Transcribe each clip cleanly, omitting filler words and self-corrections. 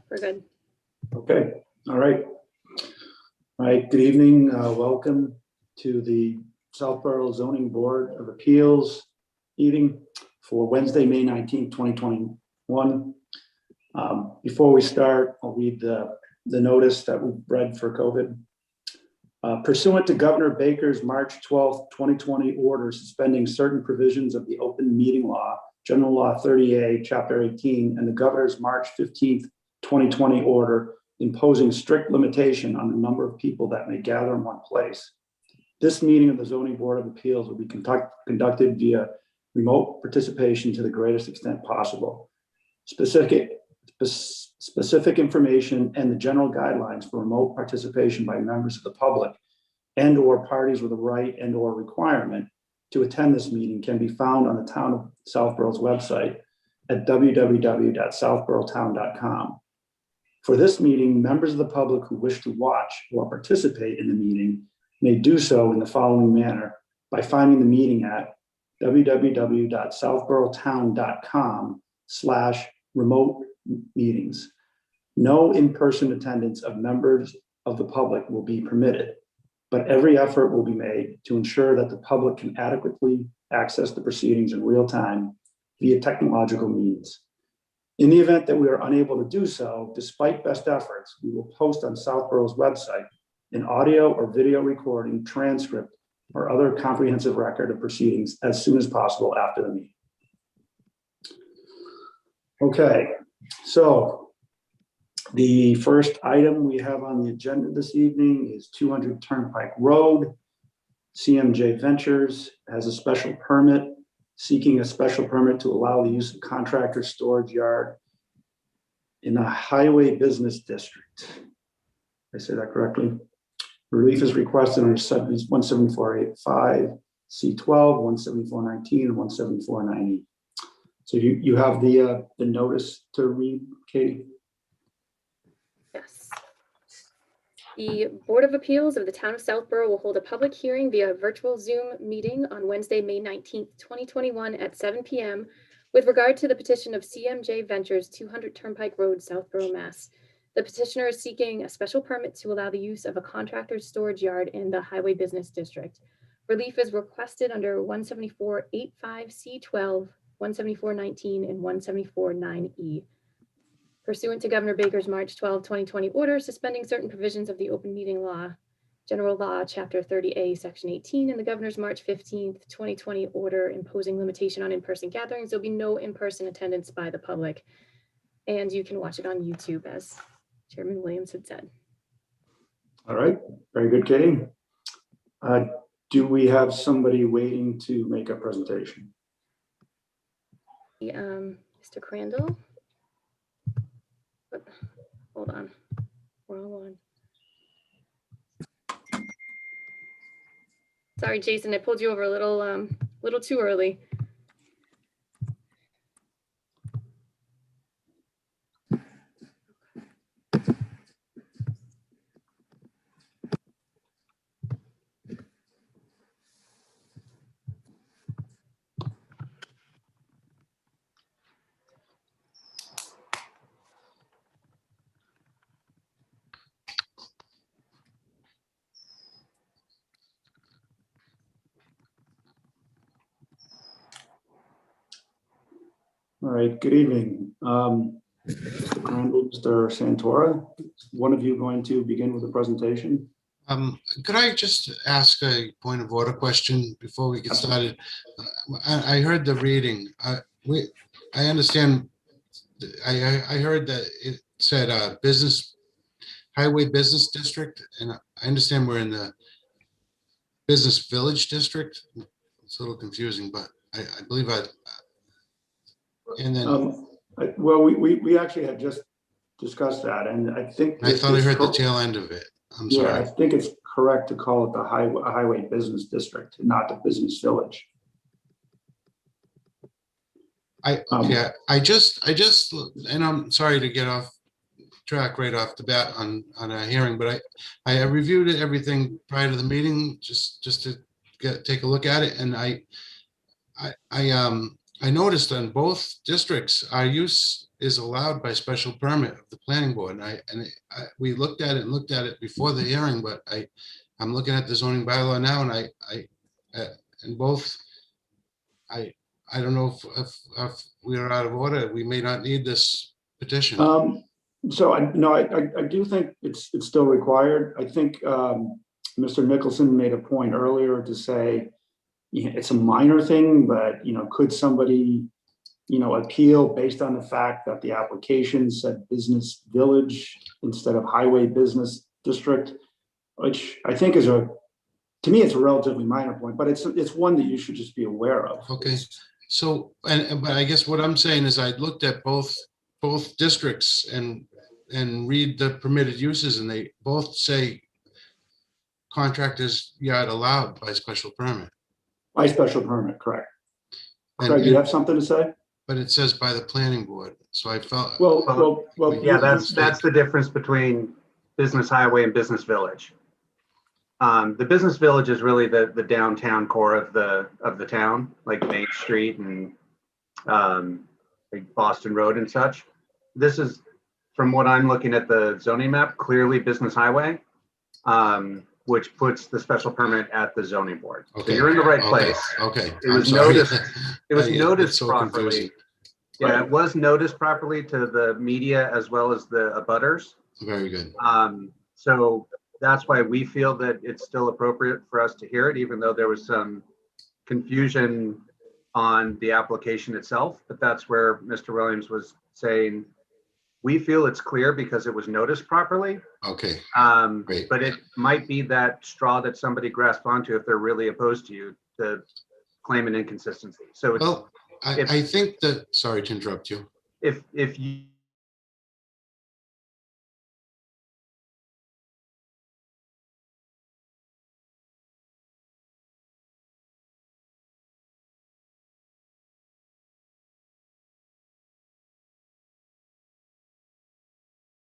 We're good. Okay. All right. All right. Good evening. Welcome to the Southborough Zoning Board of Appeals meeting for Wednesday, May 19th, 2021. Before we start, I'll read the notice that we read for COVID. Pursuant to Governor Baker's March 12th, 2020 order suspending certain provisions of the open meeting law, General Law 30A, Chapter 18, and the Governor's March 15th, 2020 order imposing strict limitation on the number of people that may gather in one place. This meeting of the Zoning Board of Appeals will be conducted via remote participation to the greatest extent possible. Specific information and the general guidelines for remote participation by members of the public and or parties with a right and or requirement to attend this meeting can be found on the Town of Southborough's website at www.southboroughtown.com. For this meeting, members of the public who wish to watch or participate in the meeting may do so in the following manner by finding the meeting at www.southboroughtown.com/remote meetings. No in-person attendance of members of the public will be permitted, but every effort will be made to ensure that the public can adequately access the proceedings in real time via technological means. In the event that we are unable to do so, despite best efforts, we will post on Southborough's website an audio or video recording, transcript, or other comprehensive record of proceedings as soon as possible after the meeting. Okay, so the first item we have on the agenda this evening is 200 Turnpike Road. CMJ Ventures has a special permit, seeking a special permit to allow the use of contractor storage yard in the highway business district. Did I say that correctly? Relief is requested under 174.85, C12, 174.19, and 174.90. So you have the notice to read, Katie? Yes. The Board of Appeals of the Town of Southborough will hold a public hearing via virtual Zoom meeting on Wednesday, May 19th, 2021 at 7 p.m. with regard to the petition of CMJ Ventures, 200 Turnpike Road, Southborough, Mass. The petitioner is seeking a special permit to allow the use of a contractor's storage yard in the highway business district. Relief is requested under 174.85 C12, 174.19, and 174.9E. Pursuant to Governor Baker's March 12, 2020 order suspending certain provisions of the open meeting law, General Law, Chapter 30A, Section 18, and the Governor's March 15th, 2020 order imposing limitation on in-person gatherings, there'll be no in-person attendance by the public. And you can watch it on YouTube, as Chairman Williams had said. All right, very good, Katie. Do we have somebody waiting to make a presentation? Mr. Crandall. Hold on, we're all on. Sorry, Jason, I pulled you over a little too early. All right, good evening. Mr. Crandall, Mr. Santora, one of you going to begin with the presentation? Could I just ask a point of order question before we get started? I heard the reading. I understand. I heard that it said highway business district, and I understand we're in the business village district. It's a little confusing, but I believe and then well, we actually had just discussed that, and I think I thought I heard the tail end of it. I'm sorry. I think it's correct to call it the highway business district, not the business village. I just, and I'm sorry to get off track right off the bat on a hearing, but I reviewed everything prior to the meeting just to take a look at it, and I noticed on both districts, our use is allowed by special permit of the planning board. We looked at it and looked at it before the hearing, but I'm looking at the zoning bylaw now and in both, I don't know if we are out of order. We may not need this petition. So I do think it's still required. I think Mr. Nicholson made a point earlier to say, it's a minor thing, but, could somebody, appeal based on the fact that the application said business village instead of highway business district, which I think to me, it's a relatively minor point, but it's one that you should just be aware of. Okay, so, but I guess what I'm saying is I looked at both districts and read the permitted uses, and they both say contractors yard allowed by special permit. By special permit, correct. And- Craig, you have something to say? But it says by the planning board, so I felt. Well, Yeah, that's the difference between business highway and business village. The business village is really the downtown core of the town, like Main Street and like Boston Road and such. This is, from what I'm looking at the zoning map, clearly business highway, which puts the special permit at the zoning board. So Okay. you're in the right Okay. place. Okay. It was I'm sorry. noticed. It was It's noticed so properly. confusing. Yeah, it was noticed properly to the media as well as the abutters. Very good. So that's why we feel that it's still appropriate for us to hear it, even though there was some confusion on the application itself. But that's where Mr. Williams was saying, we feel it's clear because it was noticed properly. Okay. Great. But it might be that straw that somebody grasped onto if they're really opposed to you to claim an inconsistency. So it's, Well, I think that, sorry to interrupt you. if you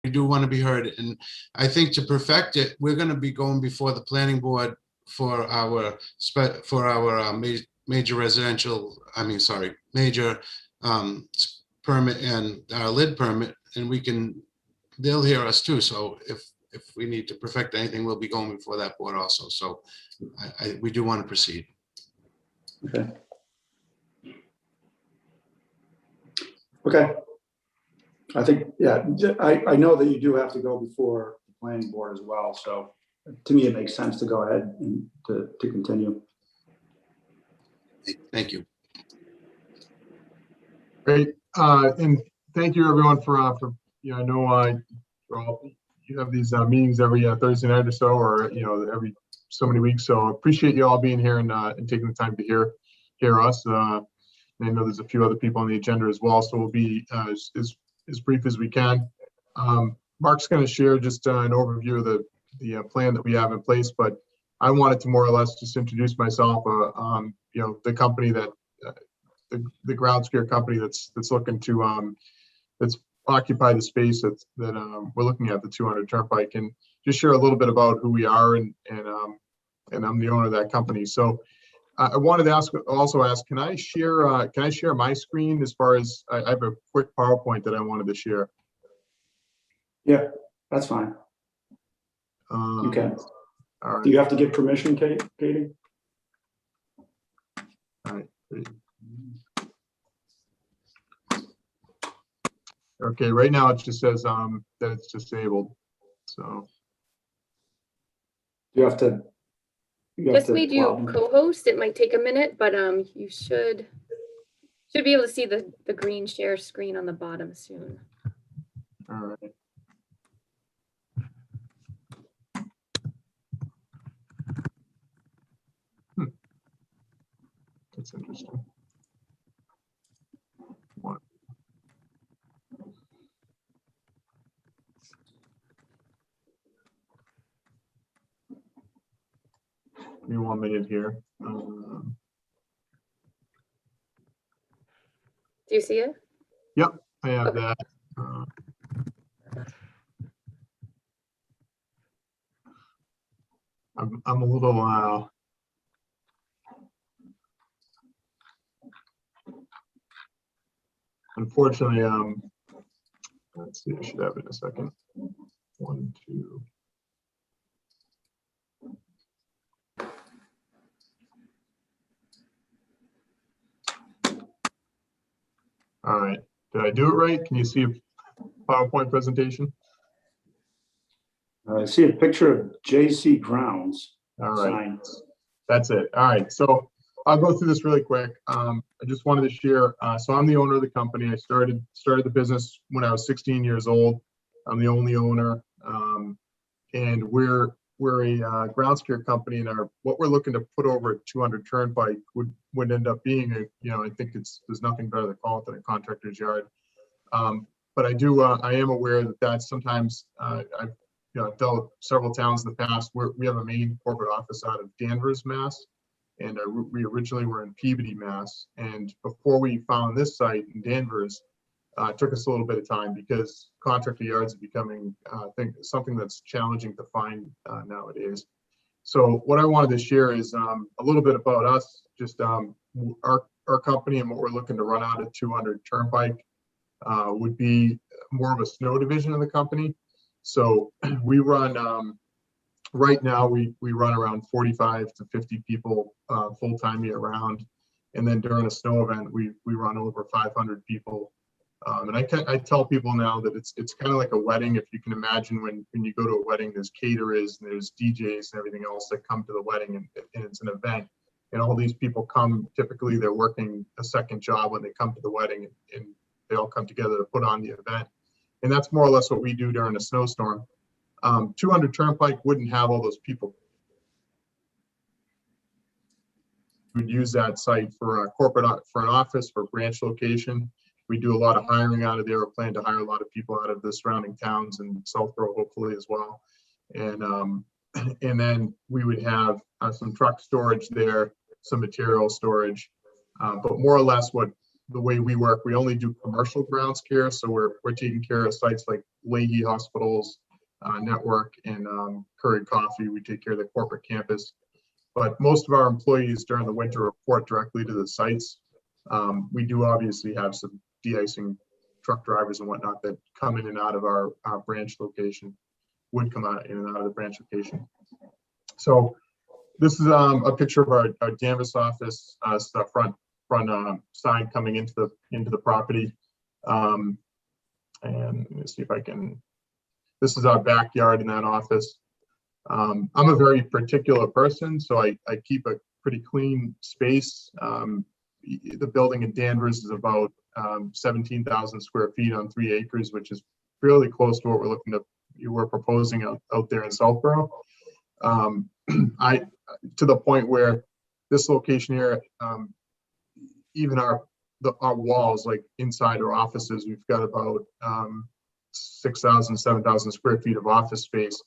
We do want to be heard, and I think to perfect it, we're going to be going before the planning board for our major residential, major permit and our lid permit, and they'll hear us too. So if we need to perfect anything, we'll be going before that board also. So we do want to proceed. Okay. Okay. I think, yeah, I know that you do have to go before the planning board as well. So to me, it makes sense to go ahead and to continue. Thank you. Great, and thank you everyone for I know you have these meetings every Thursday night or so, or every so many weeks. So appreciate you all being here and taking the time to hear us. I know there's a few other people on the agenda as well, so we'll be as brief as we can. Mark's going to share just an overview of the plan that we have in place, but I wanted to more or less just introduce myself. The company that the ground scare company that's looking to that's occupy the space that we're looking at, the 200 Turnpike, and just share a little bit about who we are, and I'm the owner of that company. So I wanted to also ask, can I share my screen? As far as I have a quick PowerPoint that I wanted to share. Yeah, that's fine. You can. All right. Do you have to give permission, Katie? All right. Okay, right now it just says that it's disabled. So You have to. Just made you co-host. It might take a minute, but you should be able to see the green share screen on the bottom soon. all right. That's interesting. What? Give me 1 minute here. Do you see it? I have Okay. that. I'm a little unfortunately, let's see, I should have it in a second. 1, 2. All right, did I do it right? Can you see a PowerPoint presentation? I see a picture of J.C. Grounds All right, sign. that's it. All right, so I'll go through this really quick. I just wanted to share. So I'm the owner of the company. I started the business when I was 16 years old. I'm the only owner, and we're a grounds care company. And what we're looking to put over at 200 Turnpike would end up being I think there's nothing better to call it than a contractor's yard. But I am aware that that's sometimes I've dealt with several towns in the past where we have a main corporate office out of Danvers, Mass. And we originally were in Peabody, Mass. And before we found this site in Danvers, it took us a little bit of time because contractor yards are becoming, I think, something that's challenging to find nowadays. So what I wanted to share is a little bit about us, just our company and what we're looking to run out at 200 Turnpike would be more of a snow division of the company. So we run. Right now, we run around 45 to 50 people full-time year-round. And then during a snow event, we run over 500 people. And I tell people now that it's kind of like a wedding. If you can imagine when you go to a wedding, there's caterers, and there's DJs and everything else that come to the wedding, and it's an event. And all these people come, typically they're working a second job when they come to the wedding, and they all come together to put on the event. And that's more or less what we do during a snowstorm. 200 Turnpike wouldn't have all those people. We'd use that site for a for an office, for branch location. We do a lot of hiring out of there. We're planning to hire a lot of people out of the surrounding towns and Southborough, hopefully as well. And then we would have some truck storage there, some material storage, but more or less the way we work, we only do commercial grounds care. So we're taking care of sites like Leahy Hospitals, Network, and Curry Coffee. We take care of the corporate campus, but most of our employees during the winter report directly to the sites. We do obviously have some de-icing truck drivers and whatnot that come in and out of our branch location, would come out in and out of the branch location. So this is a picture of our Danvers office. It's the front sign coming into the property. And let me see if I can. This is our backyard in that office. I'm a very particular person, so I keep a pretty clean space. The building in Danvers is about 17,000 square feet on 3 acres, which is fairly close to what we're proposing out there in Southborough. To the point where this location here, even our walls, like inside our offices, we've got about 6,000, 7,000 square feet of office space.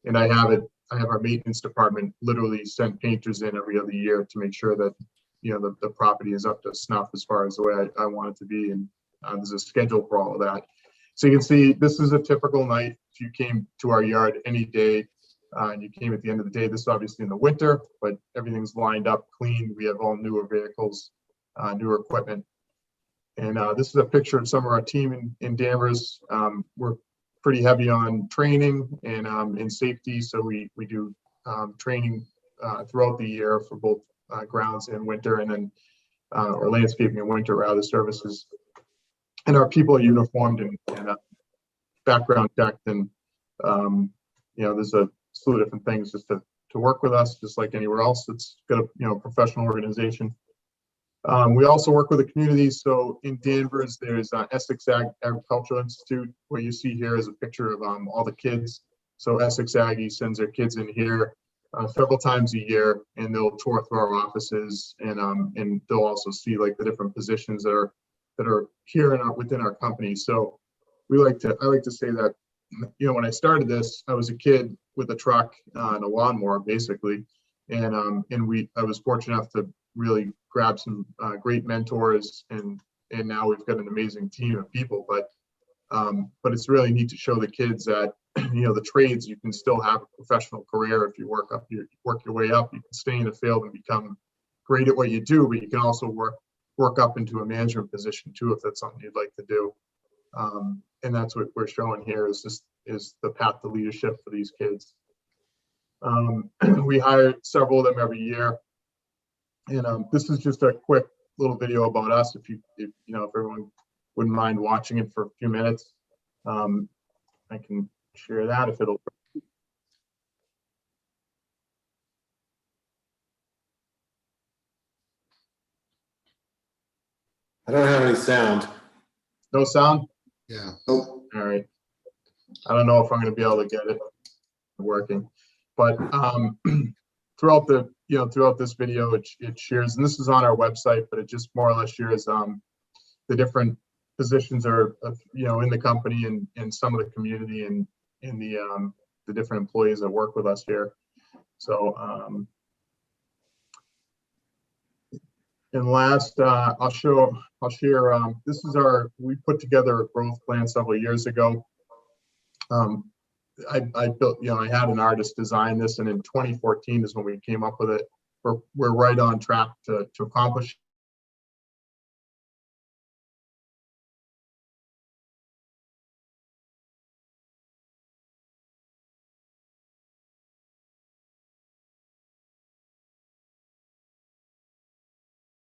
And I have our maintenance department literally send painters in every other year to make sure that, the property is up to snuff as far as the way I want it to be. And there's a schedule for all of that. So you can see, this is a typical night. If you came to our yard any day, and you came at the end of the day, this is obviously in the winter, but everything's lined up clean. We have all newer vehicles, newer equipment. And this is a picture of some of our team in Danvers. We're pretty heavy on training and in safety. So we do training throughout the year for both grounds and winter, and then or landscaping and winter rather services. And our people are uniformed and background checked. And there's a slew of different things just to work with us, just like anywhere else that's got a professional organization. We also work with the community. So in Danvers, there's Essex Agricultural Institute. What you see here is a picture of all the kids. So Essex Aggie sends their kids in here several times a year, and they'll tour through our offices, and they'll also see like the different positions that are here within our company. So I like to say that, when I started this, I was a kid with a truck and a lawnmower basically, and I was fortunate enough to really grab some great mentors, and now we've got an amazing team of people. But it's really neat to show the kids that the trades, you can still have a professional career if you work your way up. You can stay in the field and become great at what you do, but you can also work work up into a management position too, if that's something you'd like to do. And that's what we're showing here is the path to leadership for these kids. We hire several of them every year. And this is just a quick little video about us. If everyone wouldn't mind watching it for a few minutes, I can share that if it'll. I don't have any sound. No sound? Yeah. Oh, All right. I don't know if I'm going to be able to get it working, but throughout this video, it shares, and this is on our website, but it just more or less shares the different positions are in the company and some of the community and in the different employees that work with us here. So and last, I'll share. This is we put together a growth plan several years ago. I built, I had an artist design this, and in 2014 is when we came up with it. We're right on track to accomplish.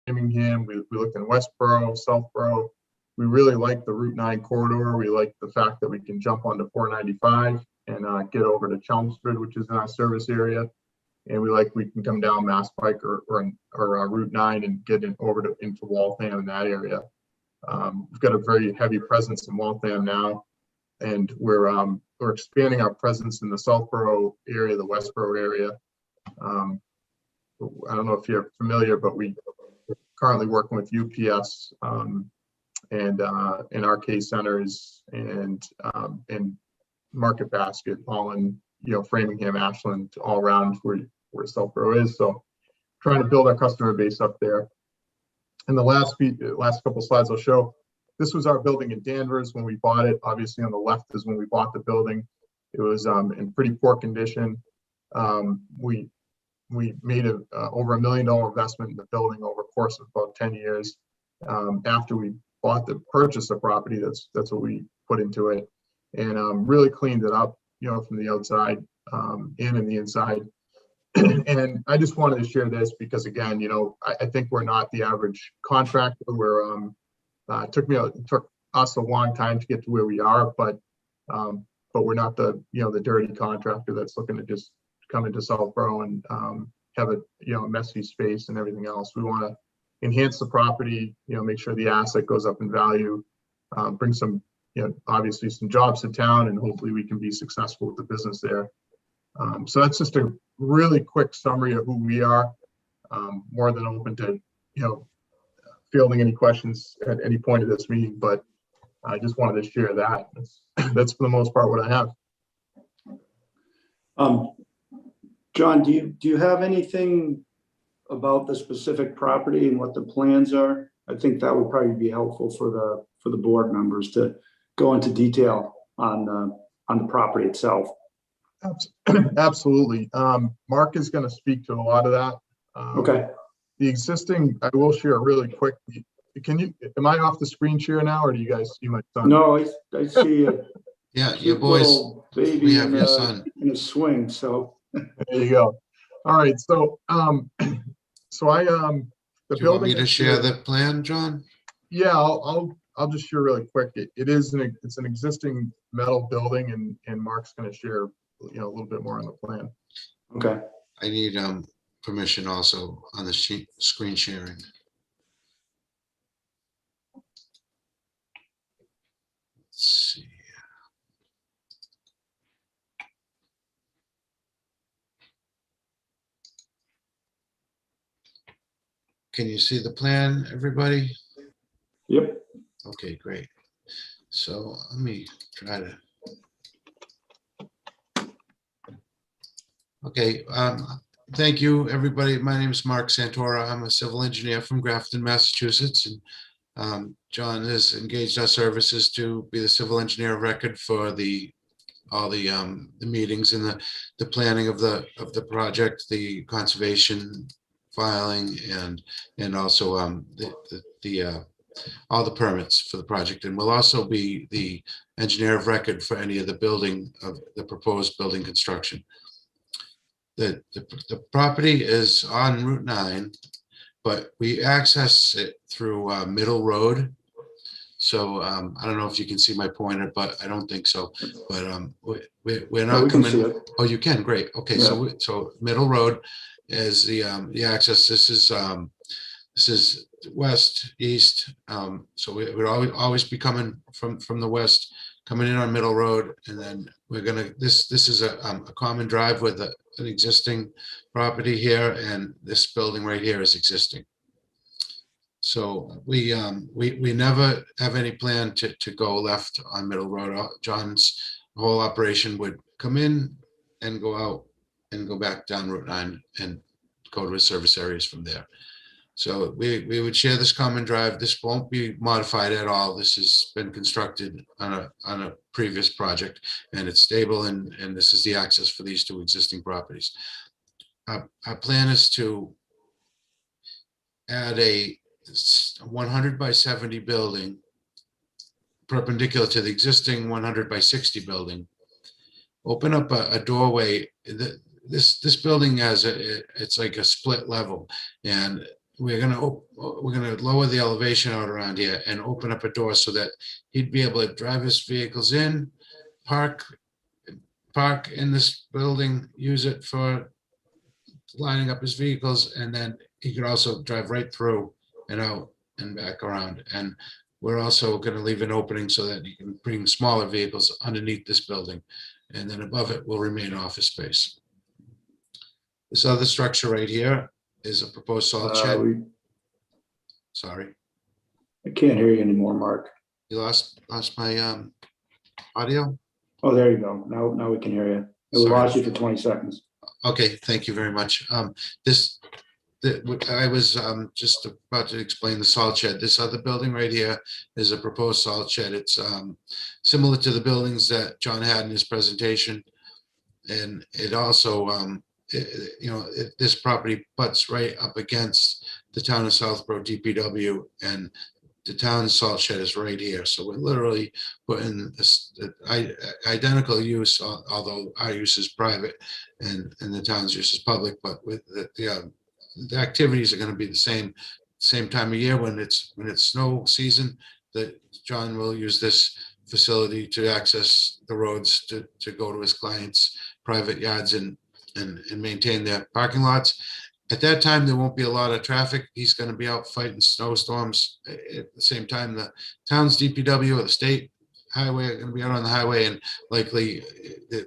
Framingham, we looked in Westboro, Southboro. We really like the Route 9 corridor. We like the fact that we can jump onto 495 and get over to Chelmsford, which is in our service area. And we can come down Mass Pike or Route 9 and get into Waltham in that area. We've got a very heavy presence in Waltham now, and we're expanding our presence in the Southboro area, the Westboro area. I don't know if you're familiar, but we're currently working with UPS and Arcade Centers and Market Basket, all in Framingham, Ashland, all around where Southboro is. So trying to build our customer base up there. And the last couple slides I'll show. This was our building in Danvers when we bought it. Obviously on the left is when we bought the building. It was in pretty poor condition. We made over $1 million investment in the building over a course of about 10 years. After we purchased the property, that's what we put into it, and really cleaned it up, from the outside and the inside. And I just wanted to share this because, again, I think we're not the average contractor. It took us a long time to get to where we are, but we're not the dirty contractor that's looking to just come into Southboro and have a messy space and everything else. We want to enhance the property, make sure the asset goes up in value, bring some, obviously some jobs to town, and hopefully we can be successful with the business there. So that's just a really quick summary of who we are. More than open to, fielding any questions at any point of this meeting, but I just wanted to share that. That's for the most part what I have. John, do you have anything about the specific property and what the plans are? I think that would probably be helpful for the board members to go into detail on the property itself. Absolutely. Mark is going to speak to a lot of that. Okay. The existing, I will share really quick. Am I off the screen share now, or do you guys see my son? No, I see a Yeah, your cute boys. little baby We have your son. in a swing. So there you go. All right. So the Do you want building. me to share the plan, John? Yeah, I'll just share really quick. It's an existing metal building, and Mark's going to share a little bit more on the plan. okay. I need permission also on the screen sharing. Let's see. Can you see the plan, everybody? Yep. Okay, great. So let me try to. Okay, thank you, everybody. My name is Mark Santora. I'm a civil engineer from Grafton, Massachusetts. And John has engaged our services to be the civil engineer of record for all the meetings and the planning of the project, the conservation filing and also all the permits for the project. And will also be the engineer of record for any of the building of the proposed building construction. The property is on Route 9, but we access it through Middle Road. So I don't know if you can see my pointer, but I don't think so. But we're No, not we can see coming. it. Oh, you can. Great. Okay, so Middle Road is the access. This is west, east. So we would always be coming from the west, coming in on Middle Road, and then we're gonna. This is a common drive with an existing property here, and this building right here is existing. So we never have any plan to go left on Middle Road. John's whole operation would come in and go out and go back down Route 9 and go to his service areas from there. So we would share this common drive. This won't be modified at all. This has been constructed on a previous project, and it's stable, and this is the access for these two existing properties. Our plan is to add a 100 by 70 building perpendicular to the existing 100 by 60 building. Open up a doorway. This building has it's like a split level, and we're gonna lower the elevation out around here and open up a door so that he'd be able to drive his vehicles in, park in this building, use it for lining up his vehicles, and then he could also drive right through and out and back around. And we're also going to leave an opening so that you can bring smaller vehicles underneath this building, and then above it will remain office space. This other structure right here is a proposed salt shed. Sorry, I can't hear you anymore, Mark. you lost my audio. Oh, there you go. Now we can hear you. We Sorry. lost you for 20 seconds. Okay, thank you very much. I was just about to explain the salt shed. This other building right here is a proposed salt shed. It's similar to the buildings that John had in his presentation. And it also, this property butts right up against the town of Southborough DPW, and the town's salt shed is right here. So we're literally putting this identical use, although our use is private and the town's use is public, but with the activities are going to be the same time of year when it's snow season, that John will use this facility to access the roads to go to his clients' private yards and maintain their parking lots. At that time, there won't be a lot of traffic. He's going to be out fighting snowstorms. At the same time, the town's DPW or the state highway are going to be out on the highway, and likely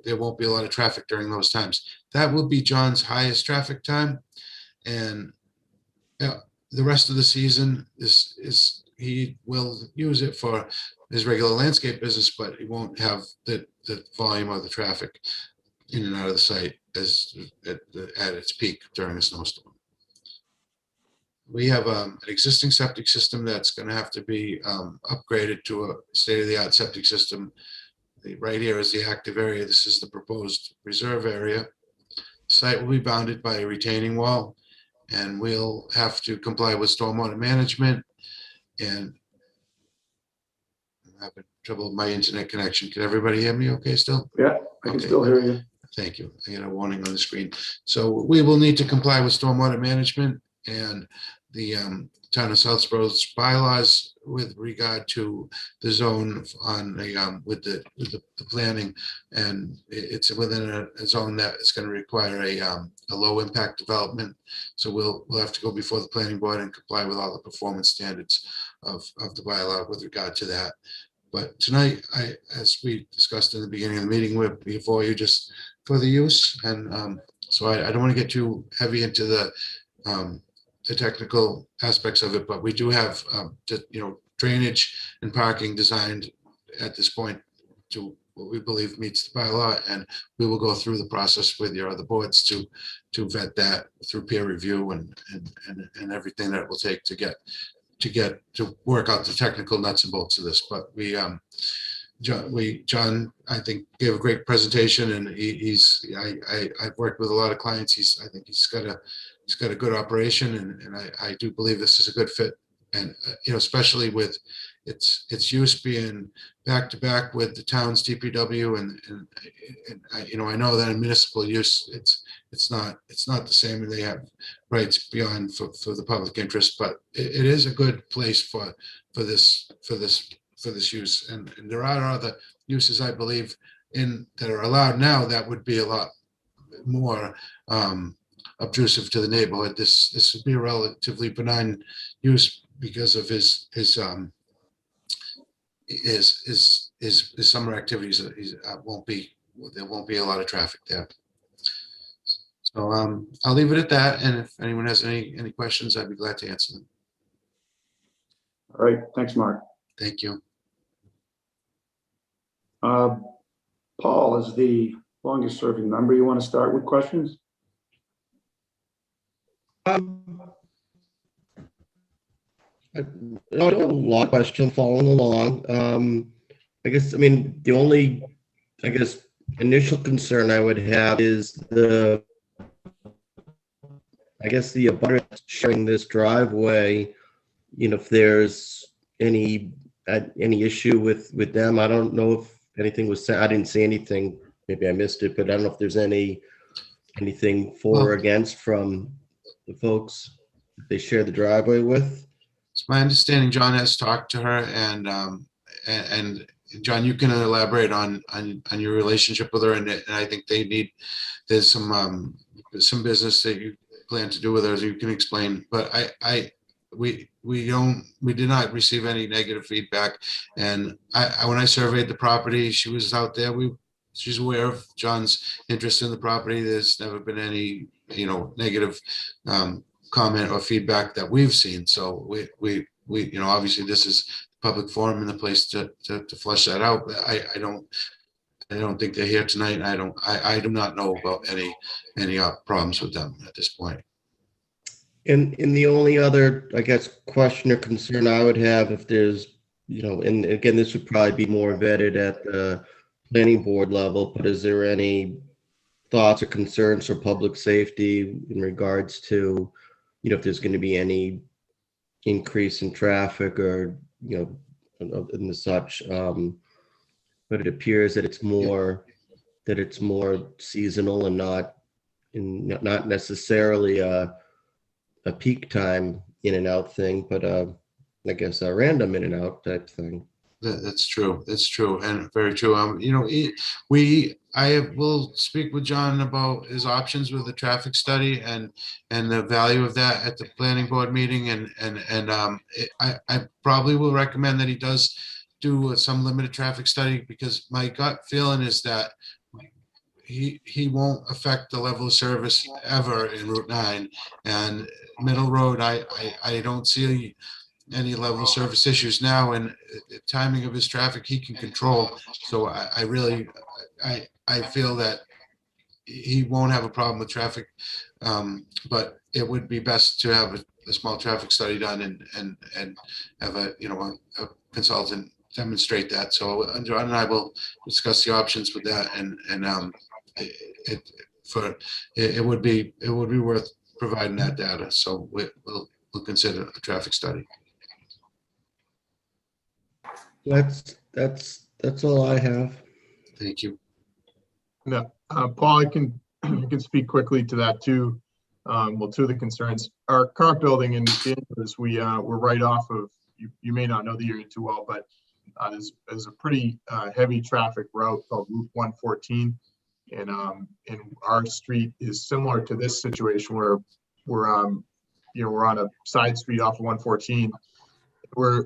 there won't be a lot of traffic during those times. That will be John's highest traffic time. And the rest of the season he will use it for his regular landscape business, but he won't have the volume of the traffic in and out of the site as at its peak during a snowstorm. We have an existing septic system that's going to have to be upgraded to a state-of-the-art septic system. Right here is the active area. This is the proposed reserve area. The site will be bounded by a retaining wall, and we'll have to comply with stormwater management. And I'm having trouble with my internet connection. Can everybody hear me okay still? Yeah, I can Okay. still hear you. Thank you. I got a warning on the screen. So we will need to comply with stormwater management and the town of Southborough's bylaws with regard to the zone on with the planning, and it's within a zone that is going to require a low impact development. So we'll have to go before the planning board and comply with all the performance standards of the bylaw with regard to that. But tonight, as we discussed in the beginning of the meeting, we're before you just for the use, and so I don't want to get too heavy into the technical aspects of it, but we do have drainage and parking designed at this point to what we believe meets the bylaw, and we will go through the process with your other boards to vet that through peer review and everything that it will take to work out the technical nuts and bolts of this. But John, I think, gave a great presentation, and I've worked with a lot of clients. I think he's got a good operation, and I do believe this is a good fit. And, especially with its use being back to back with the town's DPW, and I know that in municipal use, it's not the same, and they have rights beyond for the public interest, but it is a good place for this use. And there are other uses, I believe, that are allowed now that would be a lot more obtrusive to the neighborhood. This would be a relatively benign use because of his summer activities. There won't be a lot of traffic there. So I'll leave it at that. And if anyone has any questions, I'd be glad to answer them. All right, thanks, Mark. Thank you. Paul is the longest serving member. You want to start with questions? I don't have a lot of questions following along. The only, initial concern I would have is the abutter sharing this driveway. If there's any issue with them, I don't know if anything was said. I didn't see anything. Maybe I missed it, but I don't know if there's anything for or against from the folks they share the driveway with. It's my understanding John has talked to her, and John, you can elaborate on your relationship with her, and I think there's some business that you plan to do with her, as you can explain. But we did not receive any negative feedback, and when I surveyed the property, she was out there. She's aware of John's interest in the property. There's never been any negative comment or feedback that we've seen. So we obviously this is the public forum and the place to flesh that out. But I don't think they're here tonight. I do not know about any problems with them at this point. And the only other, question or concern I would have, if there's, and again, this would probably be more vetted at the planning board level, but is there any thoughts or concerns for public safety in regards to, if there's going to be any increase in traffic or, and the such, but it appears that it's more seasonal and not necessarily a peak time in and out thing, but a random in and out type thing. That's true. That's true, and very true. I will speak with John about his options with the traffic study and the value of that at the planning board meeting, and I probably will recommend that he does do some limited traffic study, because my gut feeling is that he won't affect the level of service ever in Route 9 and Middle Road. I don't see any level of service issues now, and the timing of his traffic he can control. So I feel that he won't have a problem with traffic, but it would be best to have a small traffic study done and have a consultant demonstrate that. So John and I will discuss the options with that, and it would be worth providing that data. So we'll consider a traffic study. That's all I have. Thank you. No, Paul, I can speak quickly to that too. Two of the concerns. Our current building in Danvers, we're right off of. You may not know the area too well, but there's a pretty heavy traffic route called Route 114, and our street is similar to this situation where we're on a side street off of 114. We're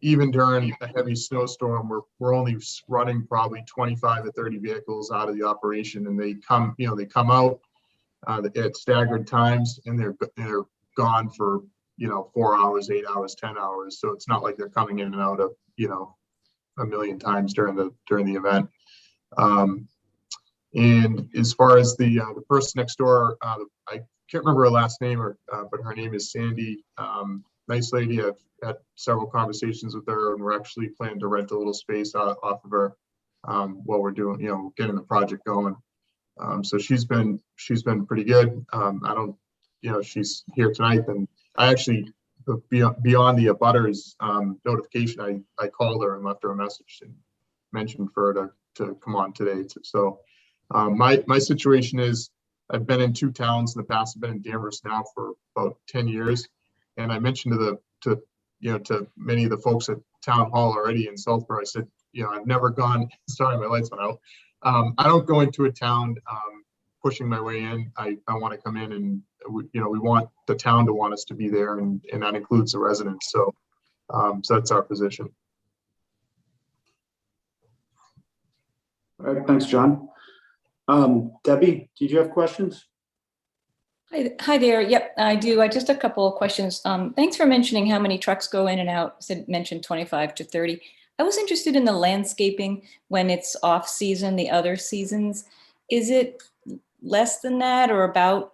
even during a heavy snowstorm, we're only running probably 25 to 30 vehicles out of the operation, and they come out at staggered times, and they're gone for 4 hours, 8 hours, 10 hours. So it's not like they're coming in and out of a million times during the event. And as far as the person next door, I can't remember her last name, but her name is Sandy. nice lady. I've had several conversations with her, and we're actually planning to rent a little space off of her while we're doing, getting the project going. So she's been pretty good. I don't, she's here tonight, and I actually, beyond the abutters notification, I called her and left her a message and mentioned for her to come on today. So my situation is, I've been in 2 towns in the past. I've been in Danvers now for about 10 years. And I mentioned to many of the folks at town hall already in Southborough, I said, I've never gone, sorry, my lights went out. I don't go into a town pushing my way in. I want to come in, and we want the town to want us to be there, and that includes the residents. So that's our position. All right, thanks, John. Debbie, did you have questions? Hi there. Yep, I do. I just a couple of questions. Thanks for mentioning how many trucks go in and out. Mentioned 25 to 30. I was interested in the landscaping when it's off season, the other seasons. Is it less than that, or about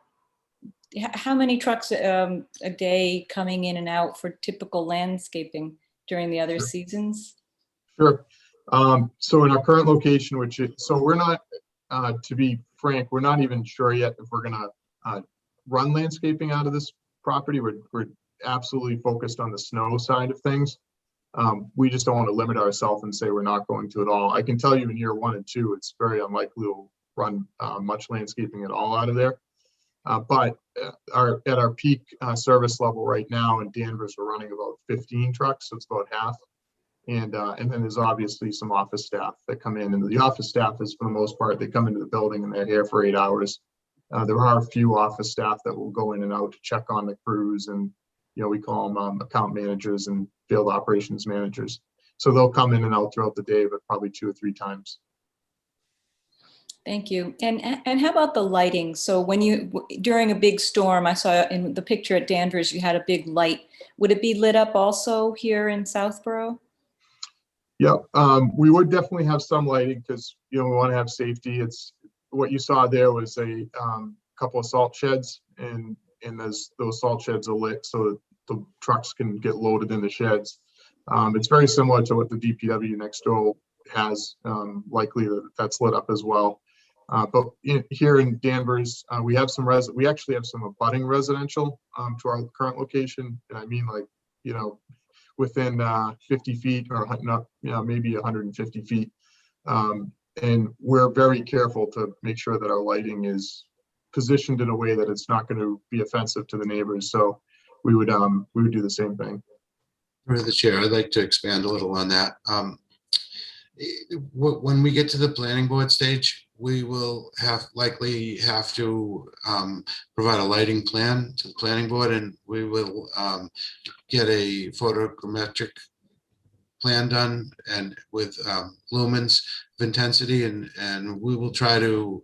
how many trucks a day coming in and out for typical landscaping during the other seasons? Sure. So in our current location, we're not, to be frank, we're not even sure yet if we're going to run landscaping out of this property. We're absolutely focused on the snow side of things. We just don't want to limit ourselves and say we're not going to at all. I can tell you in year 1 and 2, it's very unlikely we'll run much landscaping at all out of there. But at our peak service level right now in Danvers, we're running about 15 trucks, so it's about half. And then there's obviously some office staff that come in, and the office staff is, for the most part, they come into the building and they're here for 8 hours. There are a few office staff that will go in and out to check on the crews, and we call them account managers and field operations managers. So they'll come in and out throughout the day, but probably 2 or 3 times. Thank you. And how about the lighting? So when during a big storm, I saw in the picture at Danvers, you had a big light. Would it be lit up also here in Southborough? Yeah, we would definitely have some lighting because we want to have safety. It's what you saw there was a couple of salt sheds, and those salt sheds are lit so that the trucks can get loaded in the sheds. It's very similar to what the DPW next door has. Likely that's lit up as well. But here in Danvers, we actually have some abutting residential to our current location, and I mean, like, within 50 feet or not, maybe 150 feet. And we're very careful to make sure that our lighting is positioned in a way that it's not going to be offensive to the neighbors. So we would do the same thing. Through the chair, I'd like to expand a little on that. When we get to the planning board stage, we will likely have to provide a lighting plan to the planning board, and we will get a photogrammetric plan done and with lumens of intensity, and we will try to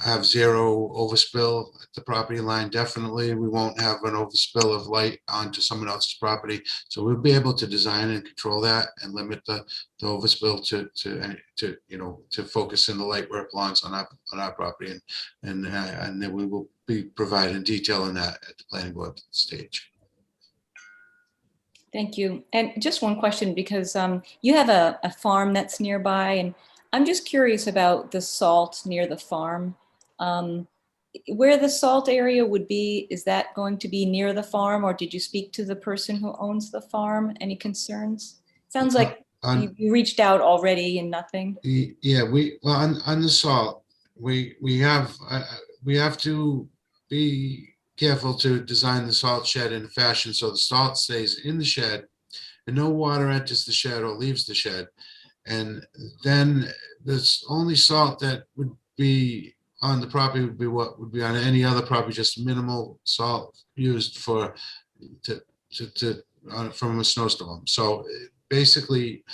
have 0 overspill at the property line. Definitely, we won't have an overspill of light onto someone else's property. So we'll be able to design and control that and limit the overspill to focus in the light where it belongs on our property, and then we will be providing detail in that at the planning board stage. Thank you. And just one question, because you have a farm that's nearby, and I'm just curious about the salt near the farm. Where the salt area would be, is that going to be near the farm, or did you speak to the person who owns the farm? Any concerns? Sounds like you reached out already and nothing. Yeah, on the salt, we have to be careful to design the salt shed in a fashion so the salt stays in the shed and no water enters the shed or leaves the shed. And then the only salt that would be on the property would be what would be on any other property, just minimal salt used from a snowstorm. So basically,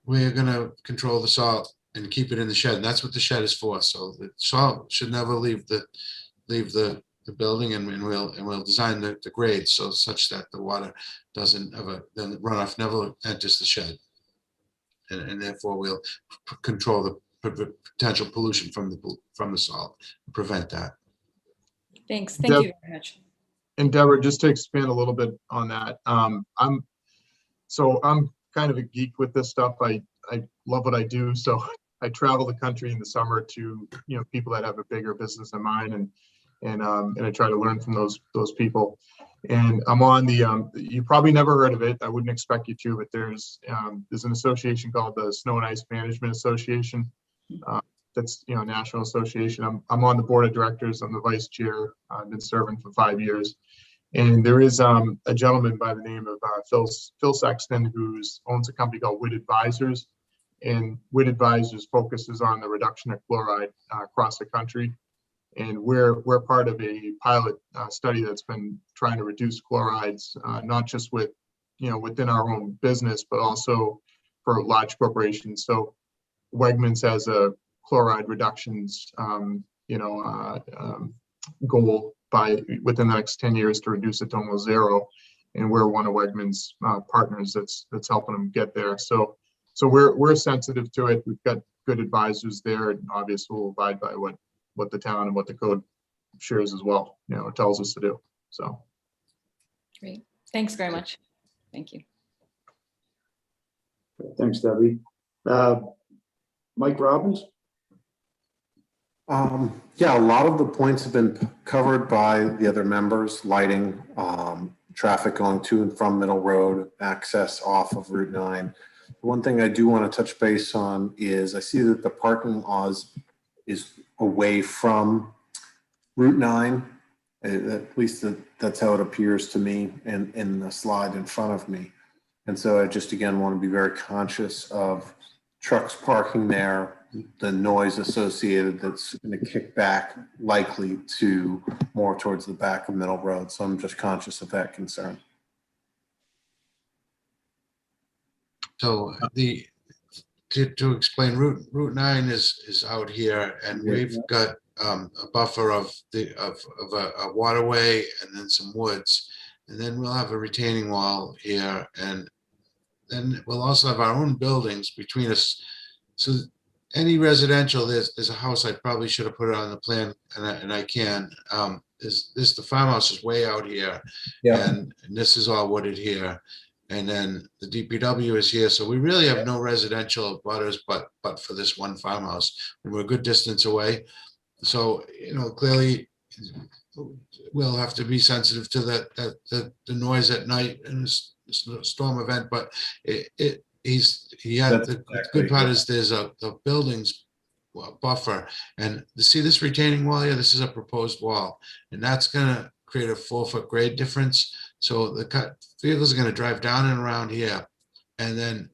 we're going to control the salt and keep it in the shed, and that's what the shed is for. So the salt should never leave the building, and we'll design the grades so such that the water doesn't ever, then the runoff never enters the shed, and therefore we'll control the potential pollution from the salt and prevent that. Thank you very much. And Deborah, just to expand a little bit on that, I'm kind of a geek with this stuff. I love what I do. So I travel the country in the summer to, people that have a bigger business than mine, and I try to learn from those people. And I'm on the, you probably never heard of it. I wouldn't expect you to, but there's an association called the Snow and Ice Management Association. That's, national association. I'm on the board of directors. I'm the vice chair. I've been serving for 5 years. And there is a gentleman by the name of Phil Sexton, who owns a company called WIT Advisors. And WIT Advisors focuses on the reduction of chloride across the country. And we're part of a pilot study that's been trying to reduce chlorides, not just within our own business, but also for large corporations. So Wegmans has a chloride reductions, goal within the next 10 years to reduce it to almost zero. And we're one of Wegmans partners that's helping them get there. So we're sensitive to it. We've got good advisors there, and obviously we'll abide by what the town and what the code shares as well, it tells us to do. So. Great. Thanks very much. Thank you. Thanks, Debbie. Mike Robbins? Yeah, a lot of the points have been covered by the other members: lighting, traffic going to and from Middle Road, access off of Route 9. One thing I do want to touch base on is I see that the parking laws is away from Route 9. At least that's how it appears to me in the slide in front of me. And so I just, again, want to be very conscious of trucks parking there, the noise associated that's going to kick back likely to more towards the back of Middle Road. So I'm just conscious of that concern. So to explain, Route 9 is out here, and we've got a buffer of a waterway and then some woods, and then we'll have a retaining wall here, and then we'll also have our own buildings between us. So any residential, there's a house, I probably should have put it on the plan, and I can. The farmhouse is way out here, and this is all wooded here. And then the DPW is here. So we really have no residential butters, but for this one farmhouse, and we're a good distance away. So, clearly we'll have to be sensitive to the noise at night in this storm event, but the good part is there's the buildings buffer, and see this retaining wall here, this is a proposed wall, and that's gonna create a 4-foot grade difference. So the vehicles are going to drive down and around here, and then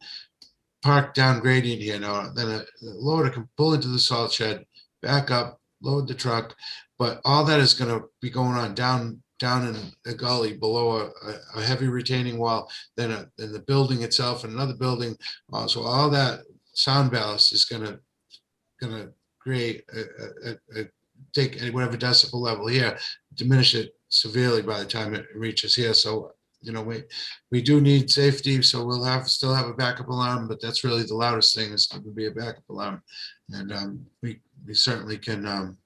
park down gradient here. Now, then a loader can pull into the salt shed, back up, load the truck, but all that is going to be going on down in a gully below a heavy retaining wall, then the building itself and another building. So all that sound ballast is going to create take whatever decibel level here, diminish it severely by the time it reaches here. So we do need safety, so we'll still have a backup alarm, but that's really the loudest thing is going to be a backup alarm, and we certainly can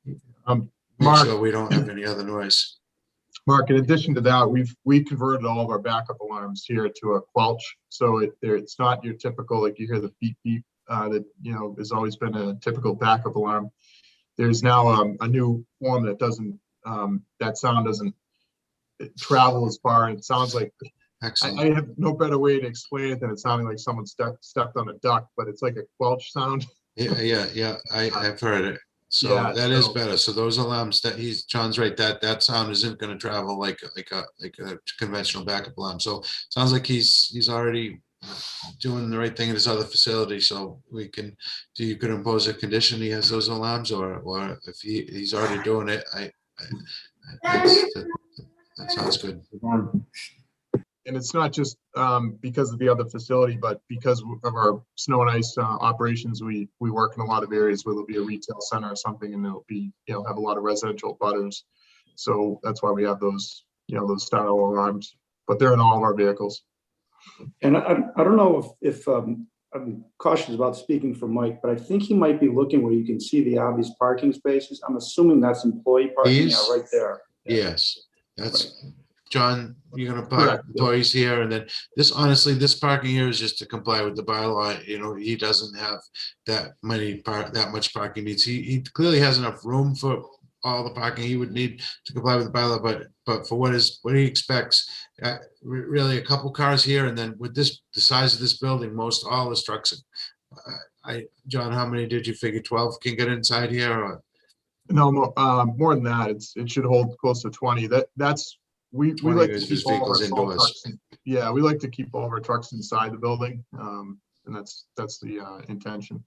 make sure we don't have any other noise. Mark, in addition to that, we converted all of our backup alarms here to a Quelch, so it's not your typical, like you hear the beep beep that has always been a typical backup alarm. There's now a new form that doesn't, that sound doesn't travel as far. It sounds like, I have no better way to explain it than it sounding like someone stepped on a duck, but it's like a Quelch sound. Yeah, I've heard it. So Yeah, that is better. So those alarms that John's right, that sound isn't going to travel like a conventional backup alarm. So sounds like he's already doing the right thing at his other facility. So you could impose a condition he has those alarms, or if he's already doing it, that sounds good. And it's not just because of the other facility, but because of our snow and ice operations, we work in a lot of areas where there'll be a retail center or something, and there'll be, have a lot of residential butters. So that's why we have those, those style alarms, but they're in all of our vehicles. And I don't know if I'm cautious about speaking for Mike, but I think he might be looking where you can see the obvious parking spaces. I'm assuming that's employee parking right there. Yes, that's, John, you're gonna park Correct, yeah. employees here, and then this, honestly, this parking here is just to comply with the bylaw. You know, he doesn't have that much parking needs. He clearly has enough room for all the parking he would need to comply with the bylaw, but for what he expects, really a couple cars here, and then with this, the size of this building, most all his trucks. John, how many did you figure? 12 can get inside here, or? No, more than that. It should hold close to 20. We 20 like to is keep all of our vehicles salt indoors. trucks. Yeah, we like to keep all of our trucks inside the building. And that's the intention.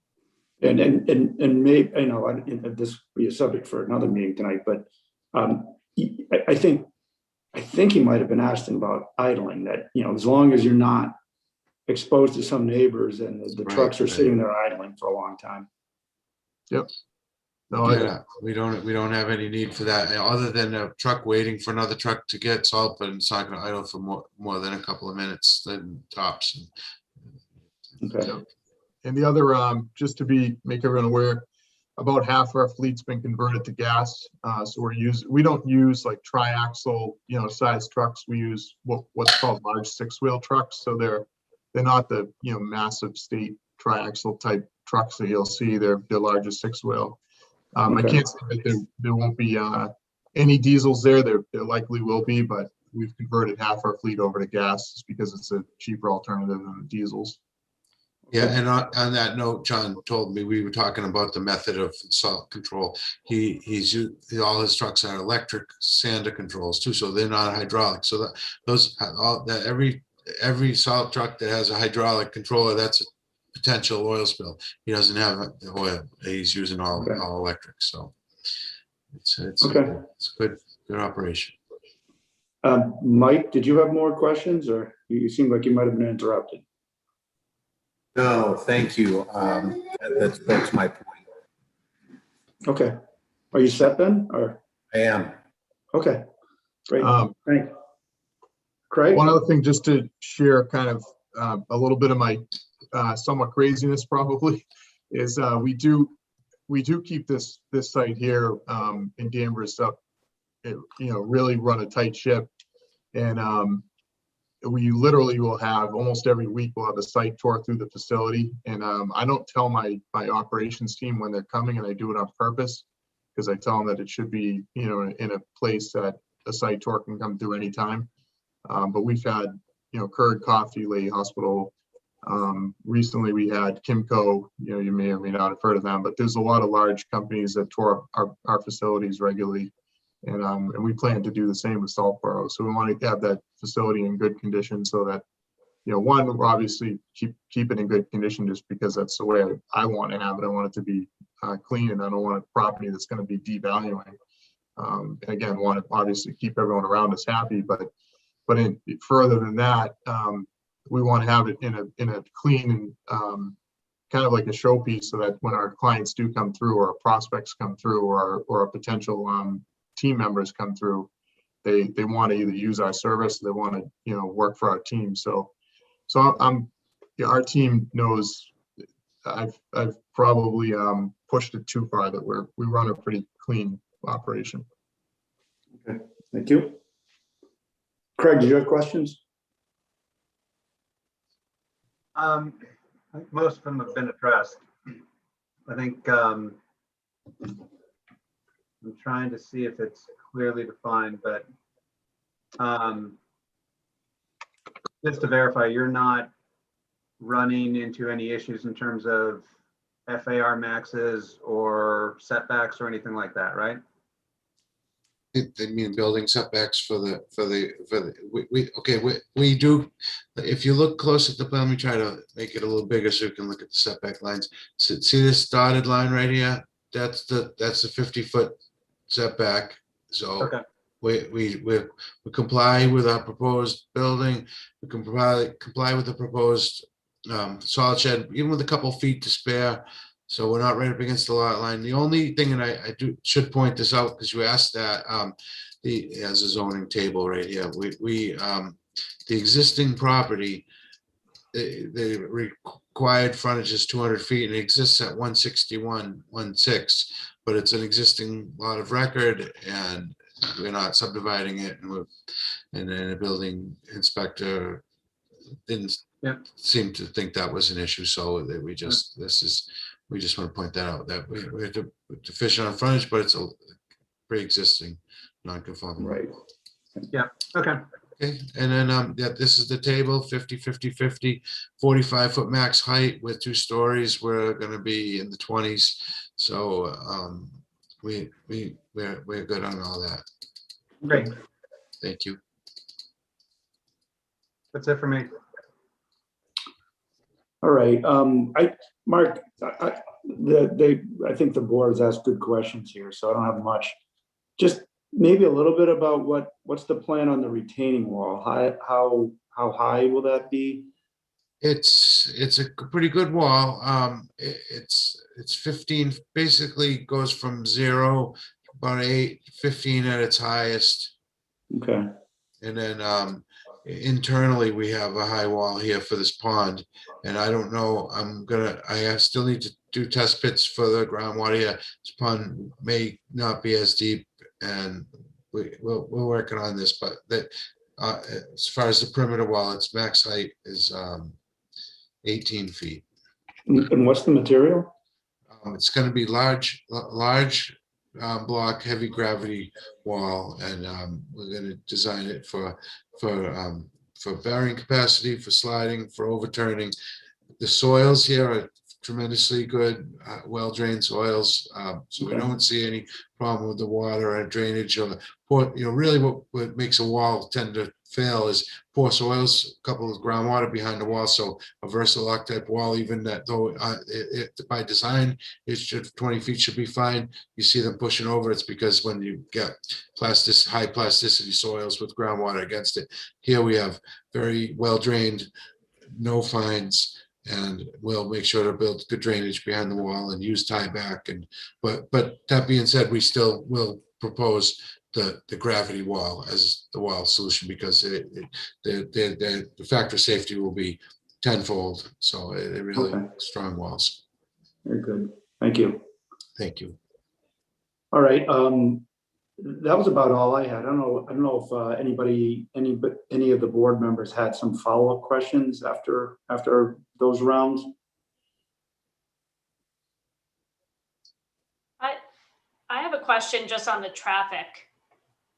And maybe, I know, and this will be a subject for another meeting tonight, but I think he might have been asking about idling, that, you know, as long as you're not exposed to some neighbors and the Right, trucks are right. sitting there idling for a long time. No, Yeah, we don't have any need for that, other than a truck waiting for another truck to get salt, but it's not gonna idle for more than a couple of minutes, then tops. Okay. and the other, just to make everyone aware, about half of our fleet's been converted to gas. So we don't use like triaxle, size trucks. We use what's called large 6-wheel trucks. So they're not the, massive state triaxle type trucks that you'll see. They're the largest 6-wheel. I Okay. can't say that there won't be any diesels there. There likely will be, but we've converted half our fleet over to gas just because it's a cheaper alternative than the diesels. Yeah, and on that note, John told me, we were talking about the method of salt control. All his trucks are electric sander controls too, so they're not hydraulic. So every salt truck that has a hydraulic controller, that's a potential oil spill. He doesn't have the oil. He's using all electric. So it's Okay. it's good operation. Mike, did you have more questions, or you seemed like you might have been interrupted? No, thank you. That's my point. Okay. Are you set then, or? I am. Okay, great. Thanks. Craig? One other thing, just to share kind of a little bit of my somewhat craziness probably, is we do keep this site here in Danvers up, really run a tight ship. And we literally will have, almost every week, we'll have a site tour through the facility. And I don't tell my operations team when they're coming, and I do it on purpose, because I tell them that it should be, in a place that a site tour can come through anytime. But we've had, Curd Coffee, Lady Hospital. Recently we had Kimco, you may or may not have heard of them, but there's a lot of large companies that tour our facilities regularly. And we plan to do the same with Saltboro. So we want to have that facility in good condition, so that, one, we'll obviously keep it in good condition just because that's the way I want to have it. I want it to be clean, and I don't want a property that's going to be devaluing. And again, want to obviously keep everyone around us happy, but further than that, we want to have it in a clean and kind of like a showpiece, so that when our clients do come through, or prospects come through, or a potential team members come through, they want to either use our service, they want to work for our team. So our team knows I've probably pushed it too far, that we run a pretty clean operation. Okay, thank you. Craig, do you have questions? I think most of them have been addressed. I think I'm trying to see if it's clearly defined, but just to verify, you're not running into any issues in terms of FAR maxes or setbacks or anything like that, right? They mean building setbacks we do. If you look close at the plan, we try to make it a little bigger so you can look at the setback lines. So, see this dotted line right here? That's the 50-foot setback. So Okay. we comply with our proposed building. We can comply with the proposed solid shed, even with a couple feet to spare. So we're not right up against the lot line. The only thing, and I should point this out because you asked that, as a zoning table right here, the existing property, the required frontage is 200 feet, and it exists at 161.16, but it's an existing lot of record, and we're not subdividing it, and then the building inspector didn't Yeah. seem to think that was an issue, so that we just want to point that out, that we're deficient on frontage, but it's a pre-existing non-conforming. Right. Okay. Okay, and then, yeah, this is the table, 50, 50, 50, 45-foot max height with 2 stories. We're gonna be in the 20s. So, we're good on all that. Great. Thank you. That's it for me. All right, Mark, I think the board's asked good questions here, so I don't have much. Just maybe a little bit about what's the plan on the retaining wall? How high will that be? It's a pretty good wall. It's 15, basically goes from 0, about 8, 15 at its highest. Okay, And then internally, we have a high wall here for this pond. And I don't know, I still need to do test pits for the groundwater here. This pond may not be as deep, and we're working on this, but that as far as the perimeter wall, its max height is 18 feet. and what's the material? It's going to be large block, heavy gravity wall, and we're going to design it for bearing capacity, for sliding, for overturning. The soils here are tremendously good, well-drained soils, so we don't see any problem with the water or drainage or really what makes a wall tend to fail is poor soils, a couple of groundwater behind the wall. So a Versalock type wall, even that though by design it should 20 feet should be fine, you see them pushing over. It's because when you get high plasticity soils with groundwater against it. Here we have very well drained, no fines, and we'll make sure to build good drainage behind the wall and use tieback. But that being said, we still will propose the gravity wall as the wall solution, because the factor of safety will be tenfold. So they're really strong walls. Very good. Thank you. Thank you. All right. That was about all I had. I don't know if any of the board members had some follow-up questions after those rounds. I have a question just on the traffic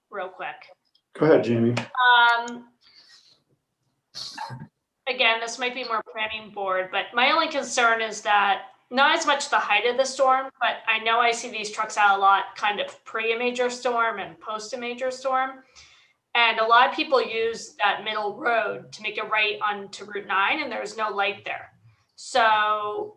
real quick. Go ahead, Jamie. Again, this might be more planning board, but my only concern is that not as much the height of the storm, but I know I see these trucks out a lot kind of pre a major storm and post a major storm. And a lot of people use that middle road to make a right onto Route 9, and there's no light there. So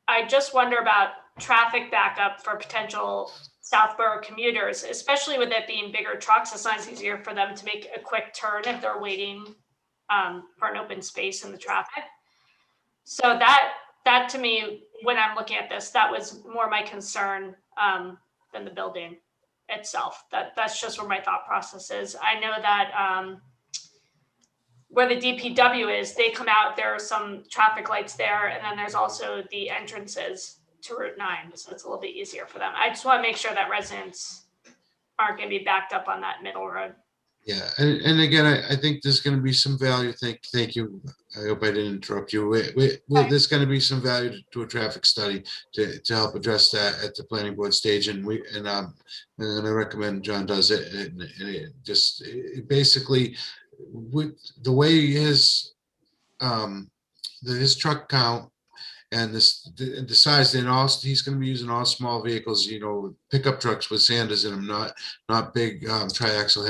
I just wonder about traffic backup for potential Southborough commuters, especially with it being bigger trucks. It's not easier for them to make a quick turn if they're waiting for an open space in the traffic. So that to me, when I'm looking at this, that was more my concern than the building itself. That's just where my thought process is. I know that where the DPW is, they come out, there are some traffic lights there, and then there's also the entrances to Route 9, so it's a little bit easier for them. I just want to make sure that residents aren't going to be backed up on that middle road. Yeah, and again, I think there's going to be some value. Thank you. I hope I didn't interrupt you. There's going to be some value to a traffic study to help address that at the planning board stage, and I'm going to recommend John does it. And it basically, with the way his truck count and the size, and also he's going to be using all small vehicles, pickup trucks with Sanders in them, not big triaxle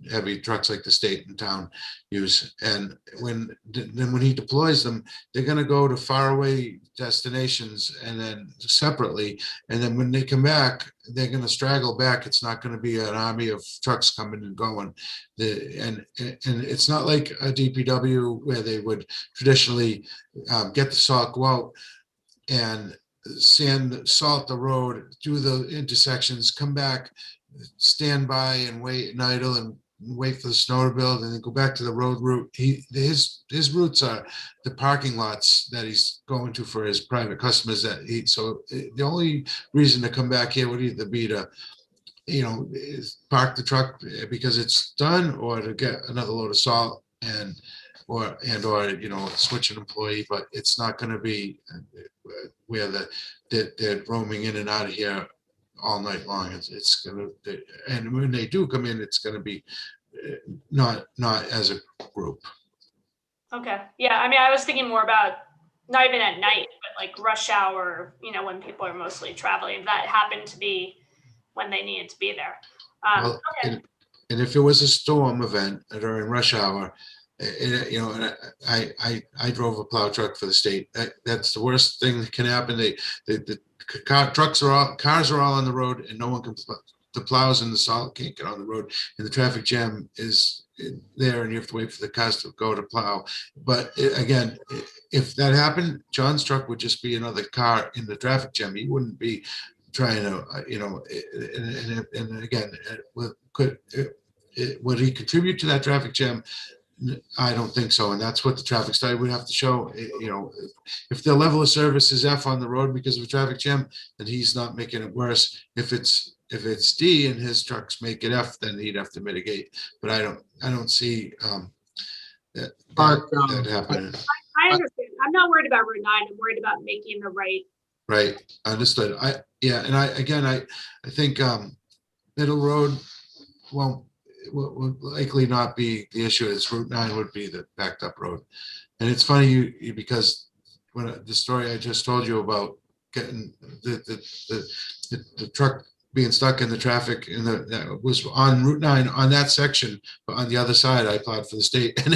heavy trucks like the state and town use. And when he deploys them, they're going to go to faraway destinations and then separately. And then when they come back, they're going to straggle back. It's not going to be an army of trucks coming and going. And it's not like a DPW where they would traditionally get the salt, go out and salt the road, do the intersections, come back, stand by and wait and idle and wait for the snow to build, and then go back to the road route. His routes are the parking lots that he's going to for his private customers so the only reason to come back here would either be to is park the truck because it's done, or to get another load of salt or switch an employee, but it's not going to be where they're roaming in and out of here all night long. It's going to, and when they do come in, it's going to be not as a group. Okay. Yeah. I mean, I was thinking more about not even at night, but like rush hour, when people are mostly traveling. That happened to be when they needed to be there. Well, Okay. and if it was a storm event during rush hour, and I drove a plow truck for the state. That's the worst thing that can happen. The cars are all on the road, and no one can. The plows and the salt can't get on the road, and the traffic jam is there, and you have to wait for the cars to go to plow. But again, if that happened, John's truck would just be another car in the traffic jam. He wouldn't be trying to, and again, would he contribute to that traffic jam? I don't think so, and that's what the traffic study would have to show. If the level of service is F on the road because of a traffic jam, then he's not making it worse. If it's D and his trucks make it F, then he'd have to mitigate. But I don't see that happening. I understand. I'm not worried about Route 9. I'm worried about making the right. Understood. I think Middle Road will likely not be the issue. It's Route 9 would be the backed up road. And it's funny because when the story I just told you about getting the truck being stuck in the traffic that was on Route 9 on that section, but on the other side I plowed for the state, and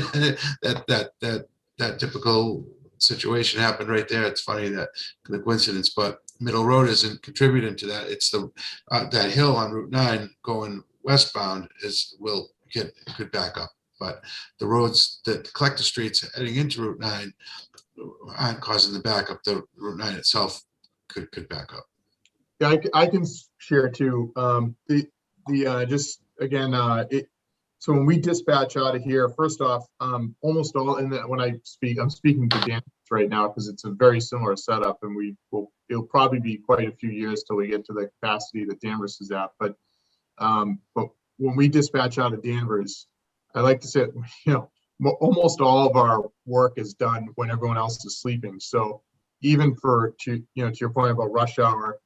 that typical situation happened right there. It's funny that the coincidence, but Middle Road isn't contributing to that. It's the that hill on Route 9 going westbound could back up, but the roads that collect the streets heading into Route 9 aren't causing the backup. The Route 9 itself could back up. Yeah, I can share too. Just again, so when we dispatch out of here, first off, almost all in that when I'm speaking to Dan right now because it's a very similar setup, and it'll probably be quite a few years till we get to the capacity that Danvers is at. But when we dispatch out of Danvers, I like to say, almost all of our work is done when everyone else is sleeping. So even to your point about rush hour,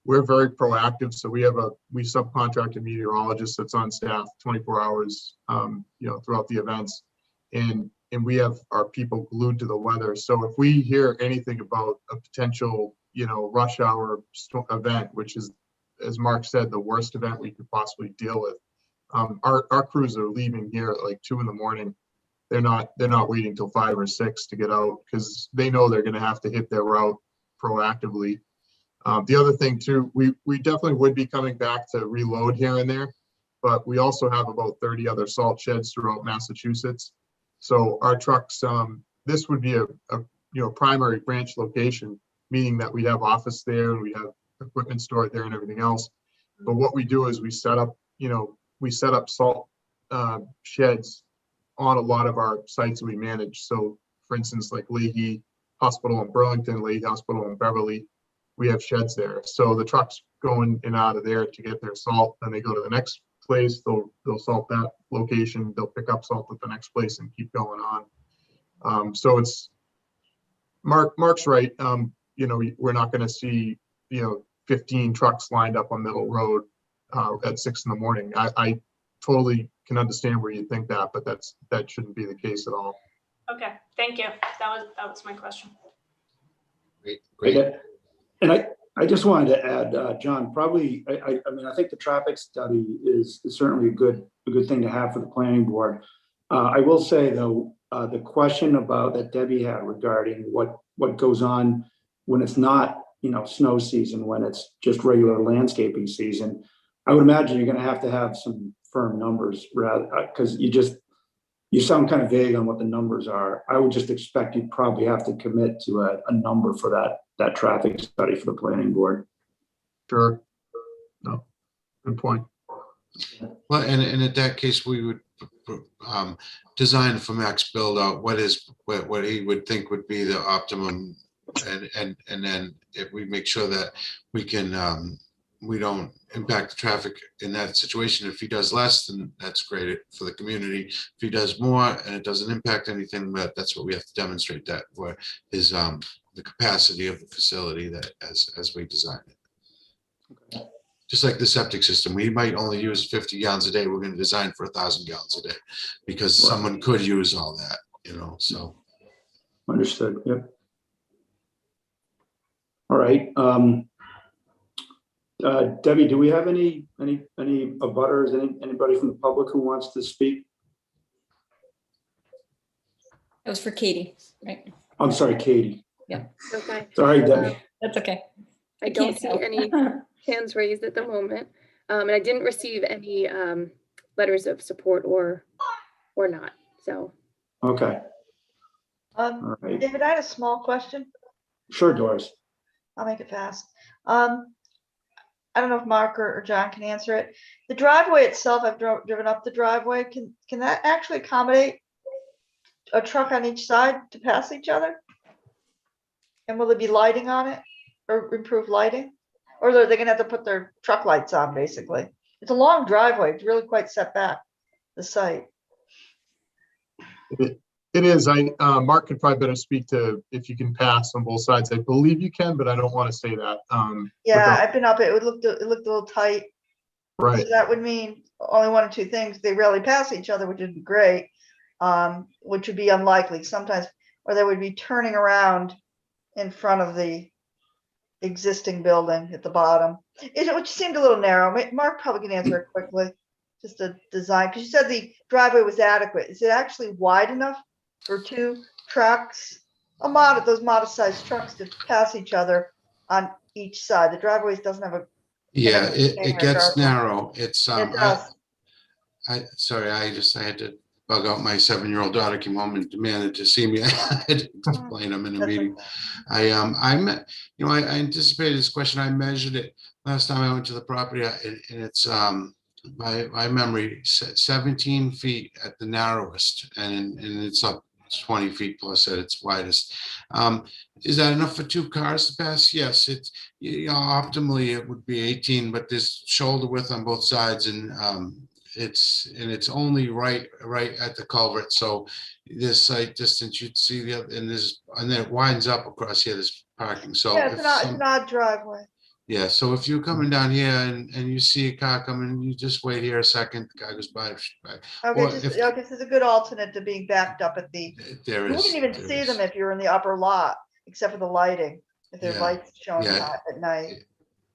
we're very proactive. So we subcontract a meteorologist that's on staff 24 hours, throughout the events, and we have our people glued to the weather. So if we hear anything about a potential, rush hour event, which is, as Mark said, the worst event we could possibly deal with, our crews are leaving here at like 2 in. They're not waiting till 5 or 6 to get out because they know they're going to have to hit their route proactively. The other thing too, we definitely would be coming back to reload here and there, but we also have about 30 other salt sheds throughout Massachusetts. So our trucks, this would be a primary branch location, meaning that we have office there and we have equipment stored there and everything else. But what we do is we set up salt sheds on a lot of our sites we manage. So for instance, like Leahy Hospital in Burlington, Leahy Hospital in Beverly, we have sheds there. So the trucks go in and out of there to get their salt, then they go to the next place, they'll salt that location, they'll pick up salt at the next place and keep going on. So it's Mark's right. We're not going to see 15 trucks lined up on Middle Road at 6 in. I totally can understand where you think that, but that shouldn't be the case at all. Okay, thank you. That was my question. Great. And I just wanted to add, John, probably, I mean, I think the traffic study is certainly a good thing to have for the planning board. I will say though, the question about that Debbie had regarding what goes on when it's not, snow season, when it's just regular landscaping season, I would imagine you're going to have some firm numbers rather, because you sound kind of vague on what the numbers are. I would just expect you'd probably have to commit to a number for that traffic study for the planning board. Sure. No, good point. Well, and in that case, we would design for max build out what he would think would be the optimum, and then if we make sure that we can we don't impact the traffic in that situation. If he does less, then that's great for the community. If he does more and it doesn't impact anything, that's what we have to demonstrate, that for his the capacity of the facility, that as we design it. Just like the septic system, we might only use 50 gallons a day. We're going to design for 1,000 gallons a day because someone could use all that, so. Understood, yep. All right. Debbie, do we have any abutters, anybody from the public who wants to speak? That was for Katie, right? I'm sorry, Katie. Okay. Sorry, Debbie. That's okay. I don't Can't see tell. any hands raised at the moment. And I didn't receive any letters of support or not, so. Okay, all right. David, I had a small question. Sure, Doris. I'll make it fast. I don't know if Mark or John can answer it. The driveway itself, I've driven up the driveway. Can that actually accommodate a truck on each side to pass each other? And will there be lighting on it or improved lighting? Or are they gonna have to put their truck lights on, basically? It's a long driveway. It's really quite set back, the site. It is. Mark could probably better speak to if you can pass on both sides. I believe you can, but I don't want to say that. Yeah, I've been up it. It looked a little tight. Right. So that would mean only one or two things. They rarely pass each other, which would be great, which would be unlikely sometimes, or they would be turning around in front of the existing building at the bottom, which seemed a little narrow. Mark probably can answer it quickly. Just a design, because you said the driveway was adequate. Is it actually wide enough for two trucks, those modest sized trucks to pass each other on each side? The driveways doesn't have a. Yeah, it gets narrow. It's It does. Sorry, I had to bug out. My 7-year-old daughter came home and demanded to see me. I had to explain them in a That's meeting. okay. I anticipated this question. I measured it last time I went to the property, and it's my memory 17 feet at the narrowest, and it's up 20 feet plus at its widest. Is that enough for two cars to pass? Yes. Optimally it would be 18, but there's shoulder width on both sides, and it's only right at the culvert. So this site distance, you'd see the other, and then it winds up across here. There's parking. So Yeah, it's an odd driveway. yeah, so if you're coming down here and you see a car coming, you just wait here a second, the guy goes by. Okay, Or just, if okay, this is a good alternate to being backed up at the, there you is. wouldn't even there see is. them if you're in the upper lot, except for the lighting, if there's Yeah, lights showing yeah. at night.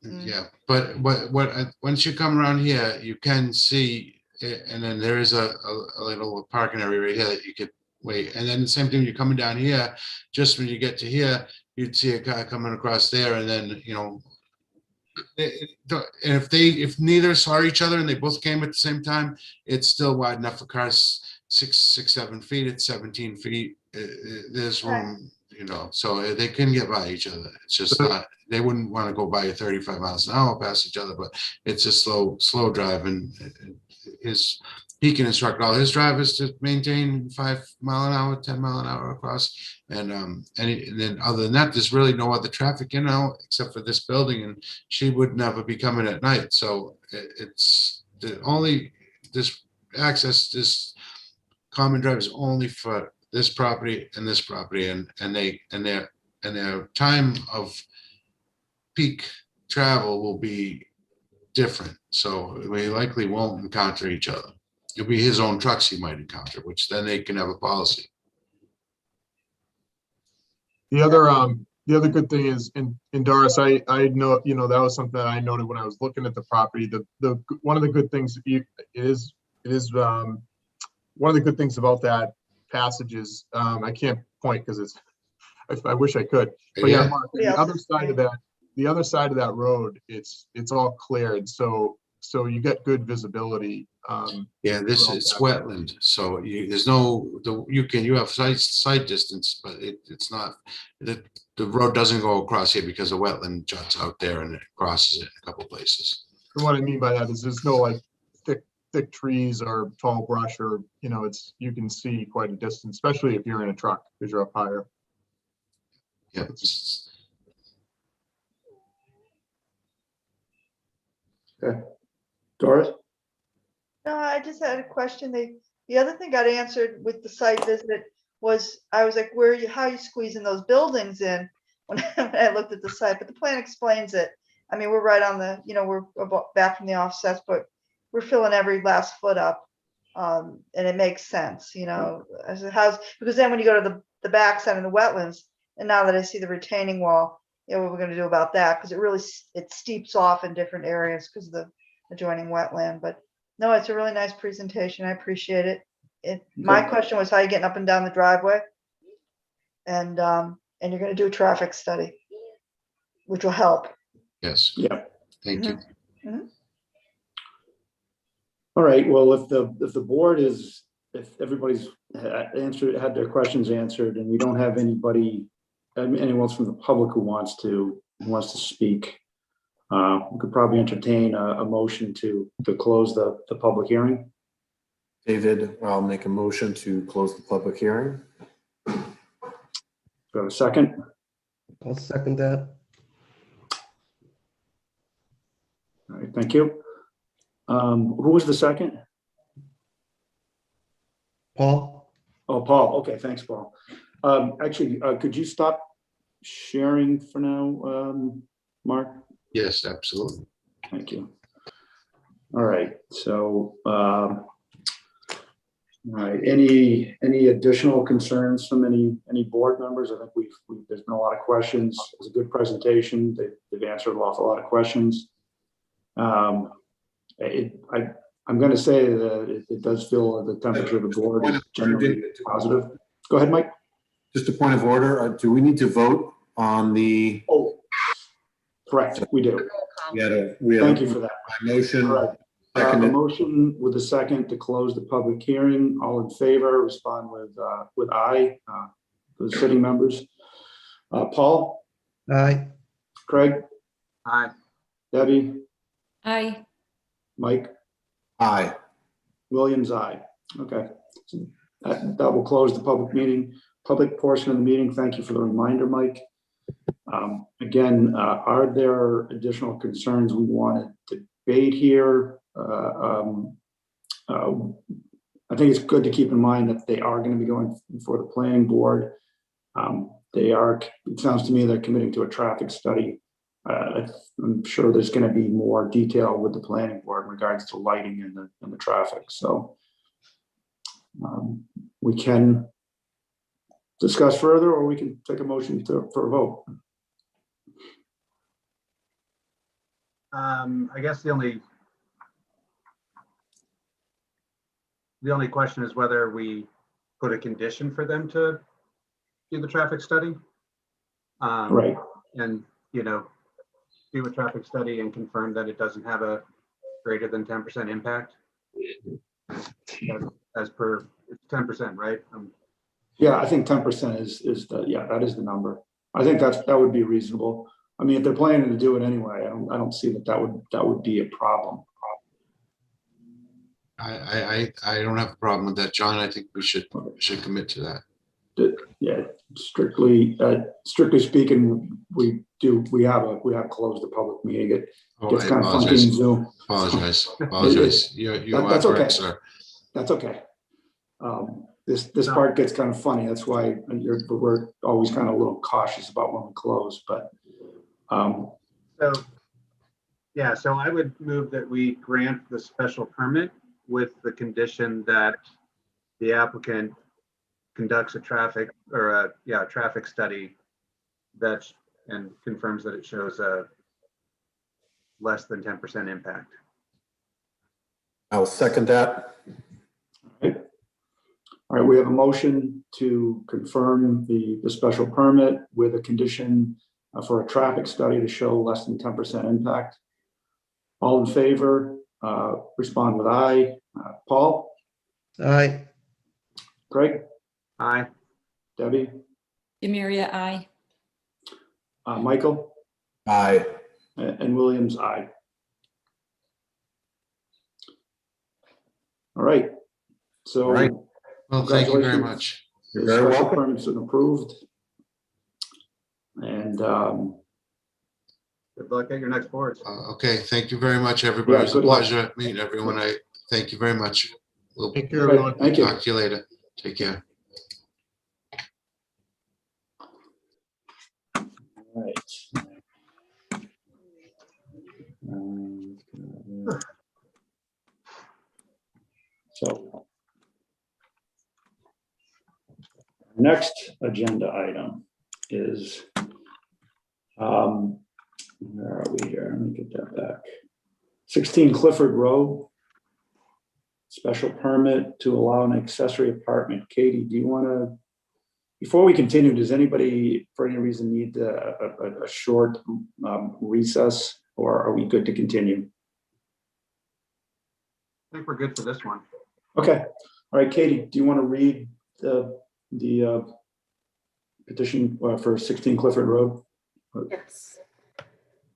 Yeah, but once you come around here, you can see, and then there is a little parking area right here that you could wait. And then the same thing, you're coming down here, just when you get to here, you'd see a car coming across there, and then, and if neither saw each other and they both came at the same time, it's still wide enough for cars 7 feet. It's 17 feet. There's room, so they can get by each other. It's just not, they wouldn't want to go by at 35 miles an hour past each other, but it's a slow drive. And he can instruct all his drivers to maintain 5 mile an hour, 10 mile an hour across. And then other than that, there's really no other traffic, except for this building, and she would never be coming at night. So it's this access, this common drive is only for this property and this property, and their time of peak travel will be different. So we likely won't encounter each other. It'll be his own trucks he might encounter, which then they can have a policy. The other good thing is in Doris, I know, that was something that I noted when I was looking at the property. The one of the good things is one of the good things about that passage is, I can't point because it's, I wish I could, but yeah, Mark, the other side of that road, it's all cleared. So you get good visibility. Yeah, it's wetland, so there's you have sight distance, but it's not, the road doesn't go across here because the wetland juts out there and it crosses it in a couple places. And what I mean by that is there's no like thick trees or tall brush, or you can see quite a distance, especially if you're in a truck because you're up higher. Yeah. Doris? No, I just had a question. The other thing got answered with the site visit was, I was like, how are you squeezing those buildings in? When I looked at the site, but the plan explains it. I mean, we're right on the, we're back from the offsets, but we're filling every last foot up. And it makes sense, as a house, because then when you go to the backside of the wetlands, and now that I see the retaining wall, what we're gonna do about that, because it steeps off in different areas because of the adjoining wetland. But no, it's a really nice presentation. I appreciate it. My question was, how you getting up and down the driveway? And you're gonna do a traffic study, which will help. Yes, Yeah. thank you. All right, well, if the board if everybody's had their questions answered, and we don't have anyone else from the public who wants to speak, we could probably entertain a motion to close the public hearing. David, I'll make a motion to close the public hearing. Do I have a second? I'll second that. All right, thank you. Who was the second? Paul? Oh, Paul. Okay, thanks, Paul. Actually, could you stop sharing for now, Mark? Yes, absolutely. Thank you. All right, so, all right, any additional concerns from any board members? I think there's been a lot of questions. It was a good presentation. They've answered an awful lot of questions. I'm going to say that it does feel the temperature of the board is generally positive. Go ahead, Mike. Just a point of order. Do we need to vote on the? Oh, correct. We do. Thank you for that. Motion. All right. A motion with a second to close the public hearing. All in favor, respond with aye for the sitting members. Paul? Aye. Craig? Aye. Debbie? Aye. Mike? Aye. Williams, aye. Okay. So that will close the public portion of the meeting. Thank you for the reminder, Mike. Again, are there additional concerns we want to debate here? I think it's good to keep in mind that they are going to be going for the planning board. It sounds to me they're committing to a traffic study. I'm sure there's going to be more detail with the planning board in regards to lighting and the traffic. So we can discuss further, or we can take a motion for a vote. I guess the only question is whether we put a condition for them to do the traffic study. Right. And, do a traffic study and confirm that it doesn't have a greater than 10% impact. As per 10%, right? Yeah, I think 10% is that is the number. I think that would be reasonable. I mean, if they're planning to do it anyway, I don't see that would be a problem. I don't have a problem with that, John. I think we should commit to that. Yeah, strictly speaking, we have closed the public meeting. It gets kind of funky in Zoom. Apologize. You are That's correct, okay. sir. That's okay. This part gets kind of funny. That's why we're always kind of a little cautious about when we close. But so I would move that we grant the special permit with the condition that the applicant conducts a traffic study and confirms that it shows a less than 10% impact. I'll second that. all right, we have a motion to confirm the special permit with a condition for a traffic study to show less than 10% impact. All in favor, respond with aye. Paul? Aye. Craig? Aye. Debbie? Demiria, aye. Michael? Aye. And Williams, aye. All right. So, All right. Well, thank you very congratulations. much. You're The very special welcome. permit's been approved. And Good luck at your next boards. Okay, thank you very much, everybody. Yeah, It was a good luck. pleasure meeting everyone. I thank you very much. We'll Take care, everyone. Thank you. talk to you later. Take care. All right. So next agenda item is, where are we here? Let me get that back. 16 Clifford Road, special permit to allow an accessory apartment. Katie, do you want to, before we continue, does anybody for any reason need a short recess, or are we good to continue? I think we're good for this one. Okay. All right, Katie, do you want to read the petition for 16 Clifford Road? Yes.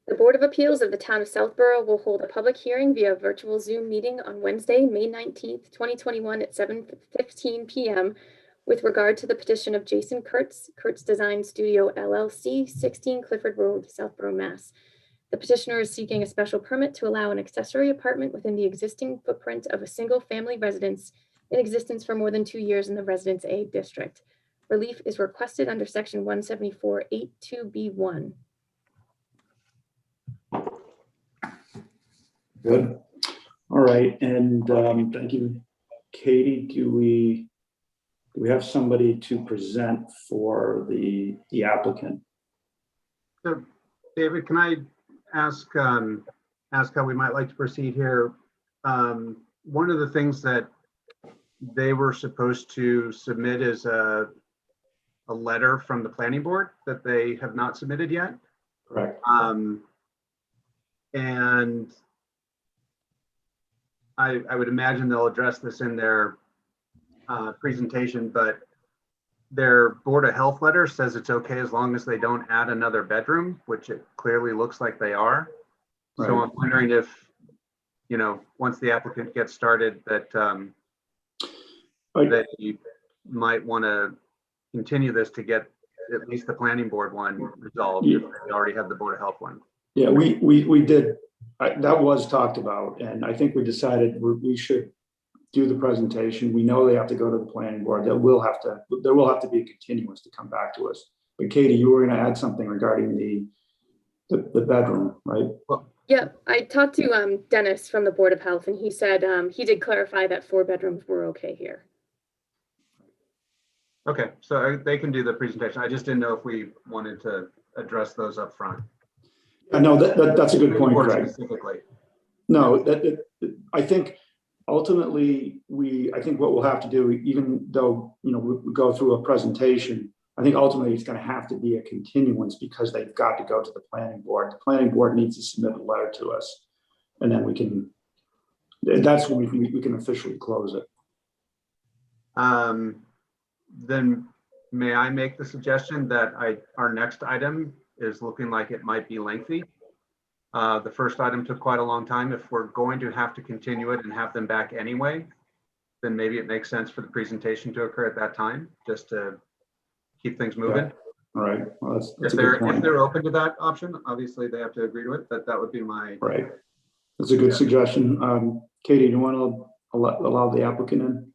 The Board of Appeals of the Town of Southborough will hold a public hearing via virtual Zoom meeting on Wednesday, May 19th, 2021 at 7:15 p.m. with regard to the petition of Jason Kurtz, Kurtz Design Studio LLC, 16 Clifford Road, Southborough, Mass. The petitioner is seeking a special permit to allow an accessory apartment within the existing footprint of a single-family residence in existence for more than 2 years in the Residence A district. Relief is requested under Section 174.82B1. Good. All right, and thank you, Katie. Do we have somebody to present for the applicant? So, David, can I ask how we might like to proceed here? One of the things that they were supposed to submit is a letter from the planning board that they have not submitted yet. Correct. And I would imagine they'll address this in their presentation, but their Board of Health letter says it's okay as long as they don't add another bedroom, which it clearly looks like they are. So Right. I'm wondering if, once the applicant gets started, that that you might want to continue this to get at least the planning board one resolved, if they already have the Board of Health one. Yeah, we did. That was talked about, and I think we decided we should do the presentation. We know they have to go to the planning board. There will have to be a continuance to come back to us. But Katie, you were going to add something regarding the bedroom, right? Yeah, I talked to Dennis from the Board of Health, and he said he did clarify that 4 bedrooms were okay here. Okay, so they can do the presentation. I just didn't know if we wanted to address those up front. No, that's a good point, Board Greg. specifically. No, I think ultimately I think what we'll have to do, even though we go through a presentation, I think ultimately it's going to have to be a continuance because they've got to go to the planning board. The planning board needs to submit a letter to us, and then that's when we can officially close it. Then may I make the suggestion that our next item is looking like it might be lengthy. The first item took quite a long time. If we're going to have to continue it and have them back anyway, then maybe it makes sense for the presentation to occur at that time, just to keep things moving. Yeah. All right. Well, that's If a good point. if they're open to that option, obviously they have to agree to it, but that would be my. Right. That's a good suggestion. Katie, do you want to allow the applicant in?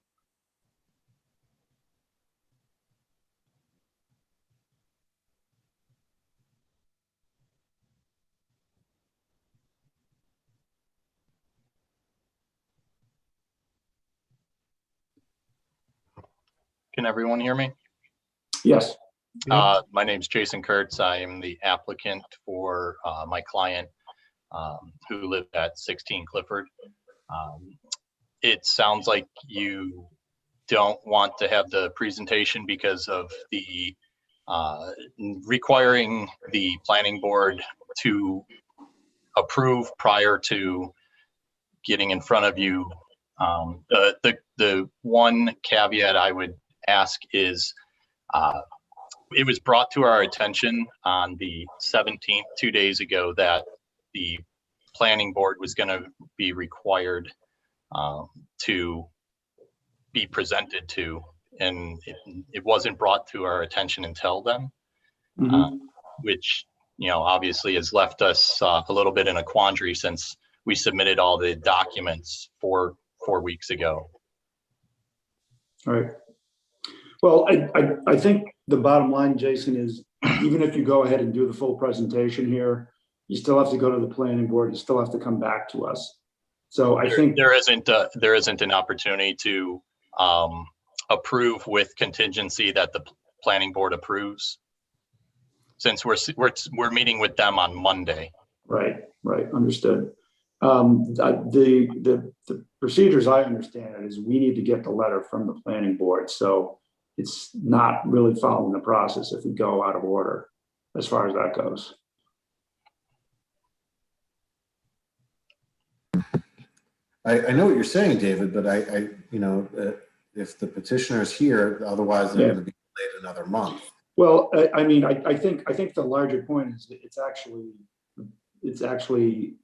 Can everyone hear me? Yes. My name's Jason Kurtz. I am the applicant for my client who lived at 16 Clifford. It sounds like you don't want to have the presentation because of the requiring the planning board to approve prior to getting in front of you. The one caveat I would ask is it was brought to our attention on the 17th, 2 days ago, that the planning board was going to be required to be presented to, and it wasn't brought to our attention until then, which obviously has left us a little bit in a quandary since we submitted all the documents 4 weeks ago. All right. Well, I think the bottom line, Jason, is even if you go ahead and do the full presentation here, you still have to go to the planning board. You still have to come back to us. So I think there isn't an opportunity to approve with contingency that the planning board approves, since we're meeting with them on Monday. right, understood. The procedures I understand is we need to get the letter from the planning board. So it's not really following the process if we go out of order as far as that goes. I know what you're saying, David, but if the petitioner is here, otherwise they're going to be delayed another month. Well, I mean, I think the larger point is that it's actually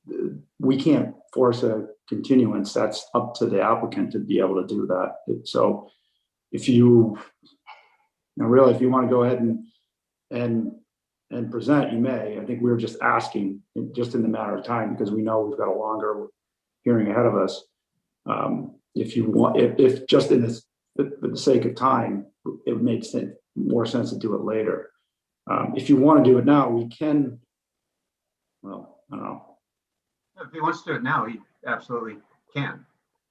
we can't force a continuance. That's up to the applicant to be able to do that. So if you really, if you want to go ahead and present, you may. I think we were just asking, just in the matter of time, because we know we've got a longer hearing ahead of us. If you want, if just in this, for the sake of time, it makes more sense to do it later. If you want to do it now, we can. Well, I don't know. If he wants to do it now, he absolutely can.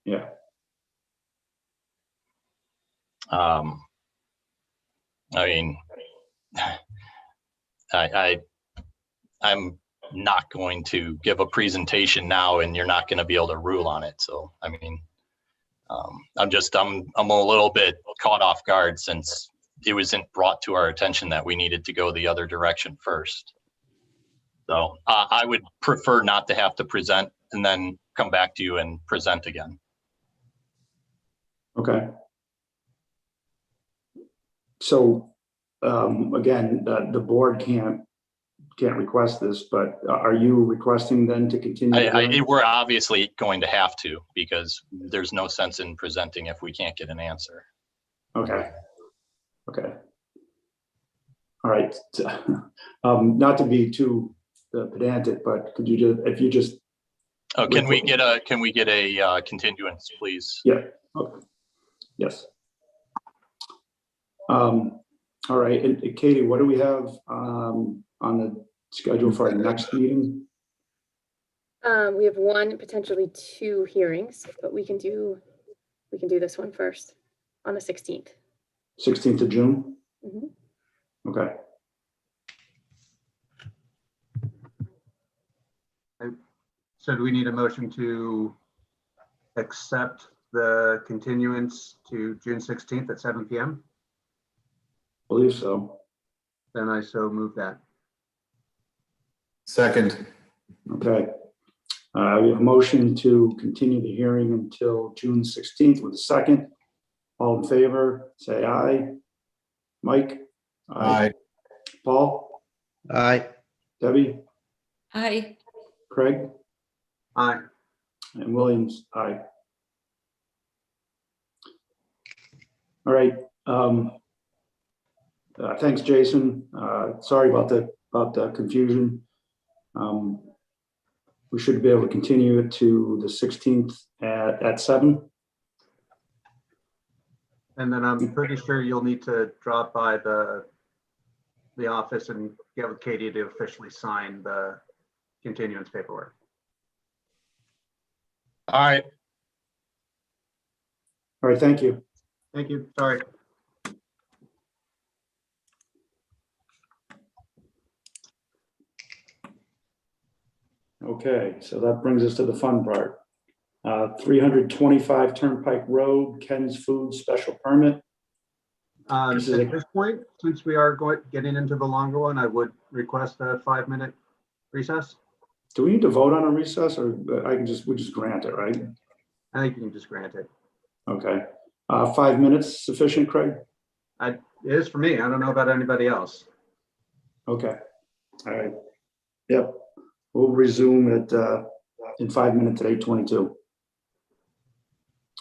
Yeah. I mean, I'm not going to give a presentation now and you're not going to be able to rule on it. So, I mean, I'm a little bit caught off guard since it wasn't brought to our attention that we needed to go the other direction first. So I would prefer not to have to present and then come back to you and present again. Okay. So again, the board can't request this, but are you requesting then to continue? We're obviously going to have to, because there's no sense in presenting if we can't get an answer. Okay. All right. Not to be too pedantic, but could you just can we get a continuance, please? Yeah. Okay. Yes. All right. And Katie, what do we have on the schedule for our next meeting? We have one, potentially two hearings, but we can do this one first on the 16th. 16th of June? Mm-hmm. Okay. So do we need a motion to accept the continuance to June 16th at 7 p.m.? I believe so. Then I so move that. Second. Okay. We have a motion to continue the hearing until June 16th with a second. All in favor, say aye. Mike? Aye. Paul? Aye. Debbie? Hi. Craig? Aye. And Williams? Aye. All right. Thanks, Jason. Sorry about the confusion. We should be able to continue it to the 16th at 7. And then I'm pretty sure you'll need to drop by the office and get with Katie to officially sign the continuance paperwork. All right. All right. Thank you. Thank you. Sorry. Okay, so that brings us to the fun part. 325 Turnpike Road, Ken's Food Special Permit. At This is this point, since we are getting into the longer one, I would request a 5-minute recess. Do we need to vote on a recess, or we just grant it, right? I think you can just grant it. Okay. 5 minutes sufficient, Craig? It is for me. I don't know about anybody else. Okay. All right. Yep. We'll resume at in 5 minutes at 8:22.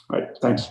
All right. Thanks.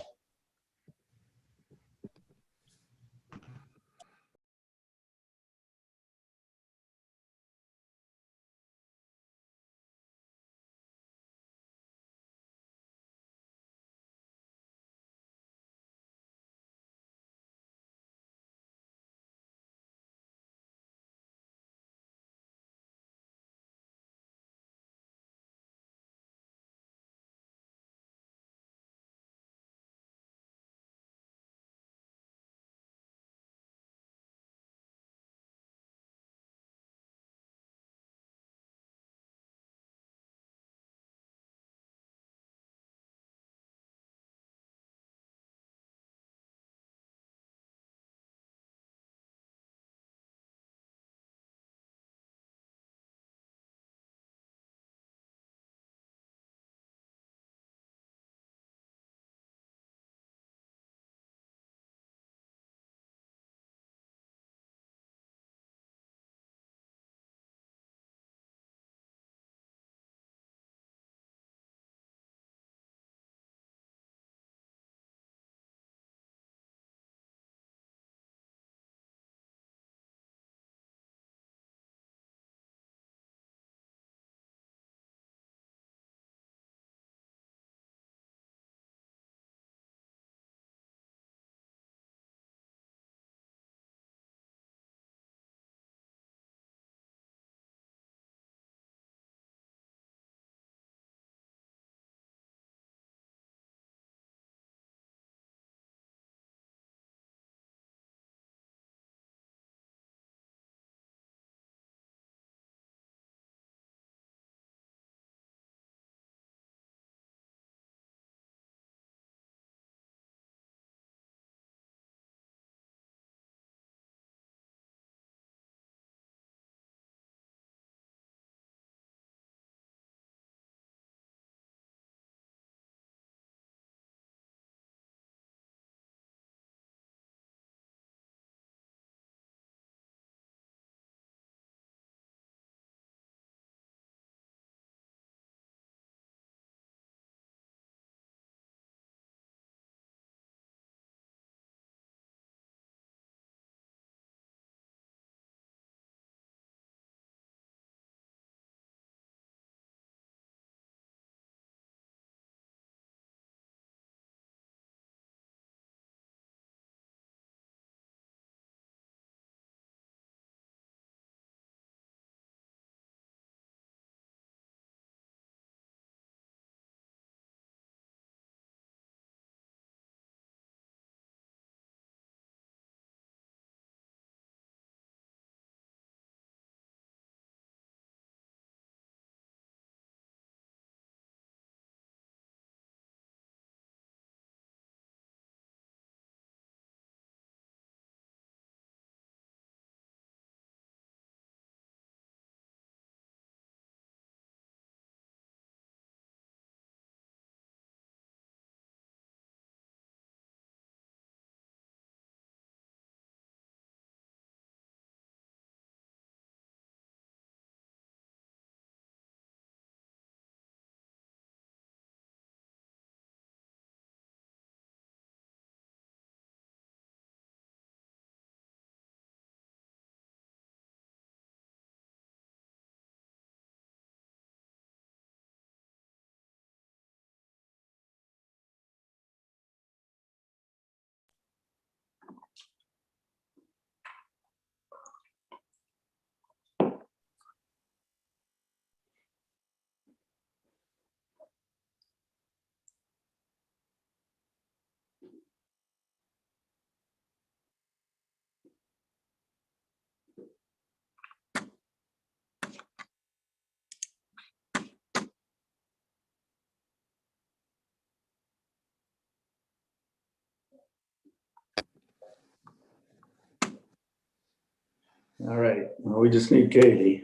All right, well, we just need Katie.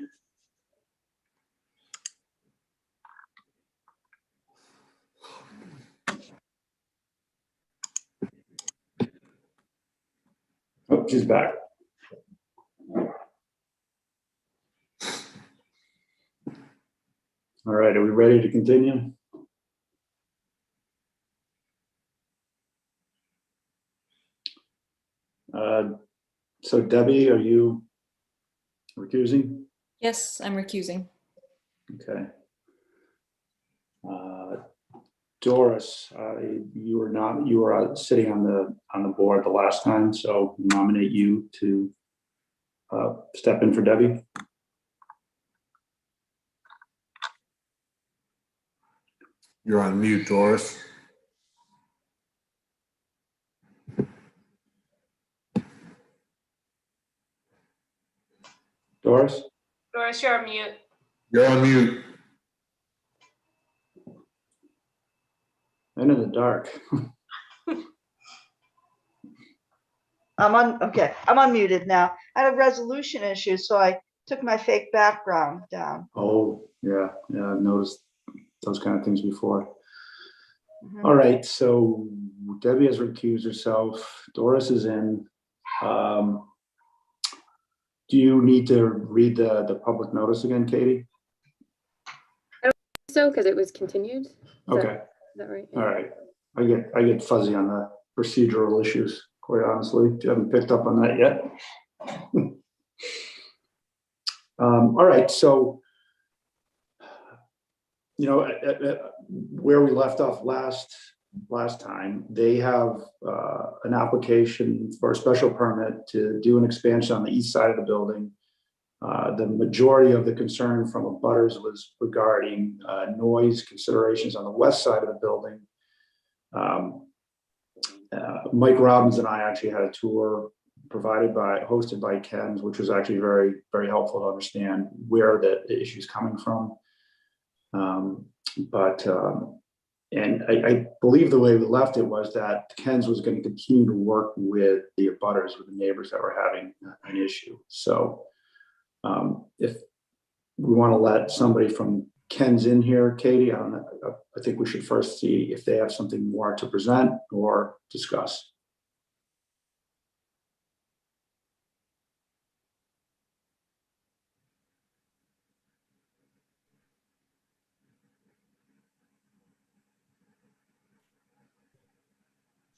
Oh, she's back. All right, are we ready to continue? So Debbie, are you recusing? Yes, I'm recusing. Okay. Doris, you were sitting on the board the last time, so nominate you to step in for Debbie. You're on mute, Doris. Doris? Doris, you're on mute. You're on mute. I'm in the dark. I'm unmuted now. I had a resolution issue, so I took my fake background down. Oh, yeah, I've noticed those kind of things before. Mhm. All right, so Debbie has recused herself. Doris is in. Do you need to read the public notice again, Katie? So, because it was continued. Okay, Is that right? all right. I get fuzzy on the procedural issues, quite honestly. You haven't picked up on that yet. All right, so where we left off last time, they have an application for a special permit to do an expansion on the east side of the building. The majority of the concern from abutters was regarding noise considerations on the west side of the building. Mike Robbins and I actually had a tour hosted by Ken's, which was actually very, very helpful to understand where the issue is coming from. And I believe the way we left it was that Ken's was going to continue to work with the abutters, with the neighbors that were having an issue. So if we want to let somebody from Ken's in here, Katie, I think we should first see if they have something more to present or discuss.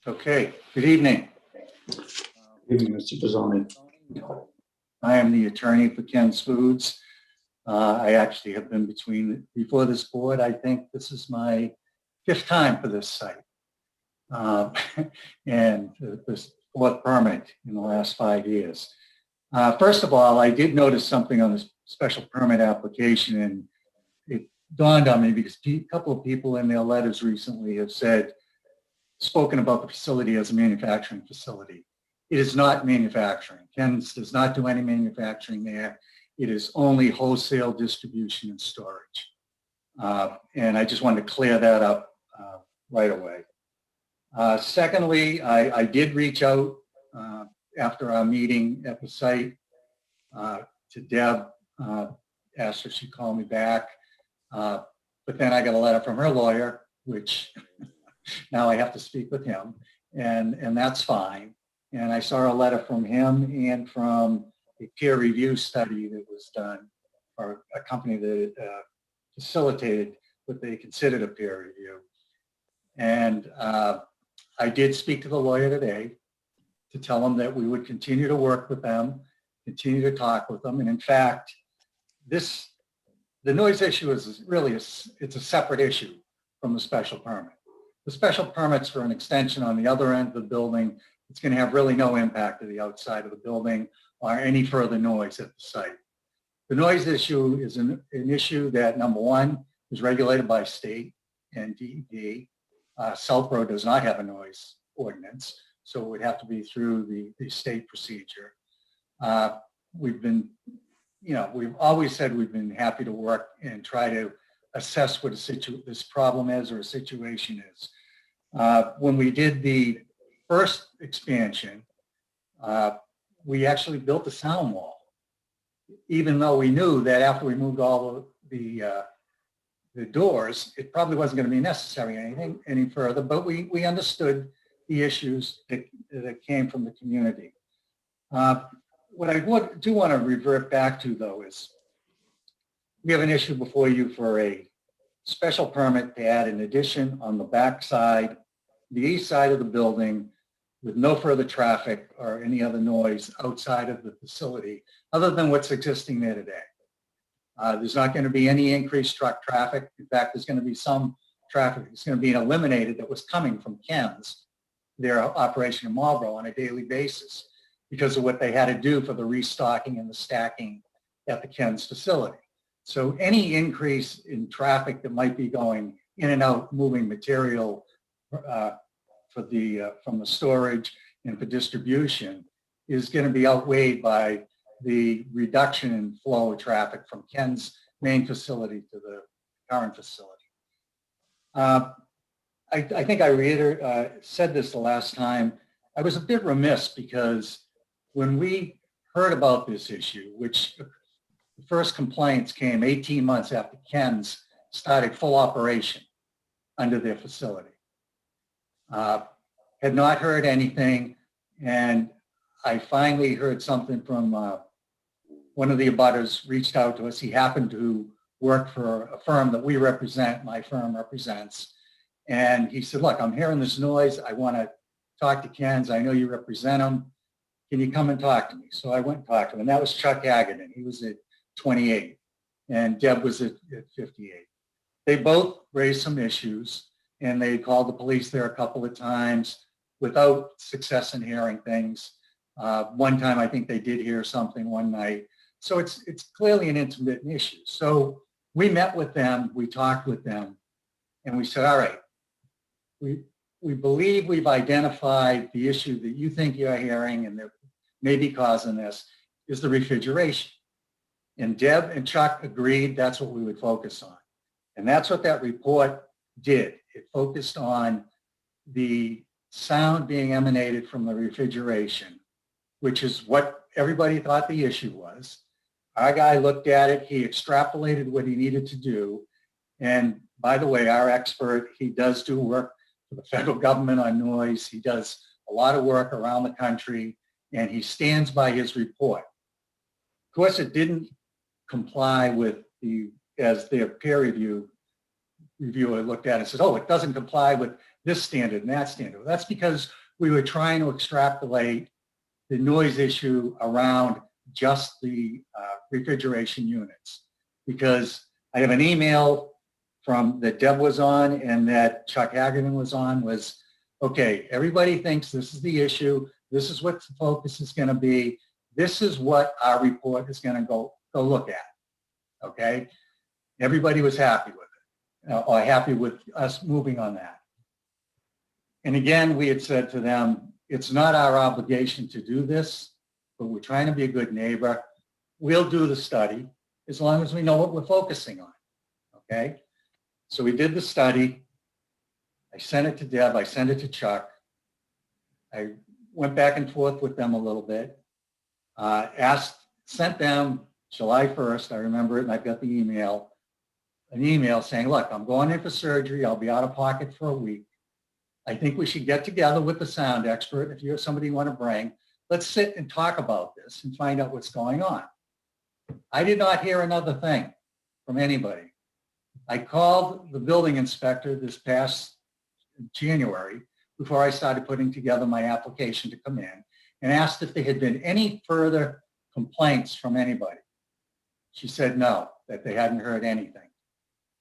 Okay, good evening. Good evening, Mr. Pizzoni. I am the attorney for Ken's Foods. I actually have been before this board. I think this is my 5th time for this site. And this 4th permit in the last 5 years. First of all, I did notice something on this special permit application, and it dawned on me because a couple of people in their letters recently have spoken about the facility as a manufacturing facility. It is not manufacturing. Ken's does not do any manufacturing there. It is only wholesale distribution and storage. And I just wanted to clear that up right away. Secondly, I did reach out after our meeting at the site to Deb, asked her if she'd call me back. But then I got a letter from her lawyer, which now I have to speak with him, and that's fine. And I saw a letter from him and from a peer review study that was done, or a company that facilitated what they considered a peer review. And I did speak to the lawyer today to tell him that we would continue to work with them, continue to talk with them. And in fact, the noise issue is really, it's a separate issue from the special permit. The special permit's for an extension on the other end of the building. It's going to have really no impact to the outside of the building or any further noise at the site. The noise issue is an issue that, number one, is regulated by state and DEP. Southborough does not have a noise ordinance, so it would have to be through the state procedure. We've always said we've been happy to work and try to assess what this problem is or a situation is. When we did the first expansion, we actually built a sound wall. even though we knew that after we moved all of the doors, it probably wasn't going to be necessary any further, but we understood the issues that came from the community. What I do want to revert back to, though, is we have an issue before you for a special permit to add an addition on the back side, the east side of the building, with no further traffic or any other noise outside of the facility, other than what's existing there today. There's not going to be any increased truck traffic. In fact, there's going to be some traffic that's going to be eliminated that was coming from Ken's, their operation in Marlboro, on a daily basis because of what they had to do for the restocking and the stacking at the Ken's facility. So any increase in traffic that might be going in and out, moving material from the storage and for distribution is going to be outweighed by the reduction in flow of traffic from Ken's main facility to the current facility. I think I said this the last time. I was a bit remiss because when we heard about this issue, which the first complaints came 18 months after Ken's started full operation under their facility. Had not heard anything, and I finally heard something from one of the abutters reached out to us. He happened to work for a firm that we represent, my firm represents, and he said, look, I'm hearing this noise. I want to talk to Ken's. I know you represent him. Can you come and talk to me? So I went and talked to him, and that was Chuck Agaton. He was at 28, and Deb was at 58. They both raised some issues, and they called the police there a couple of times without success in hearing things. One time, I think they did hear something one night. So it's clearly an intermittent issue. So we met with them, we talked with them, and we said, all right, we believe we've identified the issue that you think you're hearing and that may be causing this is the refrigeration. And Deb and Chuck agreed that's what we would focus on. And that's what that report did. It focused on the sound being emanated from the refrigeration, which is what everybody thought the issue was. Our guy looked at it, he extrapolated what he needed to do. And by the way, our expert, he does do work for the federal government on noise. He does a lot of work around the country, and he stands by his report. Of course, it didn't comply with as their peer reviewer looked at it and said, oh, it doesn't comply with this standard and that standard. Well, that's because we were trying to extrapolate the noise issue around just the refrigeration units, because I have an email from that Deb was on and that Chuck Agaton was on was, okay, everybody thinks this is the issue. This is what the focus is going to be. This is what our report is going to go look at. Okay. Everybody was happy with it, or happy with us moving on that. And again, we had said to them, it's not our obligation to do this, but we're trying to be a good neighbor. We'll do the study as long as we know what we're focusing on. Okay. So we did the study. I sent it to Deb. I sent it to Chuck. I went back and forth with them a little bit. Sent them July 1st. I remember it, and I've got the email. An email saying, look, I'm going in for surgery. I'll be out of pocket for a week. I think we should get together with the sound expert. If you're somebody you want to bring, let's sit and talk about this and find out what's going on. I did not hear another thing from anybody. I called the building inspector this past January before I started putting together my application to come in and asked if there had been any further complaints from anybody. She said no, that they hadn't heard anything.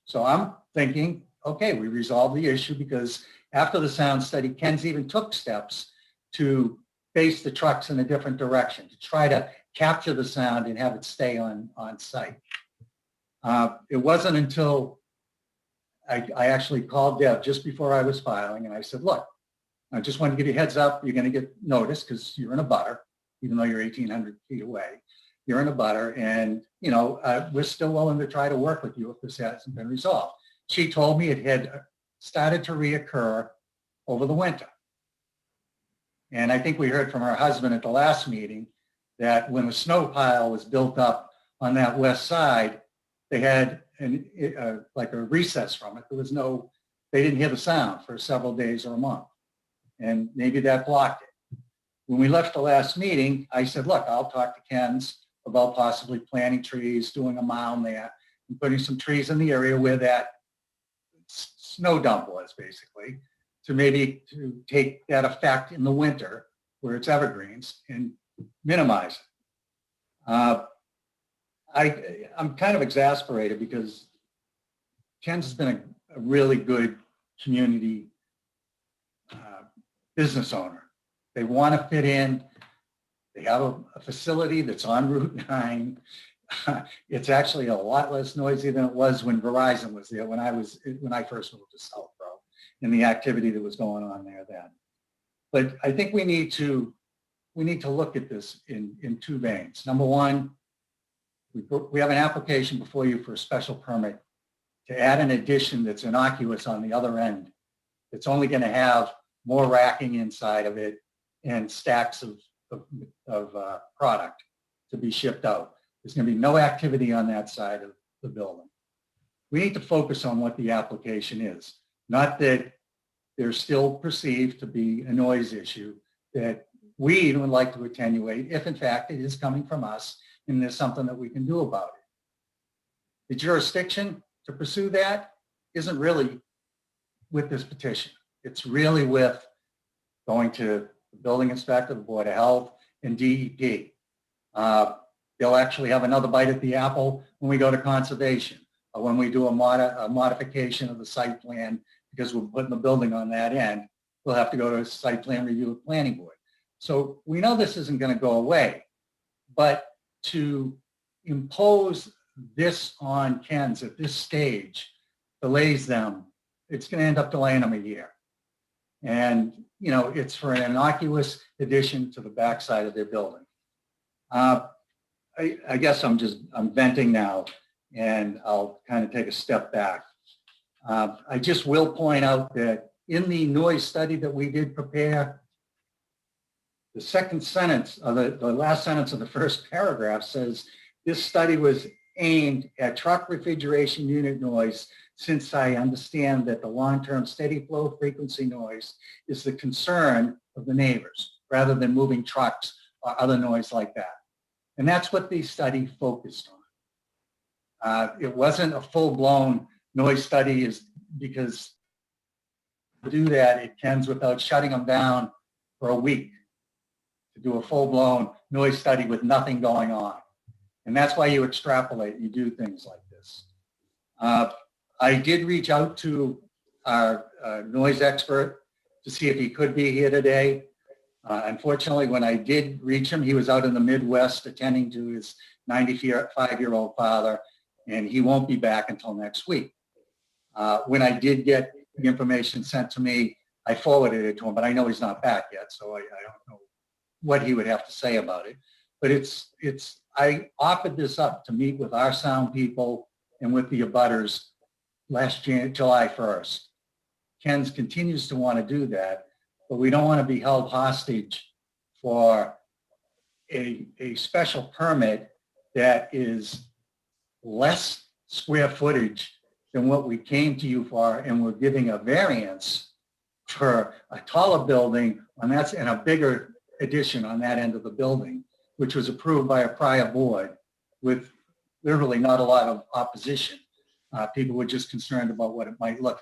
So I'm thinking, okay, we resolved the issue because after the sound study, Ken's even took steps to face the trucks in a different direction to try to capture the sound and have it stay on site. It wasn't until I actually called Deb just before I was filing, and I said, look, I just want to give you a heads up. You're going to get noticed because you're in a butter, even though you're 1,800 feet away. You're in a butter, and we're still willing to try to work with you if this hasn't been resolved. She told me it had started to reoccur over the winter. And I think we heard from her husband at the last meeting that when the snow pile was built up on that west side, they had like a recess from it. There was no, they didn't hear the sound for several days or a month. And maybe that blocked it. When we left the last meeting, I said, look, I'll talk to Ken's about possibly planting trees, doing a mound there, and putting some trees in the area where that snow dump was, basically, to maybe to take that effect in the winter where it's evergreens and minimize it. I'm kind of exasperated because Ken's has been a really good community business owner. They want to fit in. They have a facility that's on Route 9. It's actually a lot less noisy than it was when Verizon was there, when I first moved to Southborough, and the activity that was going on there then. But I think we need to look at this in two veins. Number one, we have an application before you for a special permit to add an addition that's innocuous on the other end. It's only going to have more racking inside of it and stacks of product to be shipped out. There's going to be no activity on that side of the building. We need to focus on what the application is, not that there's still perceived to be a noise issue that we would like to attenuate if in fact it is coming from us and there's something that we can do about it. The jurisdiction to pursue that isn't really with this petition. It's really with going to the building inspector, the Board of Health, and DEP. They'll actually have another bite at the apple when we go to conservation or when we do a modification of the site plan because we're putting the building on that end. We'll have to go to a site plan review with planning board. So we know this isn't going to go away, but to impose this on Ken's at this stage delays them. It's going to end up delaying them a year. And, you know, it's for an innocuous addition to the backside of their building. I guess I'm venting now, and I'll kind of take a step back. I just will point out that in the noise study that we did prepare, the second sentence, or the last sentence of the first paragraph says, this study was aimed at truck refrigeration unit noise, since I understand that the long-term steady flow frequency noise is the concern of the neighbors, rather than moving trucks or other noise like that. And that's what the study focused on. It wasn't a full-blown noise study, is because to do that, it ends without shutting them down for a week to do a full-blown noise study with nothing going on. And that's why you extrapolate, you do things like this. I did reach out to our noise expert to see if he could be here today. Unfortunately, when I did reach him, he was out in the Midwest attending to his 95-year-old father, and he won't be back until next week. When I did get the information sent to me, I forwarded it to him, but I know he's not back yet, so I don't know what he would have to say about it. But I offered this up to meet with our sound people and with the abutters last July 1st. Ken's continues to want to do that, but we don't want to be held hostage for a special permit that is less square footage than what we came to you for, and we're giving a variance for a taller building and a bigger addition on that end of the building, which was approved by a prior board with literally not a lot of opposition. People were just concerned about what it might look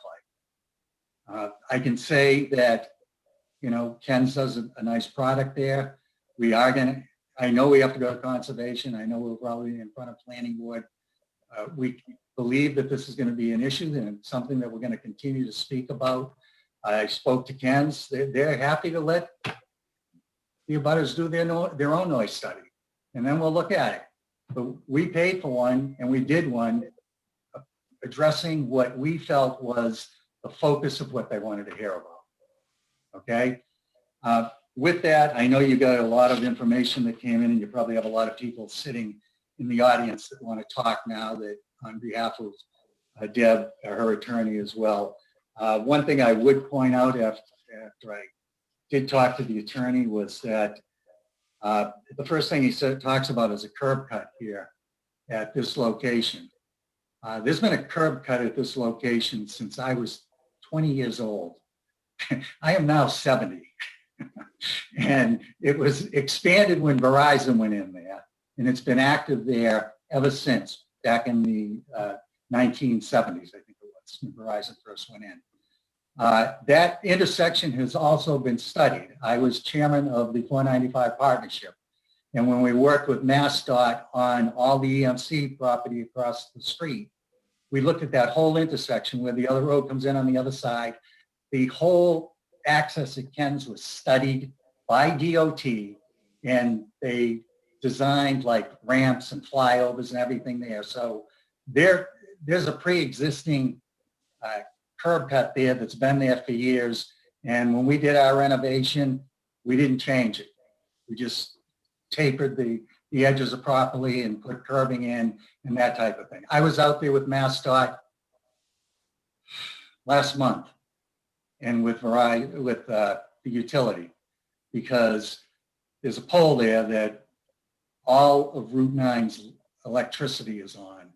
like. I can say that, you know, Ken's does a nice product there. I know we have to go to conservation. I know we'll probably be in front of planning board. We believe that this is going to be an issue and something that we're going to continue to speak about. I spoke to Ken's. They're happy to let the abutters do their own noise study, and then we'll look at it. But we paid for one, and we did one addressing what we felt was the focus of what they wanted to hear about. Okay? With that, I know you got a lot of information that came in, and you probably have a lot of people sitting in the audience that want to talk now, that on behalf of Deb, her attorney as well. One thing I would point out after I did talk to the attorney was that the first thing he talks about is a curb cut here. at this location. There's been a curb cut at this location since I was 20 years old. I am now 70. And it was expanded when Verizon went in there, and it's been active there ever since, back in the 1970s, I think it was, when Verizon first went in. That intersection has also been studied. I was chairman of the 495 partnership. And when we worked with MassDOT on all the EMC property across the street, we looked at that whole intersection where the other road comes in on the other side. The whole access at Ken's was studied by DOT, and they designed like ramps and flyovers and everything there. So there's a pre-existing curb cut there that's been there for years. And when we did our renovation, we didn't change it. We just tapered the edges properly and put curbing in and that type of thing. I was out there with MassDOT last month and with the utility, because there's a pole there that all of Route 9's electricity is on,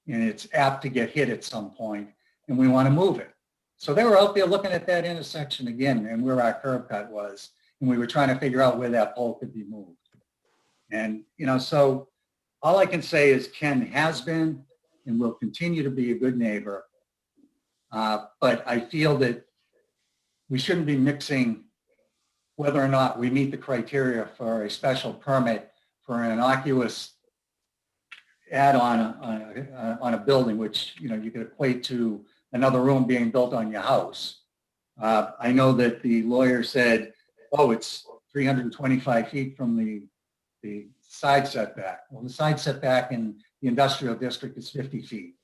and it's apt to get hit at some point, and we want to move it. So they were out there looking at that intersection again and where our curb cut was, and we were trying to figure out where that pole could be moved. And, so all I can say is Ken has been and will continue to be a good neighbor. But I feel that we shouldn't be mixing whether or not we meet the criteria for a special permit for an innocuous add-on on a building, which, you could equate to another room being built on your house. I know that the lawyer said, oh, it's 325 feet from the side setback. Well, the side setback in the industrial district is 50 feet.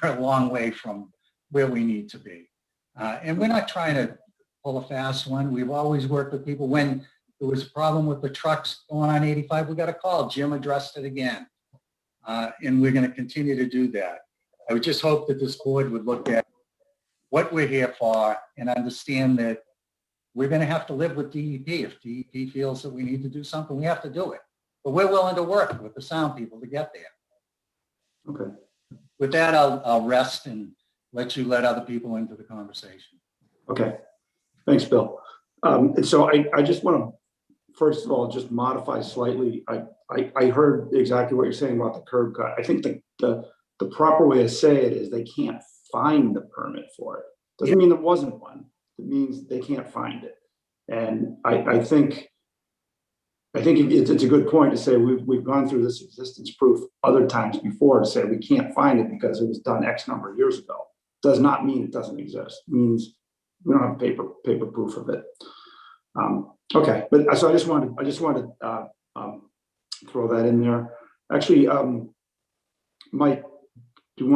We're a long way from where we need to be. And we're not trying to pull a fast one. We've always worked with people. When there was a problem with the trucks going on 85, we got a call. Jim addressed it again. And we're going to continue to do that. I would just hope that this board would look at what we're here for and understand that we're going to have to live with DEP. If DEP feels that we need to do something, we have to do it. But we're willing to work with the sound people to get there. Okay. With that, I'll rest and let you let other people into the conversation. Okay. Thanks, Bill. And so I just want to, first of all, just modify slightly. I heard exactly what you're saying about the curb cut. I think the proper way to say it is they can't find the permit for it. Doesn't mean there wasn't one. It means they can't find it. And I think it's a good point to say we've gone through this existence proof other times before to say we can't find it because it was done X number of years ago. Does not mean it doesn't exist. It means we don't have paper proof of it. Okay, but so I just wanted to throw that in there. Actually, Mike, do you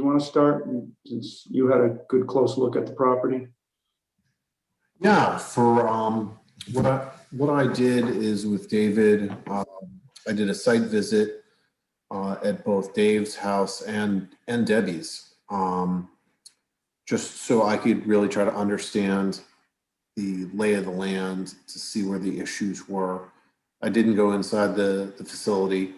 want to start, since you had a good close look at the property? Yeah, for what I did is with David, I did a site visit at both Dave's house and Debbie's, just so I could really try to understand the lay of the land to see where the issues were. I didn't go inside the facility,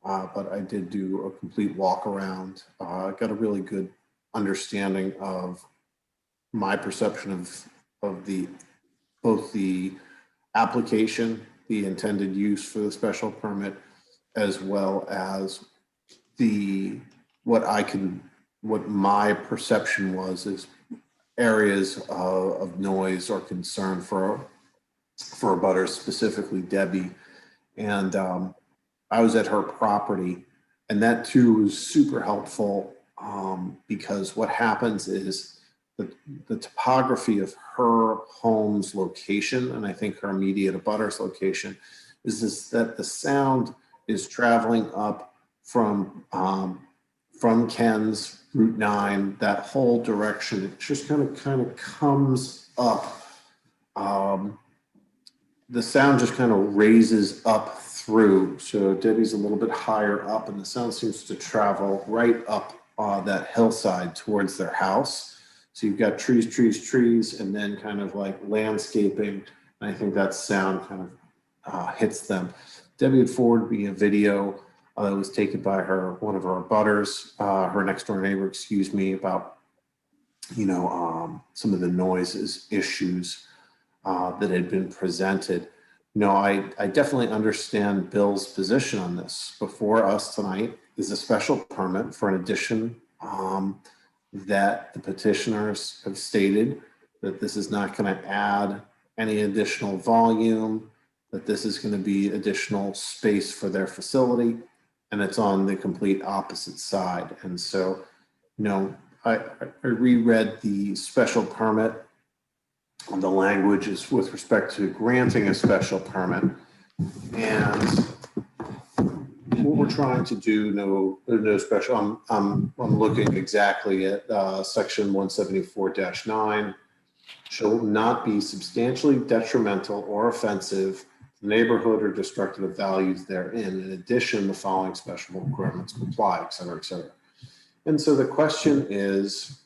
but I did do a complete walk around. I got a really good understanding of my perception of both the application, the intended use for the special permit, as well as what my perception was is areas of noise or concern for abutters, specifically Debbie. And I was at her property, and that too was super helpful because what happens is the topography of her home's location, and I think her immediate abutter's location, is that the sound is traveling up from Ken's Route 9, that whole direction. It just kind of comes up. The sound just kind of raises up through. So Debbie's a little bit higher up, and the sound seems to travel right up that hillside towards their house. So you've got trees, and then kind of like landscaping. And I think that sound kind of hits them. Debbie had forwarded me a video It was taken by one of her butters, her next door neighbor, excuse me, about, some of the noises issues that had been presented. I definitely understand Bill's position on this. Before us tonight is a special permit for an addition that the petitioners have stated that this is not going to add any additional volume, that this is going to be additional space for their facility, and it's on the complete opposite side. And so, I reread the special permit. The language is with respect to granting a special permit. And what we're trying to do, no special, I'm looking exactly at section 174-9, shall not be substantially detrimental or offensive to the neighborhood or destructive of values therein. In addition, the following special requirements comply, et cetera, et cetera. And so the question is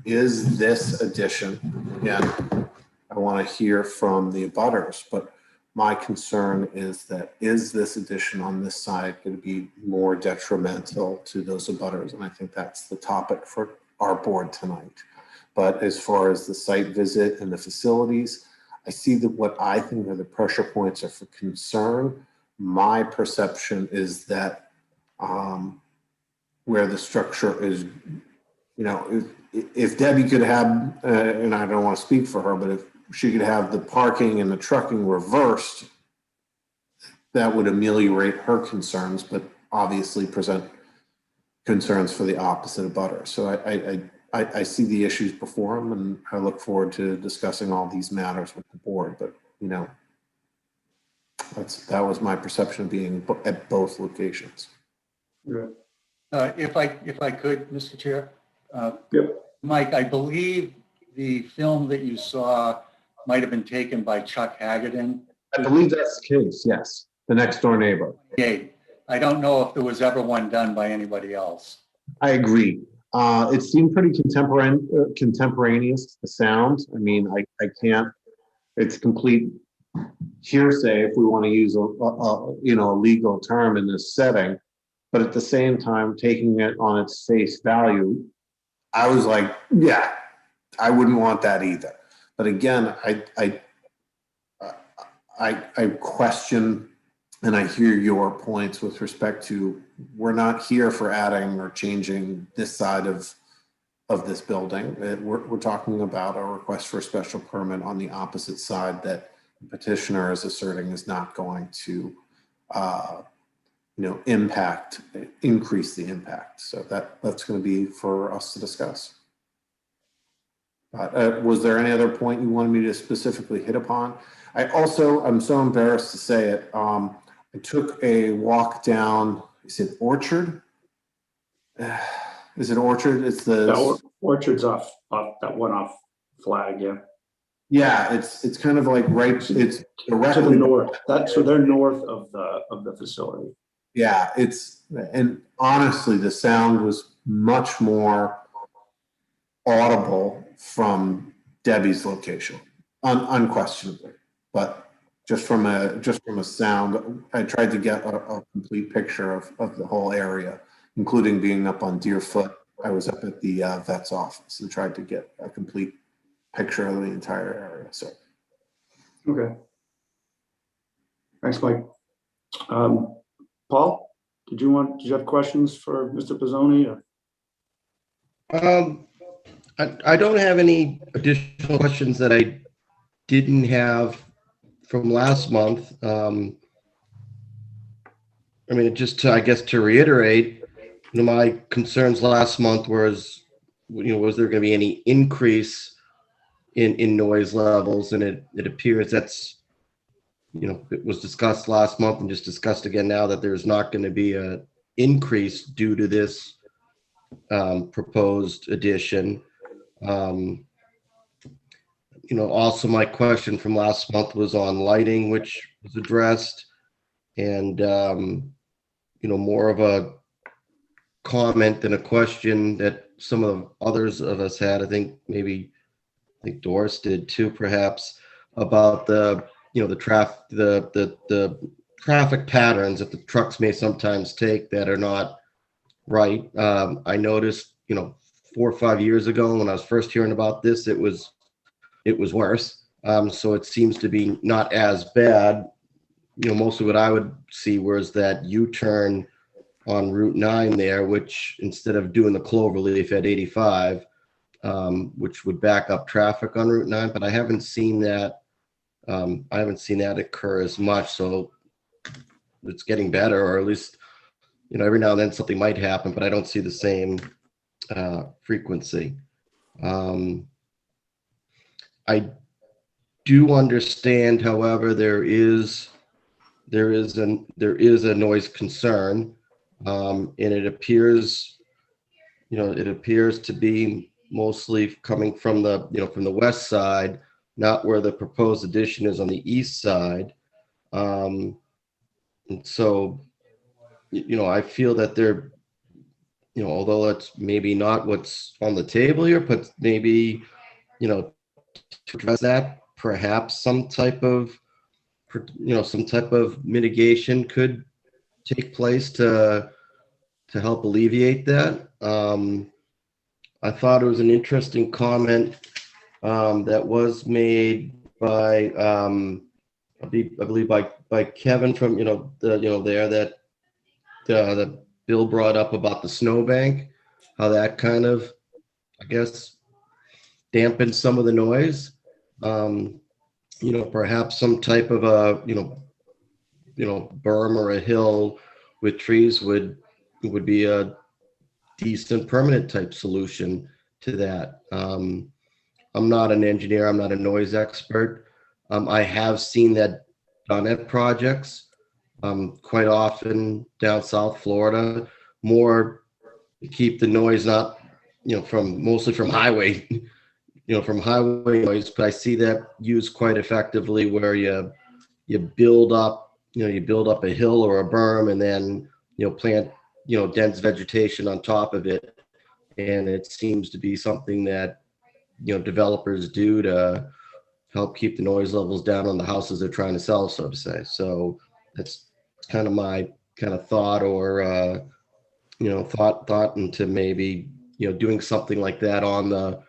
this addition, again, I want to hear from the abutters, but my concern is this addition on this side going to be more detrimental to those abutters? And I think that's the topic for our board tonight. But as far as the site visit and the facilities, I see that what I think are the pressure points are for concern. My perception is that where the structure is, if Debbie could have, and I don't want to speak for her, but if she could have the parking and the trucking reversed, that would ameliorate her concerns, but obviously present concerns for the opposite abutter. So I see the issues before them, and I look forward to discussing all these matters with the board. But that was my perception of being at both locations. Yeah. If I could, Mr. Chair. Yep. Mike, I believe the film that you saw might have been taken by Chuck Haggerty. I believe that's the case, yes. The next door neighbor. Yeah. I don't know if there was ever one done by anybody else. I agree. It seemed pretty contemporaneous, the sound. I mean, I can't, it's complete hearsay if we want to use a legal term in this setting. But at the same time, taking it on its face value, I was like, yeah, I wouldn't want that either. But again, I question, and I hear your points with respect to, we're not here for adding or changing this side of this building. We're talking about a request for a special permit on the opposite side that the petitioner is asserting is not going to increase the impact. So that's going to be for us to discuss. Was there any other point you wanted me to specifically hit upon? I'm so embarrassed to say it. I took a walk down, is it Orchard? Is it Orchard? It's the Orchard's off that one off Flag, yeah. Yeah, it's kind of like it's directly to the north. So they're north of the facility. Yeah, and honestly, the sound was much more audible from Debbie's location, unquestionably. But just from a sound, I tried to get a complete picture of the whole area, including being up on Deerfoot. I was up at the vet's office and tried to get a complete picture of the entire area. So, okay. Thanks, Mike. Paul, did you have questions for Mr. Pizzoni? I don't have any additional questions that I didn't have from last month. Just to reiterate, my concerns last month was there going to be any increase in noise levels, and it appears that's it was discussed last month and just discussed again now that there's not going to be a increase due to this proposed addition. Also my question from last month was on lighting, which was addressed, and more of a comment than a question that some of the others of us had. I think Doris did too, perhaps, about the traffic, the traffic patterns that the trucks may sometimes take that are not right. I noticed, 4 or 5 years ago when I was first hearing about this, it was worse. So it seems to be not as bad. Mostly what I would see was that U-turn on Route 9 there, which instead of doing the cloverleaf at 85, which would back up traffic on Route 9, but I haven't seen that. I haven't seen that occur as much. So it's getting better, or at least, every now and then something might happen, but I don't see the same frequency. I do understand, however, there is a noise concern, and it appears to be mostly coming from the west side, not where the proposed addition is on the east side. And so, I feel that there, although it's maybe not what's on the table here, but maybe, to address that, perhaps some type of mitigation could take place to help alleviate that. I thought it was an interesting comment that was made by I believe by Kevin from there, that Bill brought up about the snowbank, how that kind of, I guess, dampened some of the noise. Perhaps some type of a berm or a hill with trees would be a decent permanent type solution to that. I'm not an engineer, I'm not a noise expert. I have seen that done at projects quite often down South Florida, more to keep the noise not, mostly from highway, from highway noise, but I see that used quite effectively where you build up a hill or a berm and then, plant, dense vegetation on top of it. And it seems to be something that, developers do to help keep the noise levels down on the houses they're trying to sell, so to say. So that's kind of my kind of thought, or, thought into maybe, doing something like that on the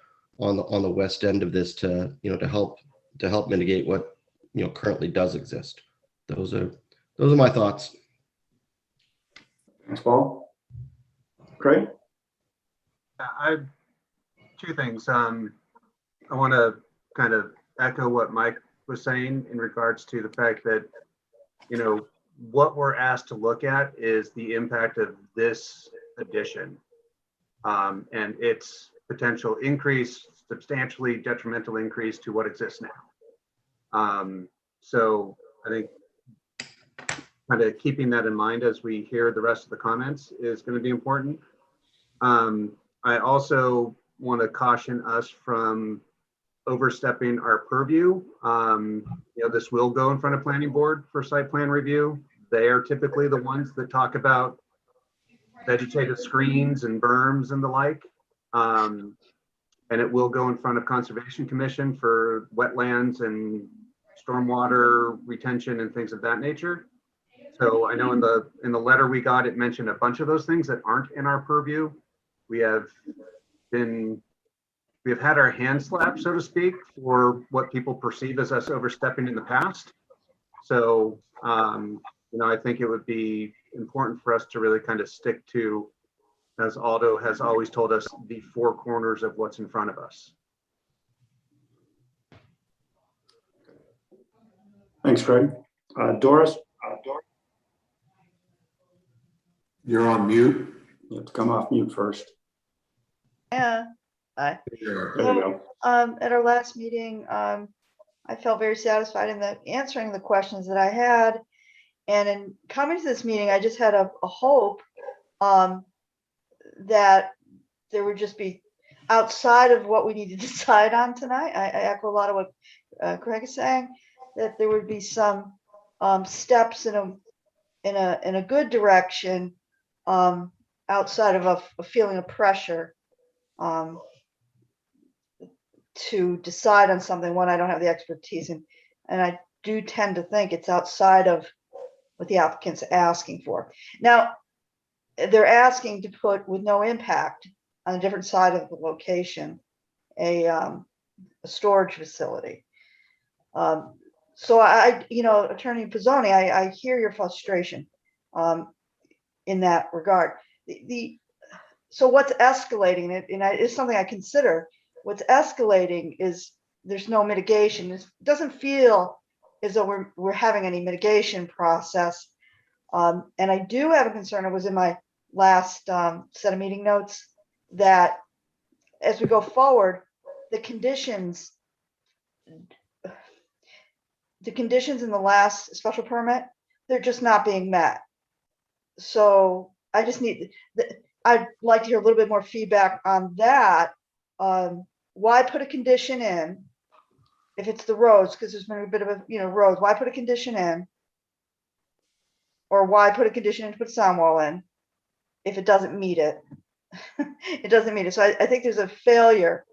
west end of this to help mitigate what, currently does exist. Those are my thoughts. Thanks, Paul. Craig? I two things. I want to kind of echo what Mike was saying in regards to the fact that, what we're asked to look at is the impact of this addition and its potential increase, substantially detrimental increase to what exists now. So I think kind of keeping that in mind as we hear the rest of the comments is going to be important. I also want to caution us from overstepping our purview. This will go in front of planning board for site plan review. They are typically the ones that talk about vegetative screens and berms and the like. And it will go in front of Conservation Commission for wetlands and stormwater retention and things of that nature. So I know in the letter we got, it mentioned a bunch of those things that aren't in our purview. We have had our hands slapped, so to speak, for what people perceive as us overstepping in the past. So, I think it would be important for us to really kind of stick to, as Aldo has always told us, the four corners of what's in front of us. Thanks, Craig. Doris? You're on mute. You have to come off mute first. Yeah. Hi. There you go. At our last meeting, I felt very satisfied in answering the questions that I had. And in coming to this meeting, I just had a hope that there would just be outside of what we need to decide on tonight. I echo a lot of what Craig is saying, that there would be some steps in a good direction outside of a feeling of pressure to decide on something when I don't have the expertise, and I do tend to think it's outside of what the applicant's asking for. Now, they're asking to put with no impact on a different side of the location, a storage facility. So Attorney Pizzoni, I hear your frustration in that regard. So what's escalating it, and it's something I consider, what's escalating is there's no mitigation. It doesn't feel as though we're having any mitigation process. And I do have a concern, it was in my last set of meeting notes, that as we go forward, the conditions in the last special permit, they're just not being met. So I'd like to hear a little bit more feedback on that. Why put a condition in if it's the roads, because there's been a bit of a, roads, why put a condition in? Or why put a condition in to put sound wall in if it doesn't meet it? It doesn't meet it. So I think there's a failure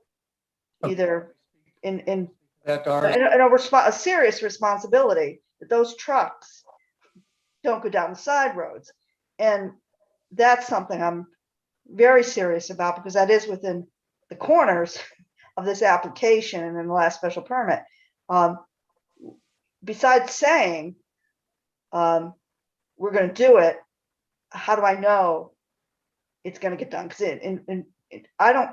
either in a serious responsibility that those trucks don't go down the side roads. And that's something I'm very serious about, because that is within the corners of this application and in the last special permit. Besides saying we're going to do it, how do I know it's going to get done? Because I don't,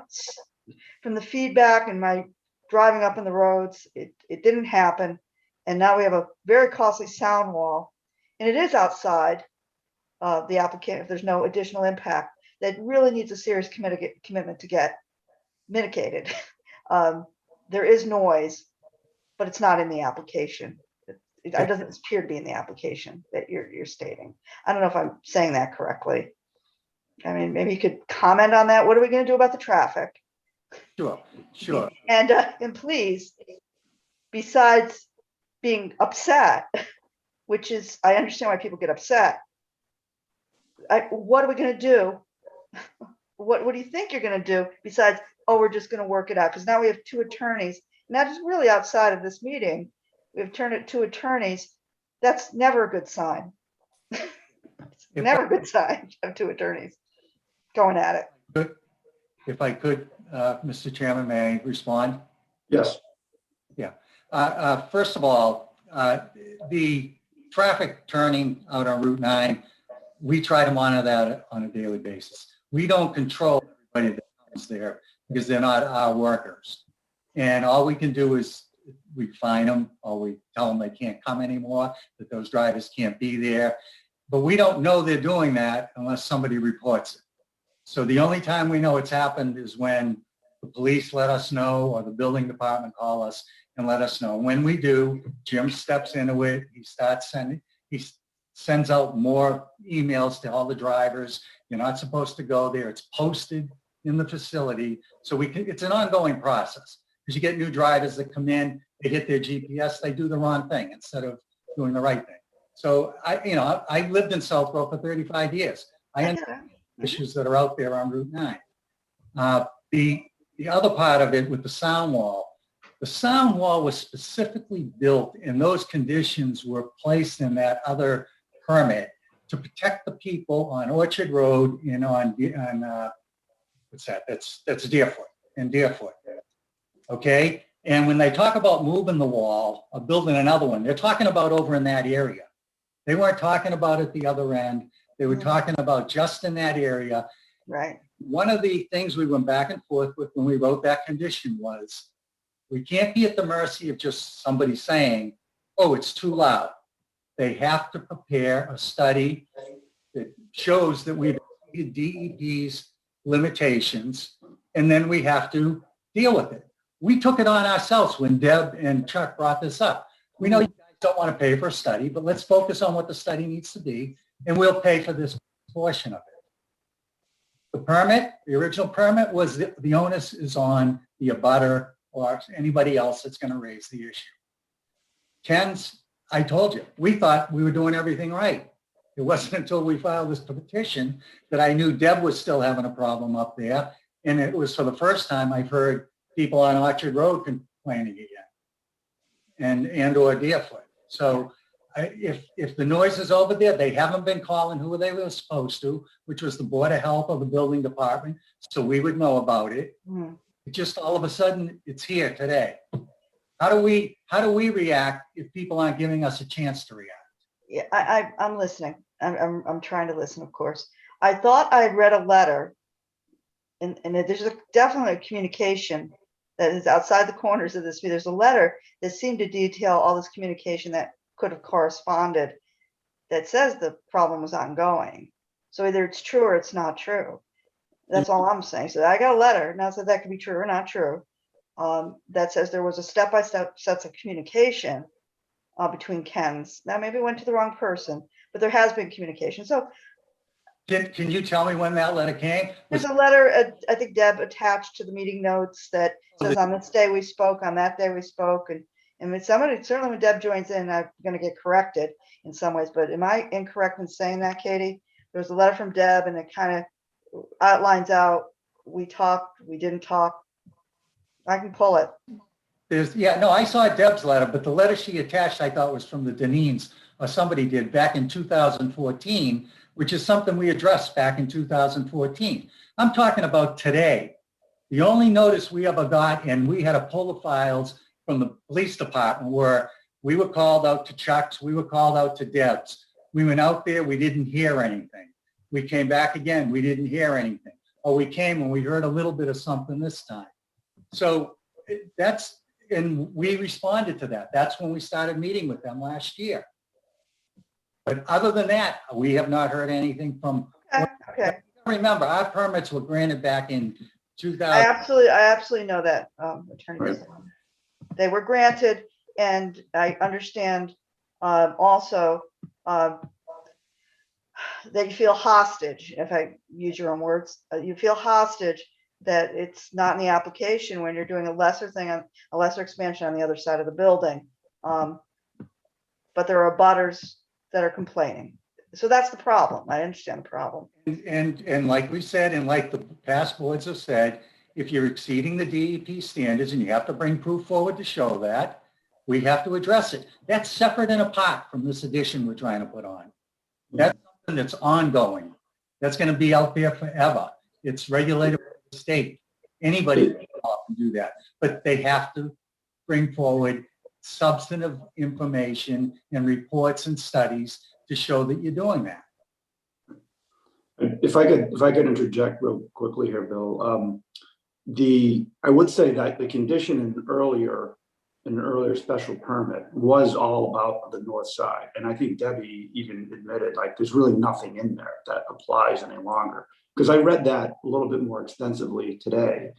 from the feedback and my driving up in the roads, it didn't happen. And now we have a very costly sound wall, and it is outside the applicant if there's no additional impact. That really needs a serious commitment to get mitigated. There is noise, but it's not in the application. It doesn't appear to be in the application that you're stating. I don't know if I'm saying that correctly. I mean, maybe you could comment on that. What are we going to do about the traffic? Sure. And please, besides being upset, which is, I understand why people get upset. What are we going to do? What do you think you're going to do besides, oh, we're just going to work it out? Because now we have two attorneys, and that is really outside of this meeting. We've turned it to attorneys. That's never a good sign. Never a good sign to have two attorneys going at it. If I could, Mr. Chairman, may I respond? Yes. Yeah. First of all, the traffic turning out on Route 9, we try to monitor that on a daily basis. We don't control everybody that comes there because they're not our workers. And all we can do is we fine them, or we tell them they can't come anymore, that those drivers can't be there. But we don't know they're doing that unless somebody reports it. So the only time we know it's happened is when the police let us know, or the building department call us and let us know. When we do, Jim steps into it. He sends out more emails to all the drivers. You're not supposed to go there. It's posted in the facility. So it's an ongoing process, because you get new drivers that come in, they hit their GPS, they do the wrong thing instead of doing the right thing. So I lived in Southborough for 35 years. I understand issues that are out there on Route 9. The other part of it with the sound wall was specifically built, and those conditions were placed in that other permit to protect the people on Orchard Road and on what's that? That's Deerfoot and Deerfoot. Okay. And when they talk about moving the wall or building another one, they're talking about over in that area. They weren't talking about at the other end. They were talking about just in that area. Right. One of the things we went back and forth with when we wrote that condition was, we can't be at the mercy of just somebody saying, oh, it's too loud. They have to prepare a study that shows that we've exceeded DEP's limitations, and then we have to deal with it. We took it on ourselves when Deb and Chuck brought this up. We know you guys don't want to pay for a study, but let's focus on what the study needs to be, and we'll pay for this portion of it. The permit, the original permit, was the onus is on the abutter or anybody else that's going to raise the issue. I told you, we thought we were doing everything right. It wasn't until we filed this petition that I knew Deb was still having a problem up there. And it was for the first time I've heard people on Orchard Road complaining again, and or Deerfoot. So if the noise is over there, they haven't been calling who they were supposed to, which was the Board of Health or the building department, so we would know about it. Mhm. It just all of a sudden, it's here today. How do we react if people aren't giving us a chance to react? Yeah, I'm listening. I'm trying to listen, of course. I thought I read a letter, and there's definitely a communication that is outside the corners of this. There's a letter that seemed to detail all this communication that could have corresponded that says the problem was ongoing. So either it's true or it's not true. That's all I'm saying. So I got a letter. Now said that could be true or not true. That says there was a step-by-step sets of communication between Kens. Now maybe it went to the wrong person, but there has been communication. So Can you tell me when that letter came? there's a letter, I think Deb attached to the meeting notes that says on this day we spoke, on that day we spoke. And when somebody, certainly when Deb joins in, I'm going to get corrected in some ways, but am I incorrect in saying that, Katie? There was a letter from Deb and it kind of outlines out, we talked, we didn't talk. I can pull it. I saw Deb's letter, but the letter she attached, I thought was from the Deneen's, or somebody did back in 2014, which is something we addressed back in 2014. I'm talking about today. The only notice we ever got, and we had to pull the files from the police department, where we were called out to Chuck's, we were called out to Deb's. We went out there, we didn't hear anything. We came back again, we didn't hear anything. Or we came and we heard a little bit of something this time. So and we responded to that. That's when we started meeting with them last year. But other than that, we have not heard anything from. Okay. Remember, our permits were granted back in 2000. I absolutely know that, Attorney. Right. They were granted, and I understand also that you feel hostage, if I use your own words, you feel hostage that it's not in the application when you're doing a lesser thing, on a lesser expansion on the other side of the building. But there are abutters that are complaining. So that's the problem. I understand the problem. And like we said, and like the past boards have said, if you're exceeding the DEP standards and you have to bring proof forward to show that, we have to address it. That's separate and apart from this addition we're trying to put on. That's something that's ongoing. That's going to be out there forever. It's regulated by the state. Anybody can do that, but they have to bring forward substantive information and reports and studies to show that you're doing that. If I could interject real quickly here, Bill. I would say that the condition in an earlier special permit was all about the north side. And I think Debbie even admitted, like, there's really nothing in there that applies any longer. Because I read that a little bit more extensively today,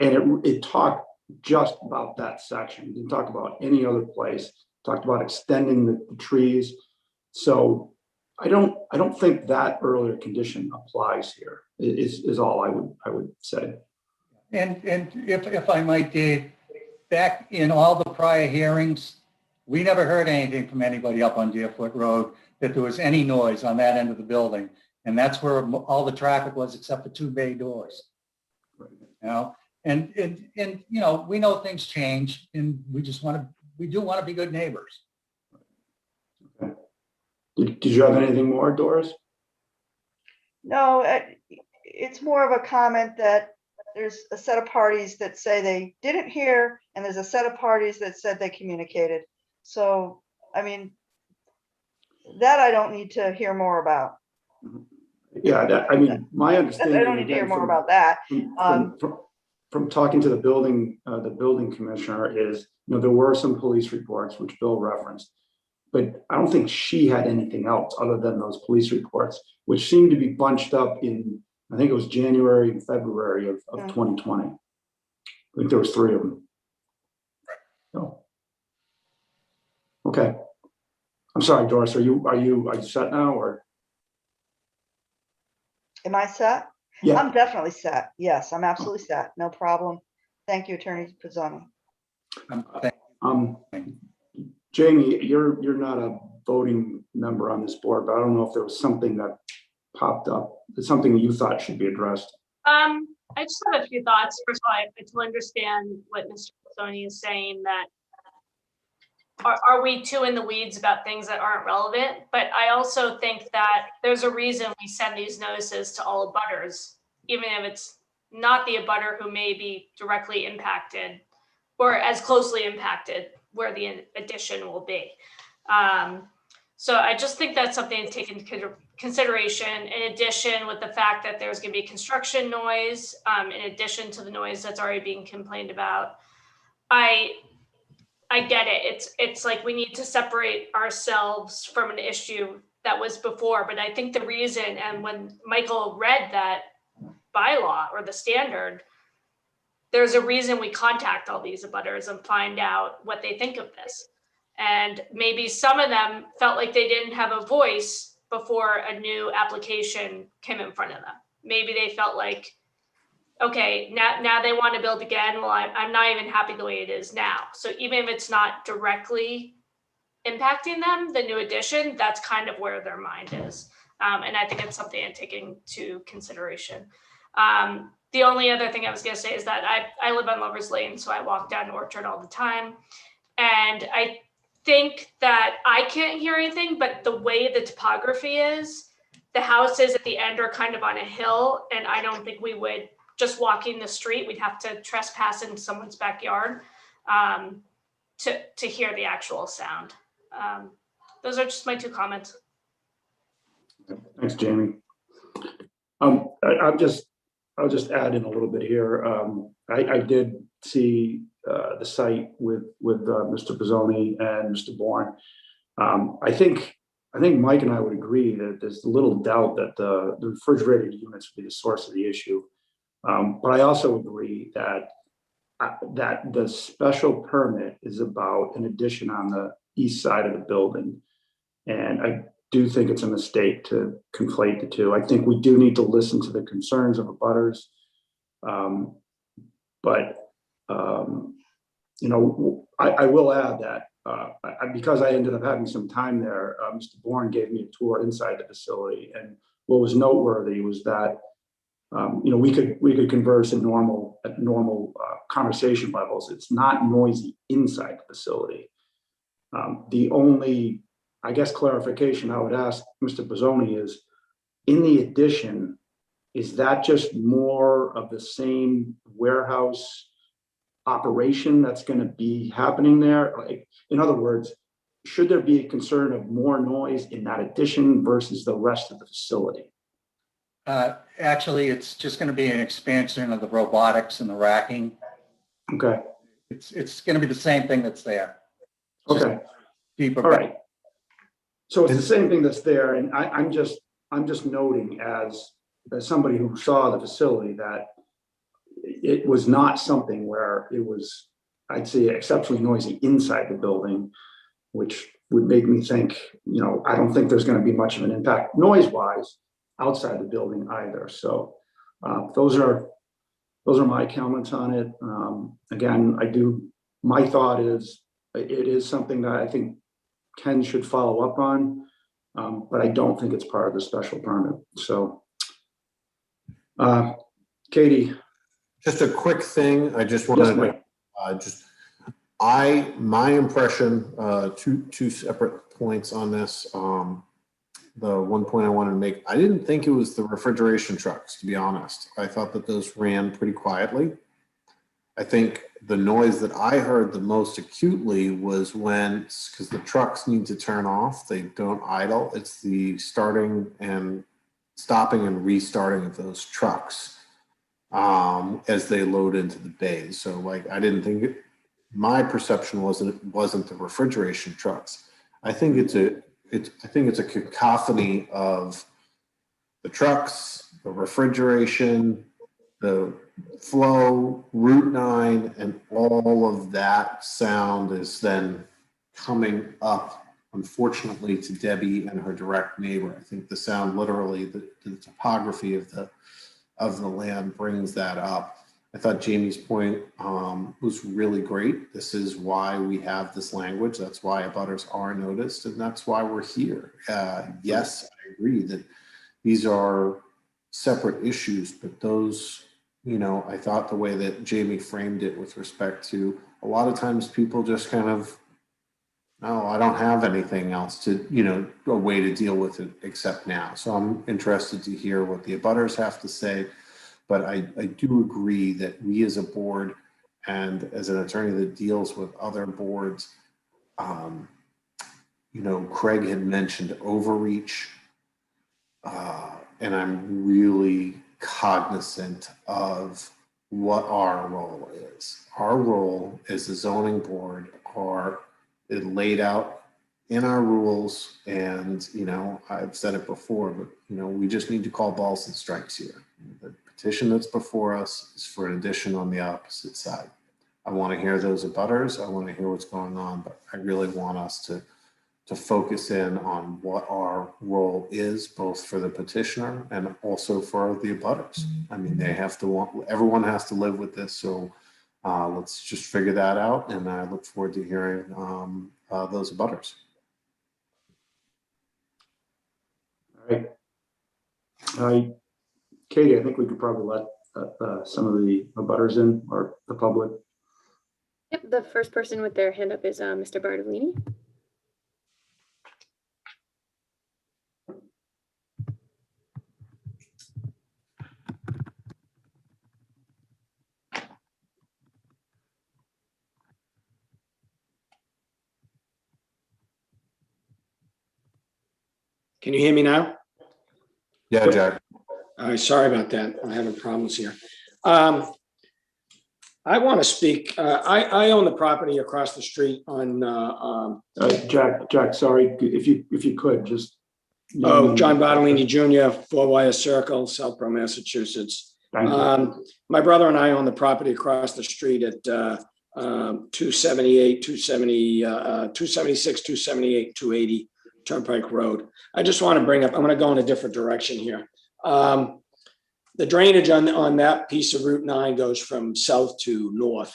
and it talked just about that section. It didn't talk about any other place. It talked about extending the trees. So I don't think that earlier condition applies here. Is all I would say. And if I might, Dave, back in all the prior hearings, we never heard anything from anybody up on Deerfoot Road that there was any noise on that end of the building. And that's where all the traffic was, except for 2 bay doors. You know, and you know, we know things change, and we do want to be good neighbors. Okay. Did you have anything more, Doris? No, it's more of a comment that there's a set of parties that say they didn't hear, and there's a set of parties that said they communicated. So, I mean, that I don't need to hear more about. Yeah, I mean, my understanding. I don't need to hear more about that. From talking to the building commissioner is, you know, there were some police reports, which Bill referenced, but I don't think she had anything else other than those police reports, which seemed to be bunched up in, I think it was January and February of 2020. I think there was 3 of them. So, okay. I'm sorry, Doris, are you set now, or? Am I set? Yeah. I'm definitely set. Yes, I'm absolutely set. No problem. Thank you, Attorney Pizzoni. Jamie, you're not a voting member on this board, but I don't know if there was something that popped up. It's something you thought should be addressed. I just have a few thoughts. First of all, I totally understand what Mr. Pizzoni is saying, that are we too in the weeds about things that aren't relevant? But I also think that there's a reason we send these notices to all abutters, even if it's not the abutter who may be directly impacted or as closely impacted where the addition will be. So I just think that's something to take into consideration, in addition with the fact that there's going to be construction noise, in addition to the noise that's already being complained about. I get it. It's like we need to separate ourselves from an issue that was before, but I think the reason, and when Michael read that bylaw or the standard, there's a reason we contact all these abutters and find out what they think of this. And maybe some of them felt like they didn't have a voice before a new application came in front of them. Maybe they felt like, okay, now they want to build again. Well, I'm not even happy the way it is now. So even if it's not directly impacting them, the new addition, that's kind of where their mind is. And I think it's something to take into consideration. The only other thing I was going to say is that I live on Lover's Lane, so I walk down Orchard all the time. And I think that I can't hear anything, but the way the topography is, the houses at the end are kind of on a hill, and I don't think we would, just walking the street, we'd have to trespass into someone's backyard to hear the actual sound. Those are just my 2 comments. Thanks, Jamie. I'll just add in a little bit here. I did see the site with Mr. Pizzoni and Mr. Bourne. I think Mike and I would agree that there's little doubt that the refrigerated units would be the source of the issue. But I also agree that the special permit is about an addition on the east side of the building. And I do think it's a mistake to conflate the two. I think we do need to listen to the concerns of abutters. I will add that because I ended up having some time there, Mr. Bourne gave me a tour inside the facility. And what was noteworthy was that we could converse at normal conversation levels. It's not noisy inside the facility. The only, I guess, clarification I would ask Mr. Pizzoni is, in the addition, is that just more of the same warehouse operation that's going to be happening there? Like, in other words, should there be a concern of more noise in that addition versus the rest of the facility? Actually, it's just going to be an expansion of the robotics and the racking. Okay. It's going to be the same thing that's there. Okay. Deeper. All right. So it's the same thing that's there, and I'm just noting as somebody who saw the facility that it was not something where it was, I'd say, exceptionally noisy inside the building, which would make me think, I don't think there's going to be much of an impact noise-wise outside the building either. So those are my comments on it. Again, my thought is it is something that I think Ken should follow up on, but I don't think it's part of the special permit. So Katie. Just a quick thing. I just wanted to, my impression, two separate points on this. The one point I wanted to make, I didn't think it was the refrigeration trucks, to be honest. I thought that those ran pretty quietly. I think the noise that I heard the most acutely was because the trucks need to turn off, they don't idle. It's the stopping and restarting of those trucks as they load into the bays. So I didn't think my perception wasn't the refrigeration trucks. I think it's a cacophony of the trucks, the refrigeration, the flow, Route 9, and all of that sound is then coming up, unfortunately, to Debbie and her direct neighbor. I think the sound, literally, the topography of the land brings that up. I thought Jamie's point was really great. This is why we have this language. That's why abutters are noticed, and that's why we're here. Yes, I agree that these are separate issues, but those, I thought the way that Jamie framed it with respect to a lot of times people just kind of no, I don't have anything else to, a way to deal with it except now. So I'm interested to hear what the abutters have to say. But I do agree that we as a board and as an attorney that deals with other boards, Craig had mentioned overreach. And I'm really cognizant of what our role is. Our role as the zoning board is laid out in our rules. And, I've said it before, but, we just need to call balls and strikes here. The petition that's before us is for an addition on the opposite side. I want to hear those abutters. I want to hear what's going on, but I really want us to focus in on what our role is, both for the petitioner and also for the abutters. I mean, everyone has to live with this. So let's just figure that out. And I look forward to hearing those abutters. All right. Katie, I think we could probably let some of the abutters in, or the public. Yep, the first person with their hand up is Mr. Bartolini. Can you hear me now? Yeah, Jack. All right, sorry about that. I'm having problems here. I want to speak. I own the property across the street on. Jack, sorry, if you could just. John Bartolini Jr., 4 Wire Circle, Southborough, Massachusetts. Thank you. My brother and I own the property across the street at 278, 276, 278, 280 Turnpike Road. I just want to bring up, I'm going to go in a different direction here. The drainage on that piece of Route 9 goes from south to north.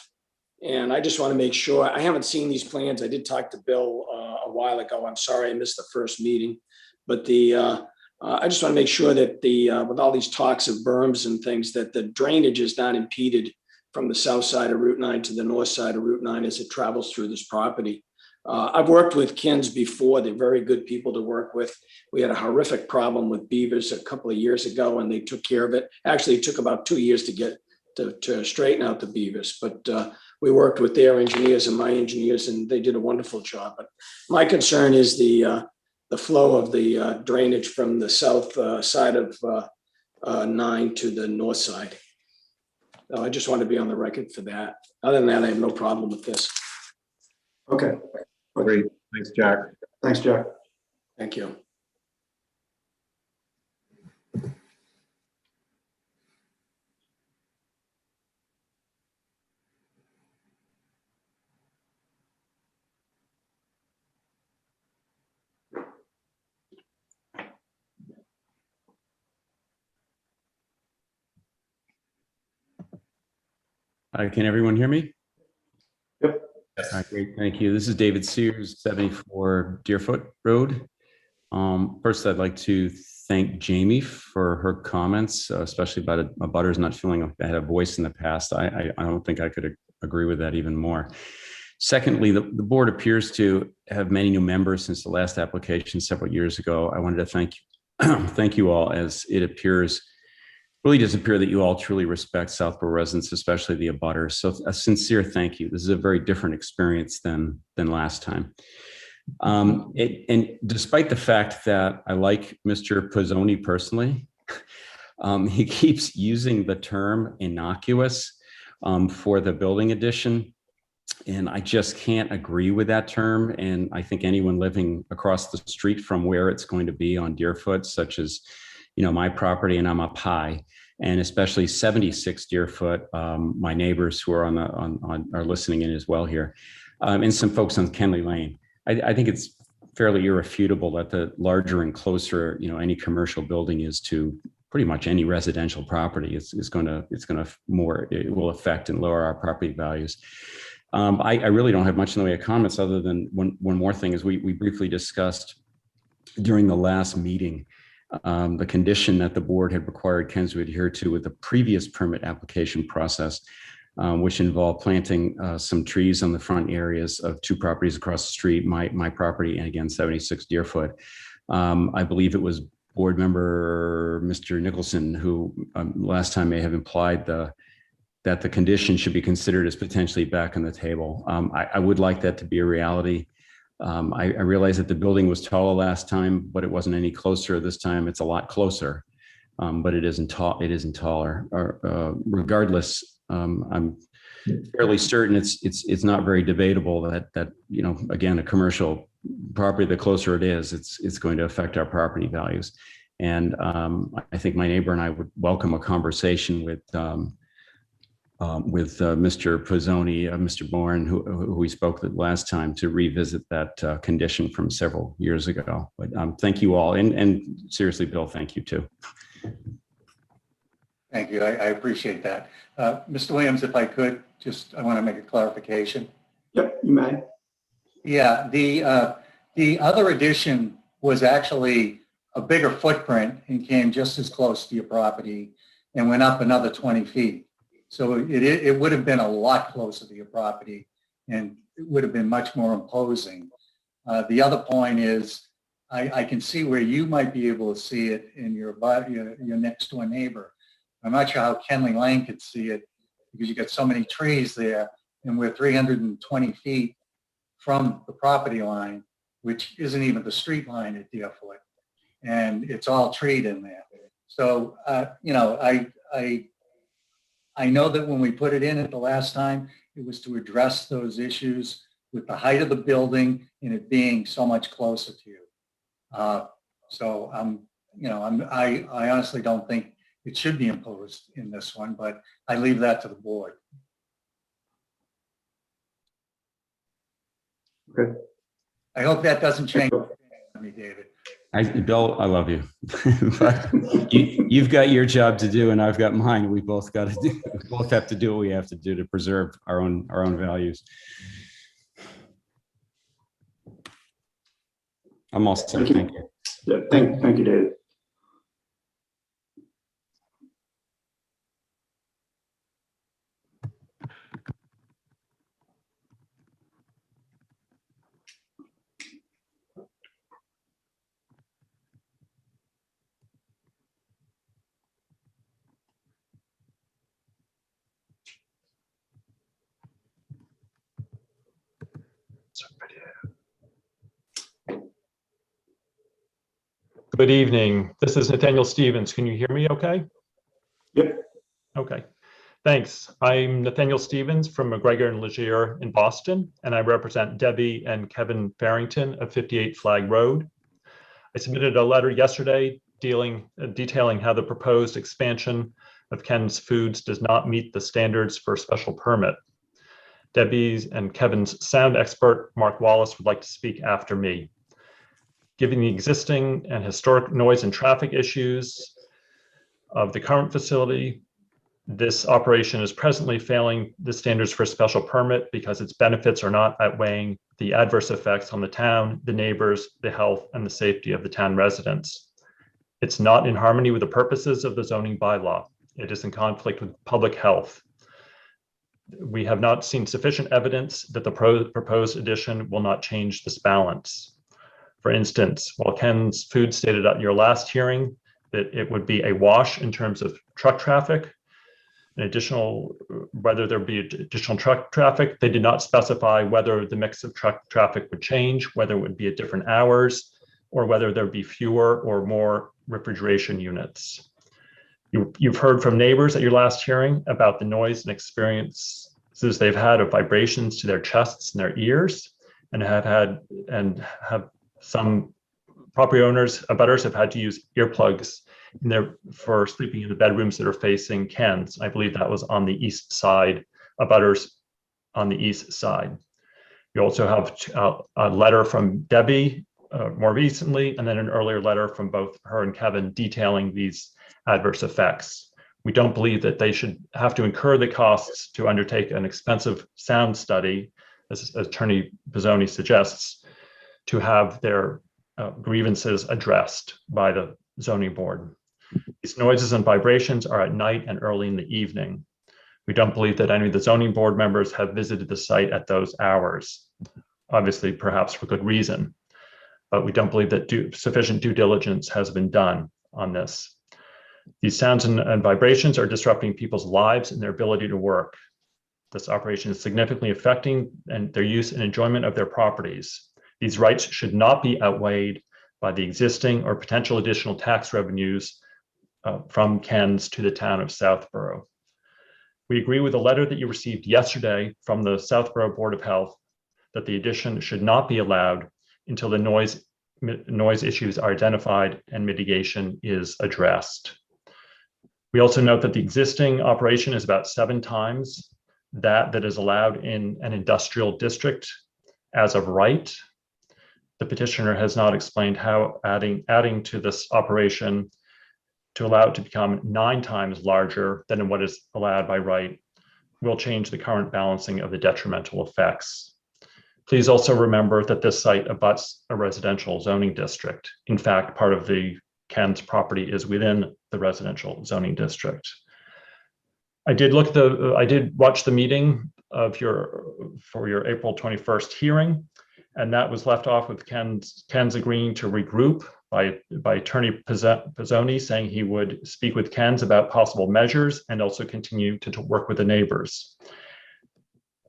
And I just want to make sure, I haven't seen these plans. I did talk to Bill a while ago. I'm sorry I missed the first meeting. But I just want to make sure that with all these talks of berms and things, that the drainage is not impeded from the south side of Route 9 to the north side of Route 9 as it travels through this property. I've worked with Kins before. They're very good people to work with. We had a horrific problem with beavers a couple of years ago, and they took care of it. Actually, it took about 2 years to get to straighten out the beavers, but we worked with their engineers and my engineers, and they did a wonderful job. But my concern is the flow of the drainage from the south side of 9 to the north side. So I just want to be on the record for that. Other than that, I have no problem with this. Okay. Great. Thanks, Jack. Thanks, Jack. Thank you. Can everyone hear me? Yep. All right, great, thank you. This is David Sears, 74 Deerfoot Road. First, I'd like to thank Jamie for her comments, especially about abutters not feeling like they had a voice in the past. I don't think I could agree with that even more. Secondly, the board appears to have many new members since the last application several years ago. I wanted to thank you all, as it really does appear that you all truly respect Southborough residents, especially the abutters. So a sincere thank you. This is a very different experience than last time. And despite the fact that I like Mr. Pizzoni personally, he keeps using the term innocuous for the building addition. And I just can't agree with that term. And I think anyone living across the street from where it's going to be on Deerfoot, such as, my property, and I'm up high, and especially 76 Deerfoot, my neighbors who are are listening in as well here, and some folks on Kenley Lane. I think it's fairly irrefutable that the larger and closer, any commercial building is to pretty much any residential property, it will affect and lower our property values. I really don't have much in the way of comments, other than one more thing is we briefly discussed during the last meeting the condition that the board had required Kens to adhere to with the previous permit application process. which involved planting some trees on the front areas of two properties across the street, my property and again 76 Deerfoot. I believe it was board member Mr. Nicholson who last time may have implied that the condition should be considered as potentially back on the table. I would like that to be a reality. I realize that the building was taller last time, but it wasn't any closer this time. It's a lot closer, but it isn't tall. It isn't taller. Regardless, I'm fairly certain it's not very debatable that you know, again, a commercial property, the closer it is, it's going to affect our property values. And I think my neighbor and I would welcome a conversation with Mr. Pizzoni, Mr. Bourne, who we spoke with last time, to revisit that condition from several years ago. But thank you all, and seriously, Bill, thank you too. Thank you. I appreciate that. Mr. Williams, if I could, I want to make a clarification. Yep, you may. Yeah, the other addition was actually a bigger footprint and came just as close to your property and went up another 20 feet. So it would have been a lot closer to your property and it would have been much more imposing. The other point is I can see where you might be able to see it in your next door neighbor. I'm not sure how Kenley Lane could see it because you got so many trees there and we're 320 feet from the property line, which isn't even the street line at Deerfoot, and it's all treed in there. So, you know, I know that when we put it in at the last time, it was to address those issues with the height of the building and it being so much closer to you. So I honestly don't think it should be imposed in this one, but I leave that to the board. Okay. I hope that doesn't change me, David. Bill, I love you. But you've got your job to do, and I've got mine. We both got to do. We both have to do what we have to do to preserve our own values. I'm all set. Thank you. Yeah, thank you, David. Good evening. This is Nathaniel Stevens. Can you hear me okay? Yep. Okay. Thanks. I'm Nathaniel Stevens from McGregor and Legier in Boston, and I represent Debbie and Kevin Farrington of 58 Flag Road. I submitted a letter yesterday detailing how the proposed expansion of Ken's Foods does not meet the standards for a special permit. Debbie's and Kevin's sound expert, Mark Wallace, would like to speak after me. Given the existing and historic noise and traffic issues of the current facility, this operation is presently failing the standards for a special permit because its benefits are not outweighing the adverse effects on the town, the neighbors, the health, and the safety of the town residents. It's not in harmony with the purposes of the zoning bylaw. It is in conflict with public health. We have not seen sufficient evidence that the proposed addition will not change this balance. For instance, while Ken's Food stated at your last hearing that it would be a wash in terms of truck traffic, whether there be additional truck traffic, they did not specify whether the mix of truck traffic would change, whether it would be at different hours, or whether there'd be fewer or more refrigeration units. You've heard from neighbors at your last hearing about the noise and experiences they've had of vibrations to their chests and their ears, and have some property owners, abutters, have had to use earplugs for sleeping in the bedrooms that are facing Ken's. I believe that was on the east side, abutters on the east side. You also have a letter from Debbie more recently, and then an earlier letter from both her and Kevin detailing these adverse effects. We don't believe that they should have to incur the costs to undertake an expensive sound study, as Attorney Pizzoni suggests, to have their grievances addressed by the zoning board. These noises and vibrations are at night and early in the evening. We don't believe that any of the zoning board members have visited the site at those hours, obviously perhaps for good reason, but we don't believe that sufficient due diligence has been done on this. These sounds and vibrations are disrupting people's lives and their ability to work. This operation is significantly affecting their use and enjoyment of their properties. These rights should not be outweighed by the existing or potential additional tax revenues from Ken's to the town of Southborough. We agree with the letter that you received yesterday from the Southborough Board of Health that the addition should not be allowed until the noise issues are identified and mitigation is addressed. We also note that the existing operation is about 7 times that is allowed in an industrial district as of right. The petitioner has not explained how adding to this operation to allow it to become 9 times larger than what is allowed by right will change the current balancing of the detrimental effects. Please also remember that this site abuts a residential zoning district. In fact, part of the Ken's property is within the residential zoning district. I did watch the meeting for your April 21st hearing, and that was left off with Ken's agreeing to regroup by Attorney Pizzoni saying he would speak with Ken's about possible measures and also continue to work with the neighbors.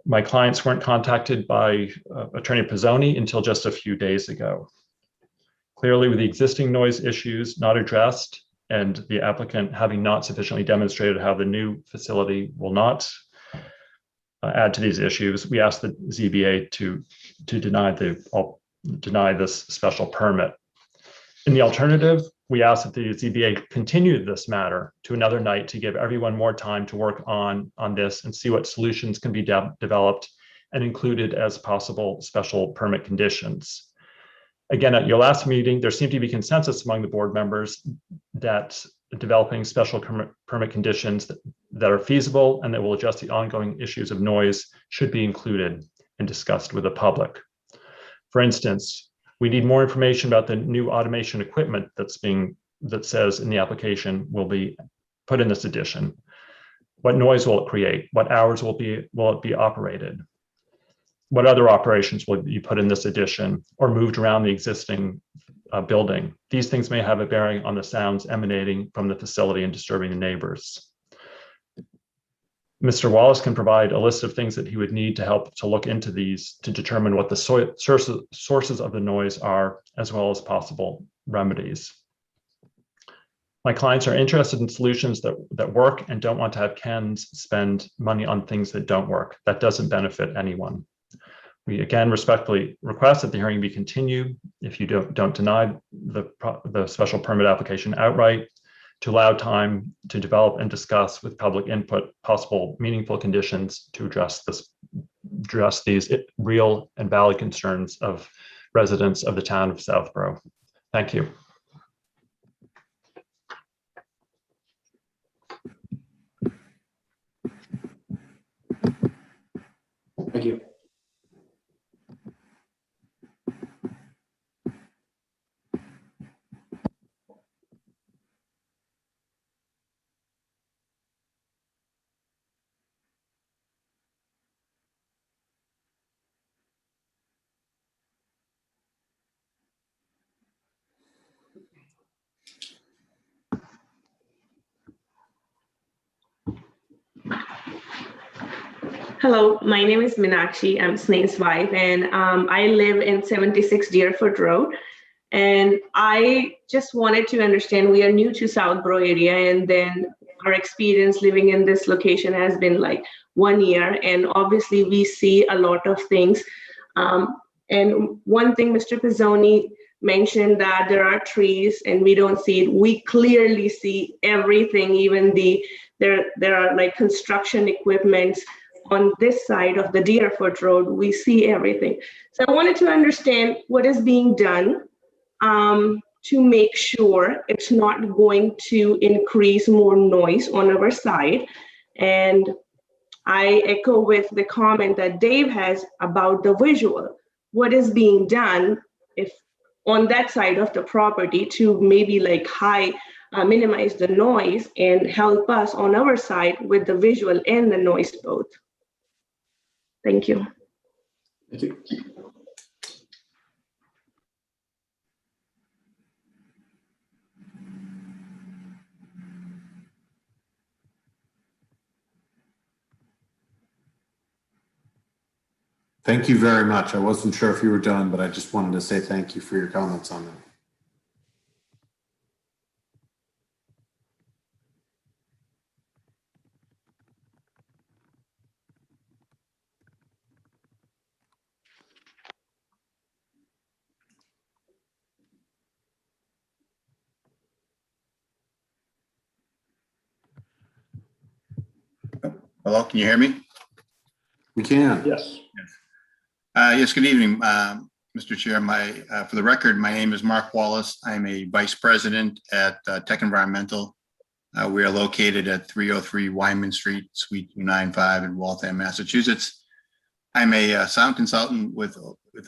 My clients weren't contacted by Attorney Pizzoni until just a few days ago. Clearly, with the existing noise issues not addressed and the applicant having not sufficiently demonstrated how the new facility will not add to these issues, we ask the ZBA to deny this special permit. In the alternative, we ask that the ZBA continue this matter to another night to give everyone more time to work on this and see what solutions can be developed and included as possible special permit conditions. Again, at your last meeting, there seemed to be consensus among the board members that developing special permit conditions that are feasible and that will address the ongoing issues of noise should be included and discussed with the public. For instance, we need more information about the new automation equipment that says in the application will be put in this addition. What noise will it create? What hours will it be operated? What other operations will you put in this addition or moved around the existing building? These things may have a bearing on the sounds emanating from the facility and disturbing the neighbors. Mr. Wallace can provide a list of things that he would need to help to look into these to determine what the sources of the noise are, as well as possible remedies. My clients are interested in solutions that work and don't want to have Ken's spend money on things that don't work. That doesn't benefit anyone. We again respectfully request that the hearing be continued if you don't deny the special permit application outright, to allow time to develop and discuss with public input possible meaningful conditions to address these real and valid concerns of residents of the town of Southborough. Thank you. Thank you. Hello, my name is Meenakshi. I'm Snake's wife, and I live in 76 Deerfoot Road. And I just wanted to understand, we are new to Southborough area, and then our experience living in this location has been like 1 year. And obviously we see a lot of things. And one thing Mr. Pizzoni mentioned that there are trees and we don't see it. We clearly see everything, even there are like construction equipments on this side of the Deerfoot Road. We see everything. So I wanted to understand what is being done to make sure it's not going to increase more noise on our side. And I echo with the comment that Dave has about the visual. What is being done if on that side of the property to maybe like high minimize the noise and help us on our side with the visual and the noise both. Thank you. Thank you. Thank you very much. I wasn't sure if you were done, but I just wanted to say thank you for your comments on that. Hello, can you hear me? We can. Yes. Yes, good evening, Mr. Chair. For the record, my name is Mark Wallace. I'm a vice president at Tech Environmental. We are located at 303 Wyman Street, Suite 295 in Waltham, Massachusetts. I'm a sound consultant with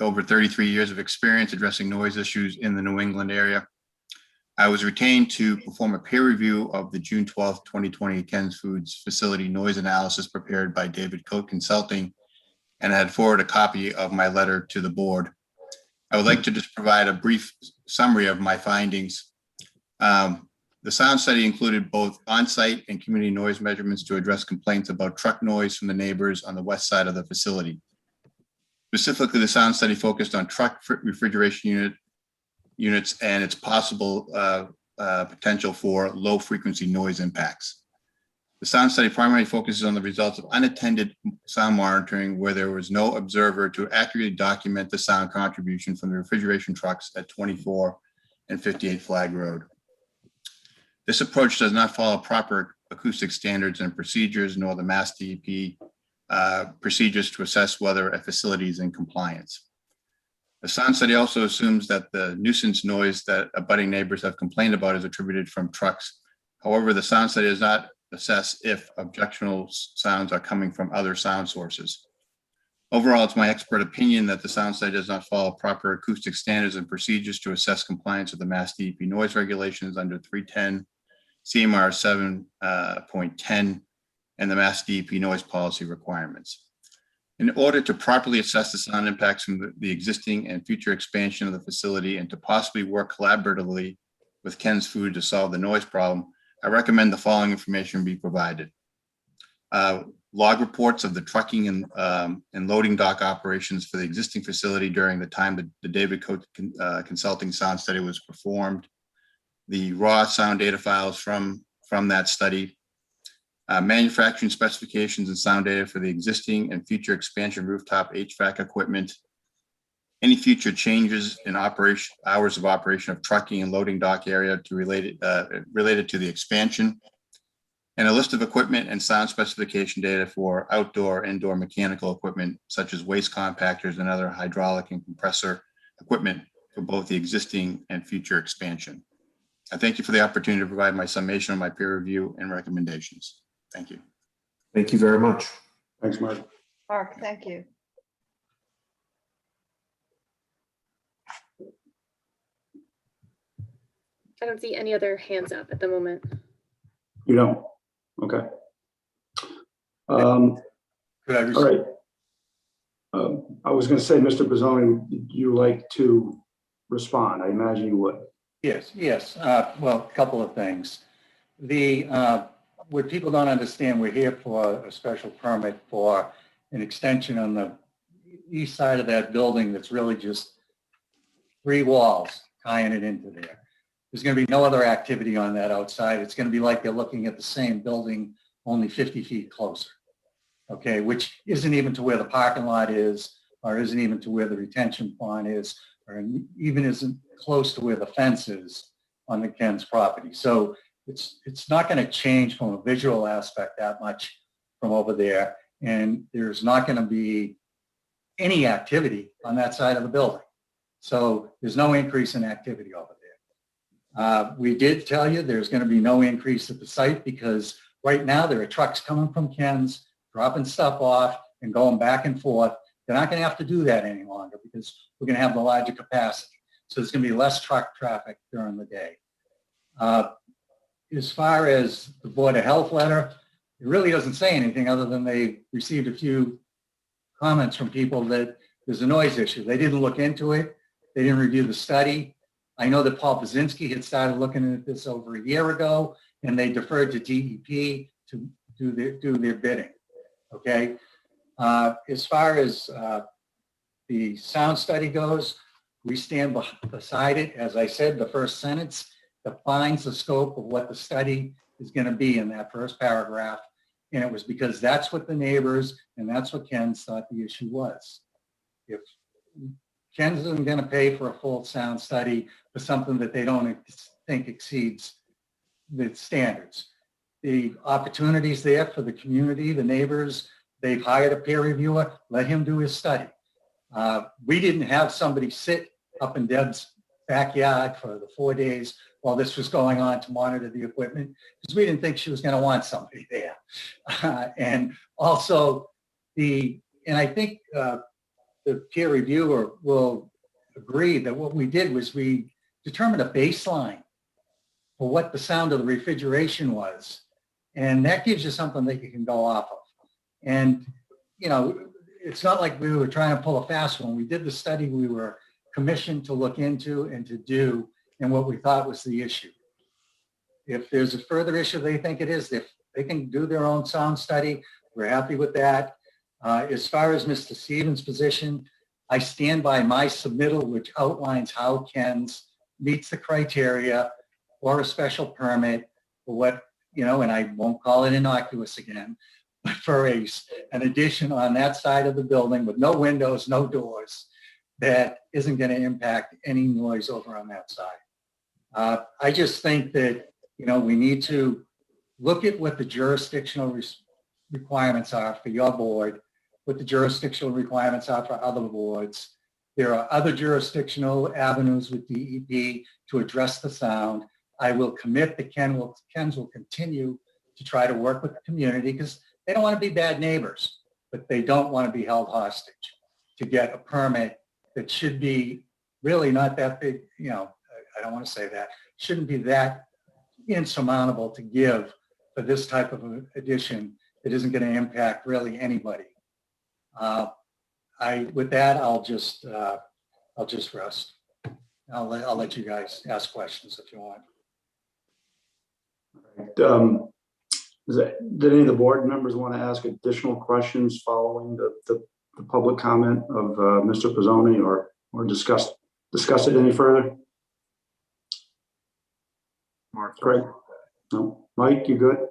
over 33 years of experience addressing noise issues in the New England area. I was retained to perform a peer review of the June 12th, 2020 Ken's Foods facility noise analysis prepared by David Coat Consulting, and I had forwarded a copy of my letter to the board. I would like to just provide a brief summary of my findings. The sound study included both on-site and community noise measurements to address complaints about truck noise from the neighbors on the west side of the facility. Specifically, the sound study focused on truck refrigeration units and its possible potential for low frequency noise impacts. The sound study primarily focuses on the results of unattended sound monitoring where there was no observer to accurately document the sound contribution from the refrigeration trucks at 24 and 58 Flag Road. This approach does not follow proper acoustic standards and procedures, nor the Mass DEP procedures to assess whether a facility is in compliance. The sound study also assumes that the nuisance noise that abutting neighbors have complained about is attributed from trucks. However, the sound study does not assess if objectionable sounds are coming from other sound sources. Overall, it's my expert opinion that the sound study does not follow proper acoustic standards and procedures to assess compliance with the Mass DEP noise regulations under 310 CMR 7.10 and the Mass DEP noise policy requirements. In order to properly assess the sound impacts from the existing and future expansion of the facility and to possibly work collaboratively with Ken's Food to solve the noise problem, I recommend the following information be provided. Log reports of the trucking and loading dock operations for the existing facility during the time that the David Coat Consulting sound study was performed. The raw sound data files from that study. Manufacturing specifications and sound data for the existing and future expansion rooftop HVAC equipment. Any future changes in operation hours of operation of trucking and loading dock area to related to the expansion, and a list of equipment and sound specification data for outdoor, indoor mechanical equipment such as waste compactors and other hydraulic and compressor equipment for both the existing and future expansion. I thank you for the opportunity to provide my summation on my peer review and recommendations. Thank you. Thank you very much. Thanks, Mark. Mark, thank you. I don't see any other hands up at the moment. You don't? Okay. Could I All right. I was going to say, Mr. Bozzoni, would you like to respond? I imagine you would. Yes. Well, a couple of things. What people don't understand, we're here for a special permit for an extension on the east side of that building that's really just 3 walls tying it into there. There's going to be no other activity on that outside. It's going to be like they're looking at the same building, only 50 feet closer. Okay, which isn't even to where the parking lot is, or isn't even to where the retention pond is, or even isn't close to where the fence is on the Ken's property. So it's not going to change from a visual aspect that much from over there. And there's not going to be any activity on that side of the building. So there's no increase in activity over there. We did tell you there's going to be no increase at the site because right now there are trucks coming from Ken's, dropping stuff off and going back and forth. They're not going to have to do that any longer because we're going to have the larger capacity. So there's going to be less truck traffic during the day. as far as the Board of Health letter, it really doesn't say anything other than they received a few comments from people that there's a noise issue. They didn't look into it. They didn't review the study. I know that Paul Pazinski had started looking at this over a year ago, and they deferred to DEP to do their bidding. Okay. As far as the sound study goes, we stand beside it. As I said, the first sentence defines the scope of what the study is going to be in that first paragraph. And it was because that's what the neighbors and that's what Ken thought the issue was. If Ken isn't going to pay for a full sound study for something that they don't think exceeds the standards. The opportunities there for the community, the neighbors, they've hired a peer reviewer, let him do his study. We didn't have somebody sit up in Deb's backyard for the 4 days while this was going on to monitor the equipment, because we didn't think she was going to want somebody there. And also and I think the peer reviewer will agree that what we did was we determined a baseline for what the sound of the refrigeration was. And that gives you something that you can go off of. And, you know, it's not like we were trying to pull a fast one. We did the study we were commissioned to look into and to do, and what we thought was the issue. If there's a further issue they think it is, if they can do their own sound study, we're happy with that. As far as Mr. Stevens' position, I stand by my submittal, which outlines how Ken's meets the criteria for a special permit for what, you know, and I won't call it innocuous again, but for an addition on that side of the building with no windows, no doors, that isn't going to impact any noise over on that side. I just think that, you know, we need to look at what the jurisdictional requirements are for your board, what the jurisdictional requirements are for other boards. There are other jurisdictional avenues with DEP to address the sound. I will commit that Ken's will continue to try to work with the community, because they don't want to be bad neighbors, but they don't want to be held hostage to get a permit that should be really not that big. You know, I don't want to say that, shouldn't be that insurmountable to give for this type of an addition that isn't going to impact really anybody. With that, I'll just rest. I'll let you guys ask questions if you want. Did any of the board members want to ask additional questions following the public comment of Mr. Pizzoni, or discuss it any further? Mark. Great. No. Mike, you good?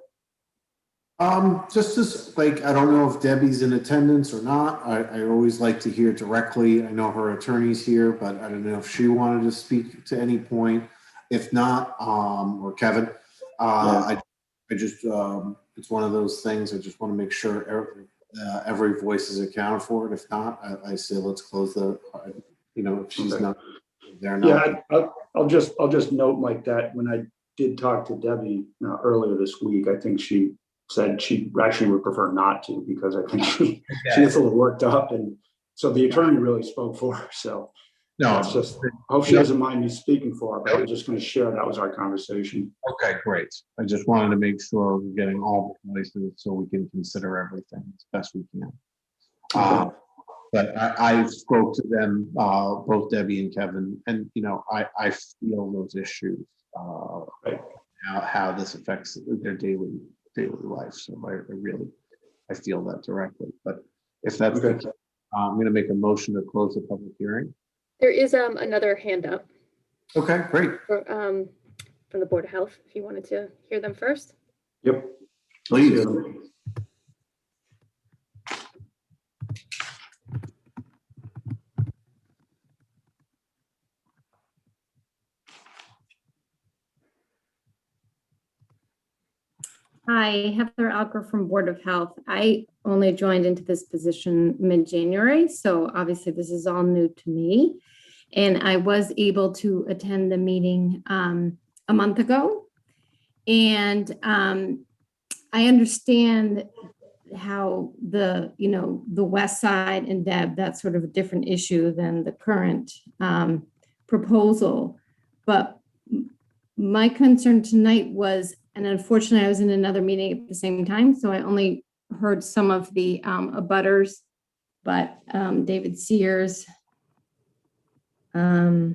Just as, like, I don't know if Debbie's in attendance or not. I always like to hear directly. I know her attorney's here, but I don't know if she wanted to speak to any point. If not, or Kevin, I just, it's one of those things. I just want to make sure every voice is accounted for. And if not, I say let's close the, you know, if she's not there now. Yeah, I'll just note, Mike, that when I did talk to Debbie earlier this week, I think she said she actually would prefer not to, because I think she gets a little worked up, and so the attorney really spoke for her. So no, it's just, I hope she doesn't mind me speaking for her, but I'm just going to share that was our conversation. Okay, great. I just wanted to make sure we're getting all the voices so we can consider everything as best we can. But I spoke to them, both Debbie and Kevin, and you know, I feel those issues, how this affects their daily life. So I feel that directly. But if that's the case, I'm going to make a motion to close the public hearing. There is another hand up. Okay, great. From the Board of Health, if you wanted to hear them first. Yep. Please. Hi, Heather Alker from Board of Health. I only joined into this position mid-January, so obviously this is all new to me. And I was able to attend the meeting a month ago. And I understand how the west side and Deb, that's sort of a different issue than the current proposal. But my concern tonight was, And unfortunately, I was in another meeting at the same time, so I only heard some of the abutters, but David Sears, there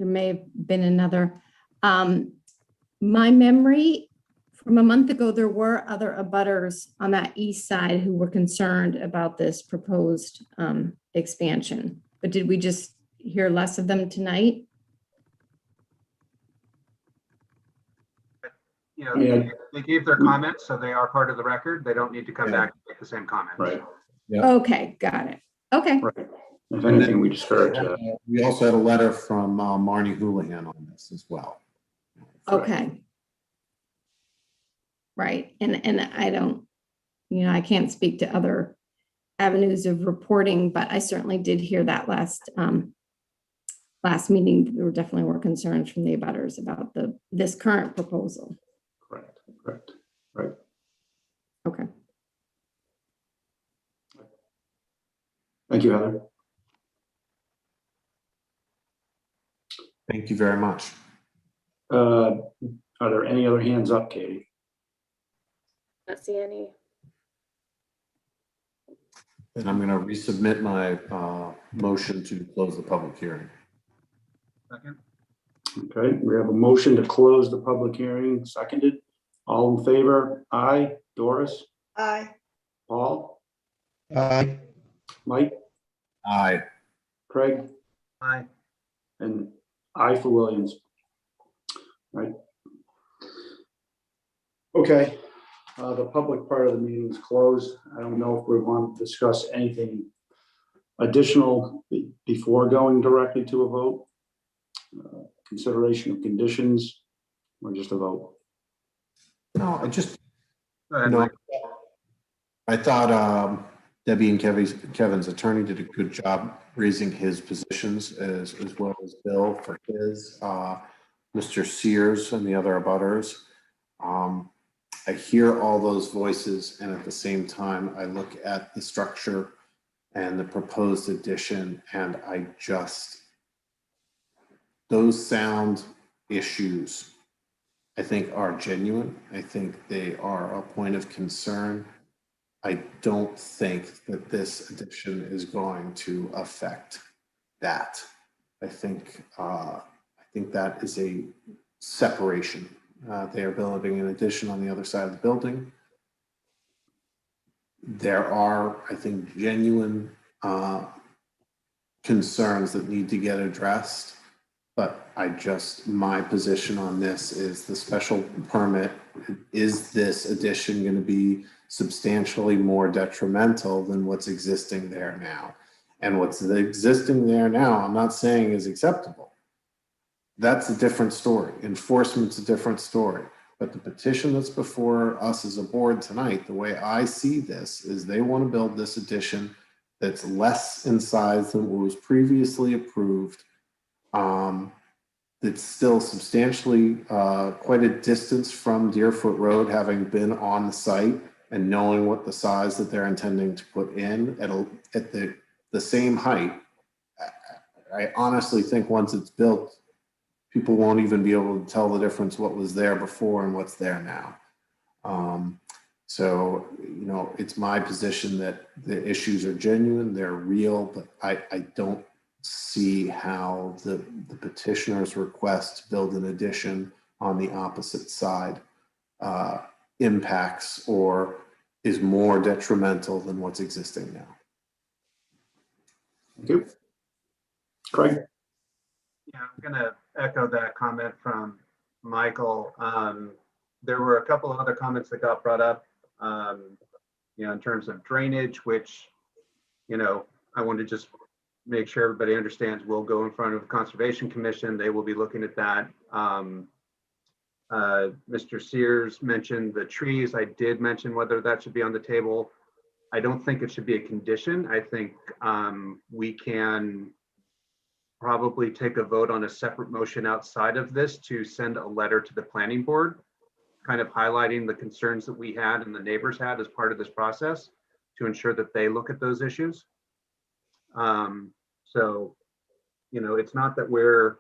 may have been another. My memory from a month ago, there were other abutters on that east side who were concerned about this proposed expansion. But did we just hear less of them tonight? You know, Yeah. they gave their comments, so they are part of the record. They don't need to come back and make the same comments. Right. Okay, got it. Okay. Right. If anything, we just heard. We also had a letter from Marnie Houlihan on this as well. Okay. Right. And I don't, I can't speak to other avenues of reporting, but I certainly did hear that last meeting. There definitely were concerns from the abutters about this current proposal. Correct. Right. Okay. Thank you, Heather. Thank you very much. Are there any other hands up, Katie? Not see any. And I'm going to resubmit my motion to close the public hearing. Second. Okay, we have a motion to close the public hearing, seconded. All in favor? Aye. Doris? Aye. Paul? Aye. Mike? Aye. Craig? Aye. And aye for Williams. Right. Okay, the public part of the meeting is closed. I don't know if we want to discuss anything additional before going directly to a vote. Consideration of conditions or just a vote? No, I just, ahead, no, Mike. I thought Debbie and Kevin's attorney did a good job raising his positions as well as Bill for his, Mr. Sears and the other abutters. I hear all those voices, and at the same time, I look at the structure and the proposed addition, and I just, those sound issues, I think, are genuine. I think they are a point of concern. I don't think that this addition is going to affect that. I think that is a separation. They are building an addition on the other side of the building. There are, I think, genuine concerns that need to get addressed. But my position on this is the special permit. Is this addition going to be substantially more detrimental than what's existing there now? And what's existing there now, I'm not saying is acceptable. That's a different story. Enforcement's a different story. But the petition that's before us as a board tonight, the way I see this is they want to build this addition that's less in size than what was previously approved. It's still substantially quite a distance from Deerfoot Road, having been on the site and knowing what the size that they're intending to put in at the same height. I honestly think once it's built, people won't even be able to tell the difference what was there before and what's there now. So, it's my position that the issues are genuine, they're real, but I don't see how the petitioner's request to build an addition on the opposite side impacts or is more detrimental than what's existing now. Thank you. Craig? Yeah, I'm going to echo that comment from Michael. There were a couple of other comments that got brought up, in terms of drainage, which, I want to just make sure everybody understands we'll go in front of the Conservation Commission. They will be looking at that. Mr. Sears mentioned the trees. I did mention whether that should be on the table. I don't think it should be a condition. I think we can probably take a vote on a separate motion outside of this to send a letter to the planning board, kind of highlighting the concerns that we had and the neighbors had as part of this process to ensure that they look at those issues. So, it's not that we're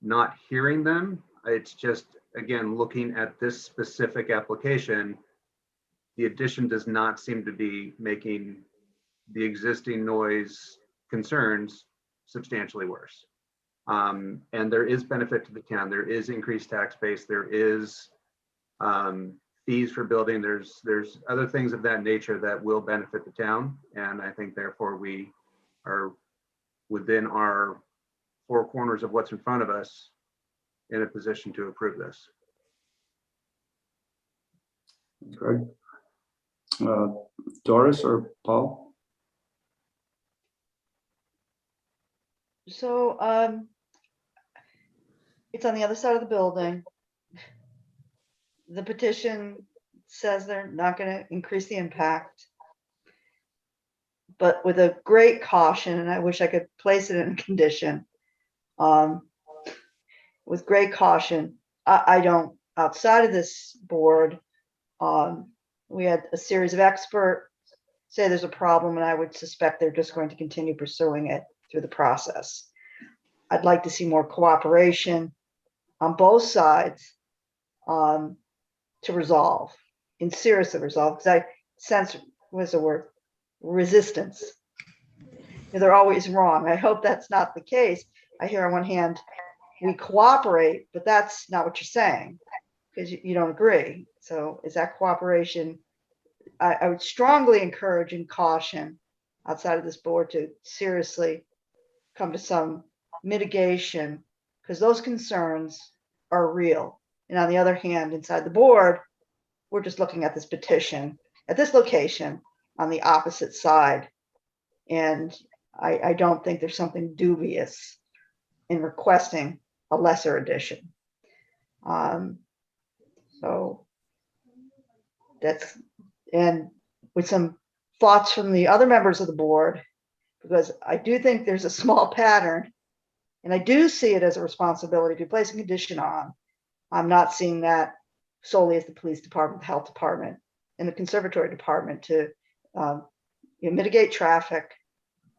not hearing them. It's just, again, looking at this specific application, the addition does not seem to be making the existing noise concerns substantially worse. And there is benefit to the town. There is increased tax base. There is fees for building. There's other things of that nature that will benefit the town. And I think therefore we are within our four corners of what's in front of us in a position to approve this. Greg? Doris or Paul? So it's on the other side of the building. The petition says they're not going to increase the impact, but with a great caution, and I wish I could place it in a condition. With great caution, I don't, outside of this board, we had a series of experts say there's a problem, and I would suspect they're just going to continue pursuing it through the process. I'd like to see more cooperation on both sides to resolve, in Sears to resolve, because I sense, what's the word, resistance. They're always wrong. I hope that's not the case. I hear on one hand, we cooperate, but that's not what you're saying, because you don't agree. So is that cooperation? I would strongly encourage and caution outside of this board to seriously come to some mitigation, because those concerns are real. And on the other hand, inside the board, we're just looking at this petition at this location on the opposite side. And I don't think there's something dubious in requesting a lesser addition. So that's, and with some thoughts from the other members of the board, because I do think there's a small pattern, and I do see it as a responsibility to place a condition on. I'm not seeing that solely as the police department, the health department, and the conservatory department to mitigate traffic.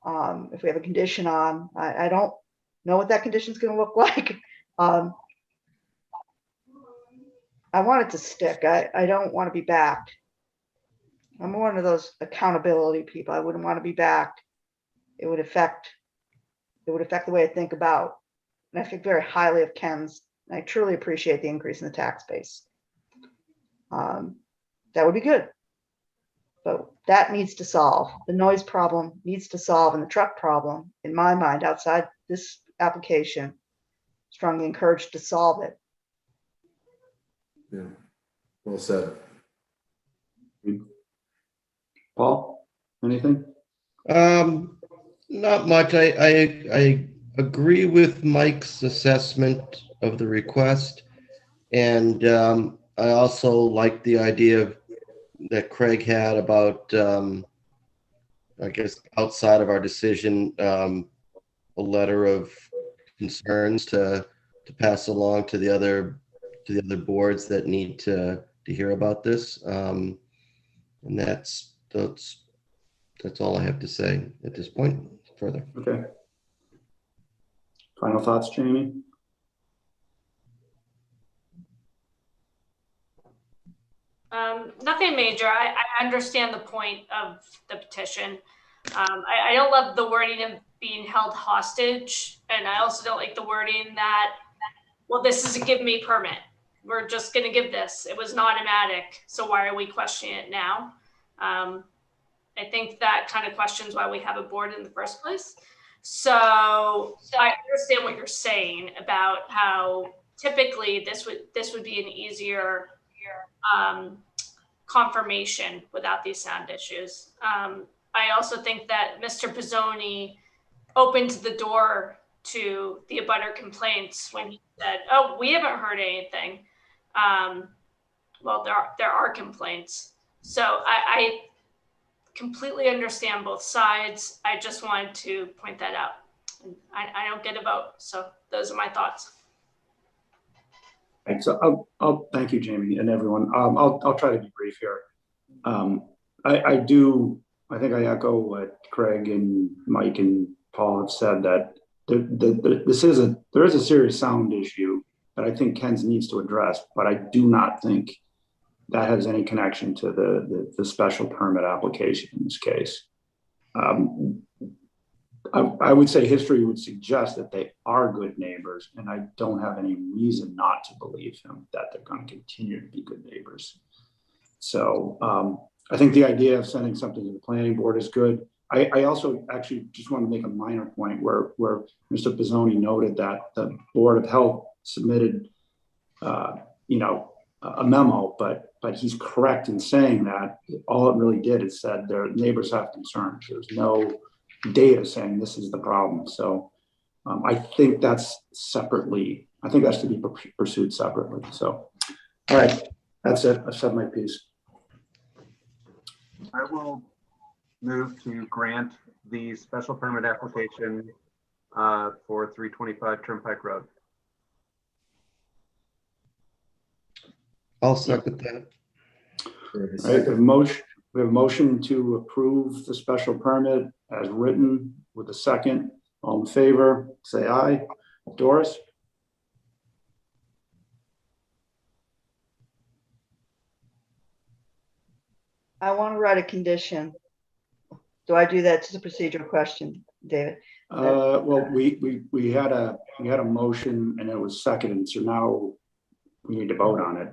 If we have a condition on, I don't know what that condition is going to look like. I want it to stick. I don't want to be backed. I'm one of those accountability people. I wouldn't want to be backed. It would affect the way I think about, and I think very highly of Ken's. And I truly appreciate the increase in the tax base. That would be good. But that needs to solve. The noise problem needs to solve, and the truck problem, in my mind, outside this application, strongly encouraged to solve it. Yeah, well said. Paul, anything? Not much. I agree with Mike's assessment of the request. And I also like the idea that Craig had about, I guess, outside of our decision, a letter of concerns to pass along to the other boards that need to hear about this. And that's all I have to say at this point. Further. Okay. Final thoughts, Jamie? Nothing major. I understand the point of the petition. I don't love the wording of being held hostage. And I also don't like the wording that, well, this is a give me permit. We're just going to give this. It was an automatic. So why are we questioning it now? I think that kind of questions why we have a board in the first place. So I understand what you're saying about how typically this would be an easier confirmation without these sound issues. I also think that Mr. Pizzoni opened the door to the abutter complaints when he said, "Oh, we haven't heard anything." Well, there are complaints. So I completely understand both sides. I just wanted to point that out. I don't get a vote, so those are my thoughts. Right, so I'll thank you, Jamie, and everyone. I'll try to be brief here. I think I echo what Craig and Mike and Paul have said, that there is a serious sound issue that I think Ken's needs to address, but I do not think that has any connection to the special permit application in this case. I would say history would suggest that they are good neighbors, and I don't have any reason not to believe him that they're going to continue to be good neighbors. So I think the idea of sending something to the planning board is good. I also actually just want to make a minor point where Mr. Pizzoni noted that the Board of Health submitted, a memo, but he's correct in saying that all it really did is said their neighbors have concerns. There's no data saying this is the problem. So I think that's separately. I think that's to be pursued separately. So, all right, that's it. I've said my piece. I will move to grant the special permit application for 325 Turnpike Road. I'll second that. All right, we have a motion to approve the special permit as written with a second. All in favor, say aye. Doris? I want to write a condition. Do I do that? It's a procedural question, David. Well, we had a motion and it was seconded, so now we need to vote on it.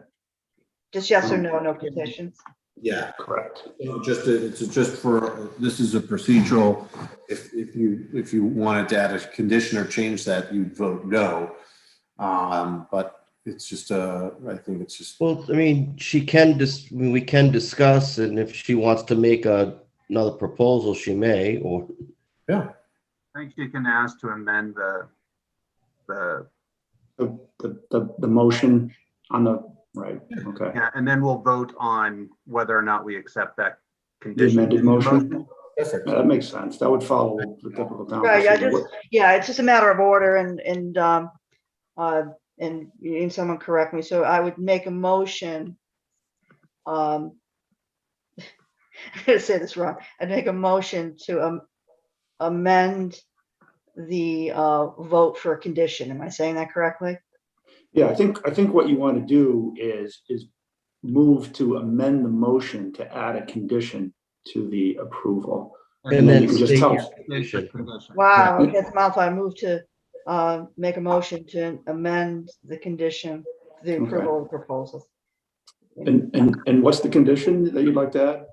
Just yes or no, no conditions. Yeah, correct. It's just for, this is a procedural, if you wanted to add a condition or change that, you'd vote no. But it's just, I think it's just. Well, I mean, we can discuss, and if she wants to make another proposal, she may, or. Yeah. I think you can ask to amend the motion on the, right, okay. Yeah, and then we'll vote on whether or not we accept that condition. The amended motion? Yeah, that makes sense. That would follow the typical town. Right, it's just a matter of order and someone correct me. So I would make a motion. I'm gonna say this wrong. I'd make a motion to amend the vote for a condition. Am I saying that correctly? Yeah, I think what you want to do is move to amend the motion to add a condition to the approval. And then you can just tell. Wow, okay, it's a mouthful. I move to make a motion to amend the condition, the approval of the proposal. And what's the condition that you'd like to add?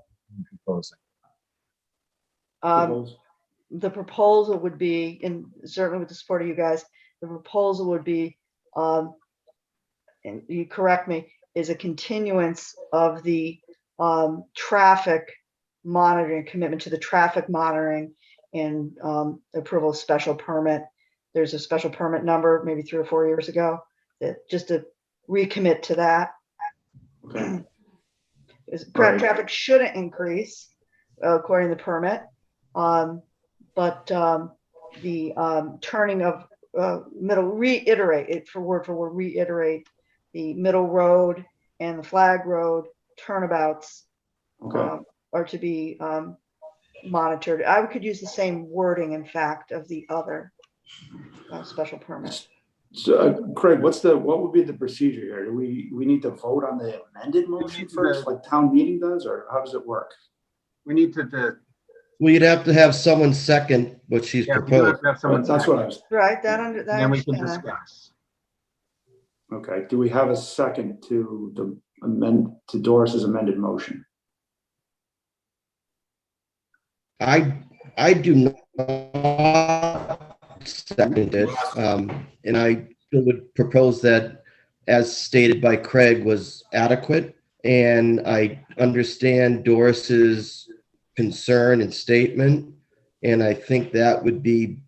The proposal would be, and certainly with the support of you guys, the proposal would be, and you correct me, is a continuance of the traffic monitoring, commitment to the traffic monitoring and approval of special permit. There's a special permit number, maybe 3 or 4 years ago, that just to recommit to that. Okay. Traffic shouldn't increase according to the permit, but the turning of reiterate for word reiterate the Middle Road and the Flag Road turnabouts are to be monitored. I could use the same wording, in fact, of the other special permit. So, Craig, what would be the procedure here? Do we need to vote on the amended motion first, like town meeting does, or how does it work? We need to. Well, you'd have to have someone second what she's proposed. That's what I was. Right. Then we can discuss. Okay. Do we have a second to Doris's amended motion? I do not second it, and I would propose that, as stated by Craig, was adequate. And I understand Doris's concern and statement, and I think that would be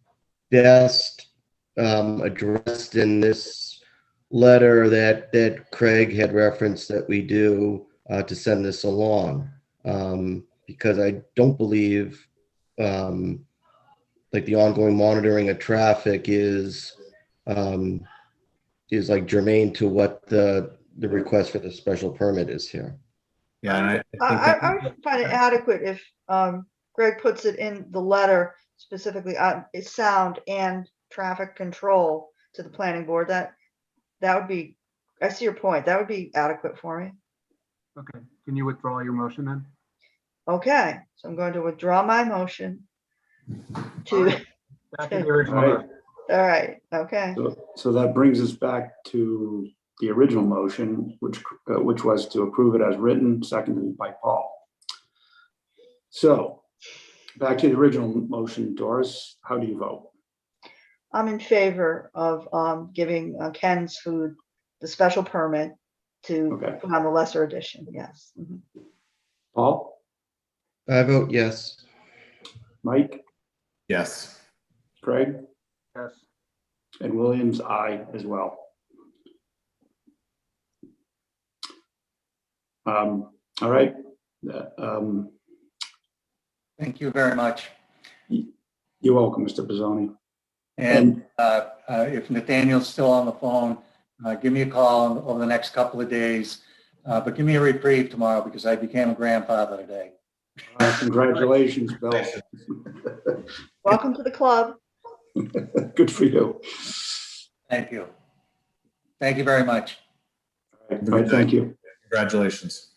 best addressed in this letter that Craig had referenced that we do to send this along, because I don't believe like the ongoing monitoring of traffic is like germane to what the request for the special permit is here. Yeah, and I would find it adequate if Greg puts it in the letter specifically, sound and traffic control to the planning board. That that would be, I see your point. That would be adequate for me. Okay, can you withdraw your motion then? Okay, so I'm going to withdraw my motion to, Back to the original All right. motion. all right, okay. So that brings us back to the original motion, which was to approve it as written, seconded by Paul. So back to the original motion, Doris, how do you vote? I'm in favor of giving Ken's Food the special permit to Okay. put on the lesser edition, yes. Mhm. Paul, I vote yes. Mike, Yes. Craig, Yes. and Williams, aye as well. All right. Thank you very much. You're welcome, Mr. Pizzoni. And if Nathaniel's still on the phone, give me a call over the next couple of days. But give me a reprieve tomorrow because I became a grandfather today. Congratulations, Bill. Welcome to the club. Good for you. Thank you. Thank you very much. All right, thank you. Congratulations.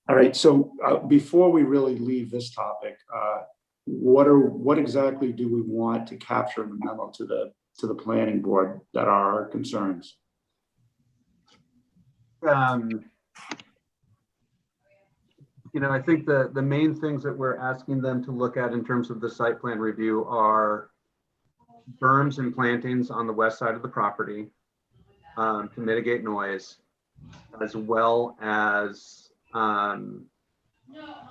All right, so before we really leave this topic, what exactly do we want to capture in the memo to the planning board that are our concerns? I think the main things that we're asking them to look at in terms of the site plan review are berms and plantings on the west side of the property to mitigate noise, as well as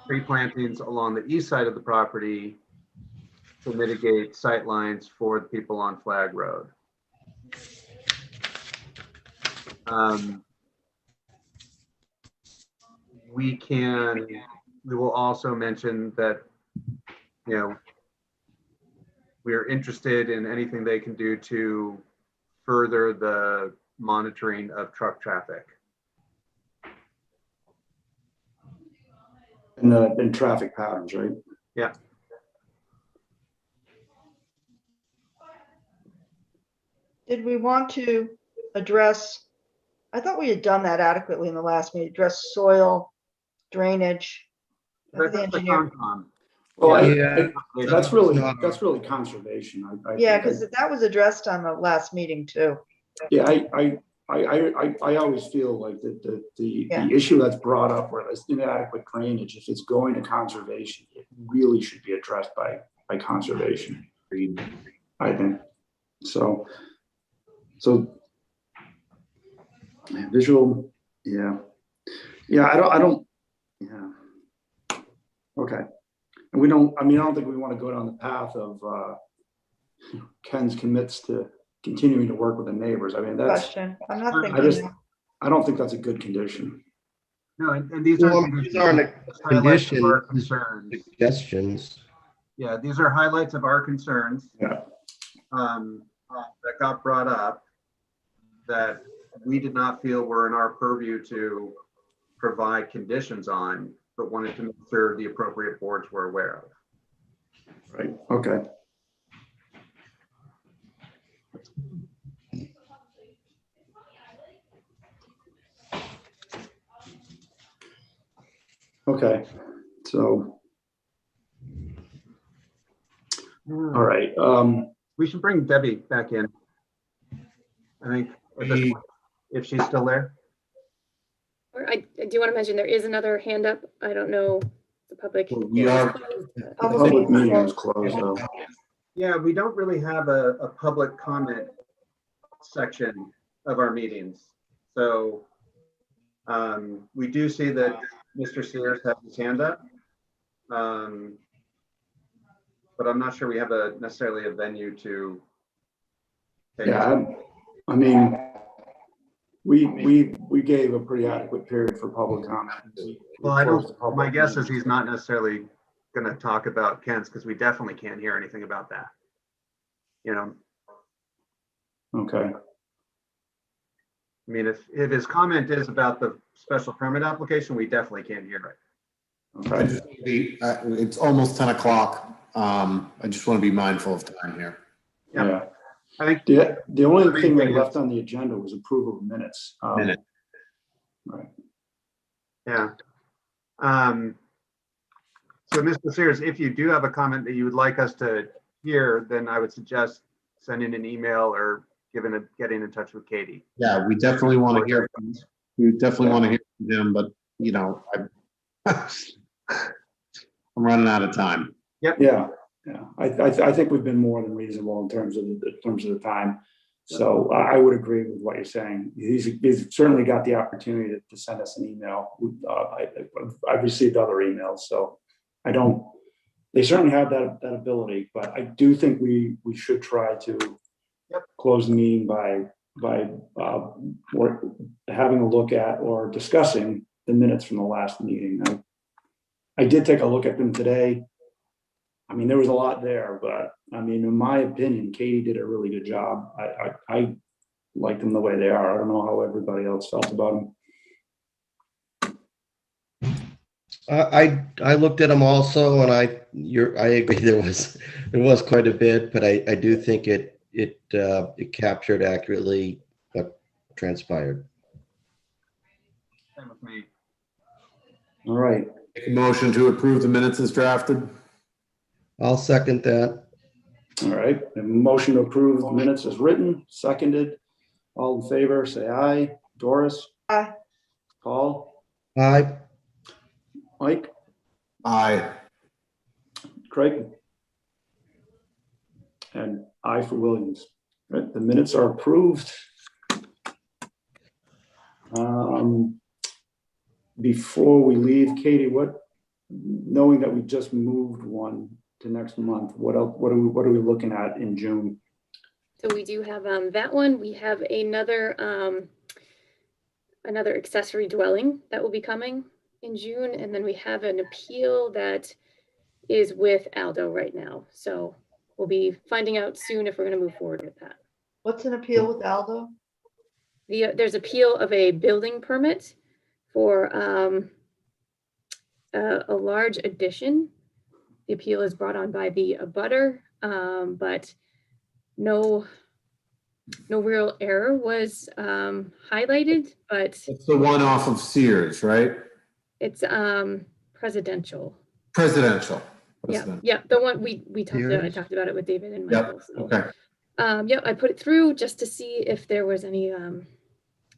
tree plantings along the east side of the property to mitigate sight lines for the people on Flag Road. We will also mention that, we are interested in anything they can do to further the monitoring of truck traffic. And traffic patterns, right? Yeah. Did we want to address, I thought we had done that adequately in the last meeting, address soil drainage. That's The the engineer. Concom. Well, that's really conservation. Yeah, because that was addressed on the last meeting too. Yeah, I always feel like the issue that's brought up where there's inadequate drainage, if it's going to conservation, it really should be addressed by conservation. I think so. Visual, yeah. I don't. Okay, and we don't. I don't think we want to go down the path of Ken's commits to continuing to work with the neighbors. That's question. I'm not thinking. I don't think that's a good condition. No, and these are conditions, suggestions. Yeah, these are highlights of our concerns. Yeah. That got brought up that we did not feel were in our purview to provide conditions on, but wanted to make sure the appropriate boards were aware of. Right. Okay. Okay, so, all right. We should bring Debbie back in. I think at this point, if she's still there. Or I do want to mention there is another hand up. I don't know the public. Public meeting is closed though. Yeah, we don't really have a public comment section of our meetings. So we do see that Mr. Sears has his hand up. But I'm not sure we have necessarily a venue to. Yeah, we gave a pretty adequate period for public comment. Well, my guess is he's not necessarily going to talk about Kent's because we definitely can't hear anything about that. Okay. If his comment is about the special permit application, we definitely can't hear it. Okay. It's almost 10 o'clock. I just want to be mindful of time here. Yeah. I think The only thing we thing left on the agenda was approval of minutes. Minute. Right. Yeah. So Mr. Sears, if you do have a comment that you would like us to hear, then I would suggest sending an email or getting in touch with Katie. Yeah, we definitely want to hear from, we definitely want to hear from him, but you know, I'm running out of time. Yep. Yeah, yeah. I think we've been more than reasonable in terms of the time. So I would agree with what you're saying. He's certainly got the opportunity to send us an email. I've received other emails, so they certainly have that ability, but I do think we should try to close the meeting by having a look at or discussing the minutes from the last meeting. I did take a look at them today. I mean, there was a lot there, but I mean, in my opinion, Katie did a really good job. I like them the way they are. I don't know how everybody else felt about them. I looked at them also, and I agree there was quite a bit, but I do think it captured accurately what transpired. Same with me. All right. Make a motion to approve the minutes as drafted. I'll second that. All right. A motion to approve the minutes as written, seconded. All in favor, say aye. Doris? Aye. Paul? Aye. Mike? Aye. Craig? And aye for Williams. Right, the minutes are approved. Before we leave, Katie, knowing that we just moved one to next month, what else? What are we looking at in June? So we do have that one. We have another accessory dwelling that will be coming in June, and then we have an appeal that is with Aldo right now. So we'll be finding out soon if we're going to move forward with that. What's an appeal with Aldo? There's appeal of a building permit for a large addition. The appeal is brought on by the abutter, but no real error was highlighted, but It's the one off of Sears, right? it's presidential. Presidential. Yeah, the one we talked about. I Sears? talked about it with David and Yep. Michael. So, Okay. yeah, I put it through just to see if there was any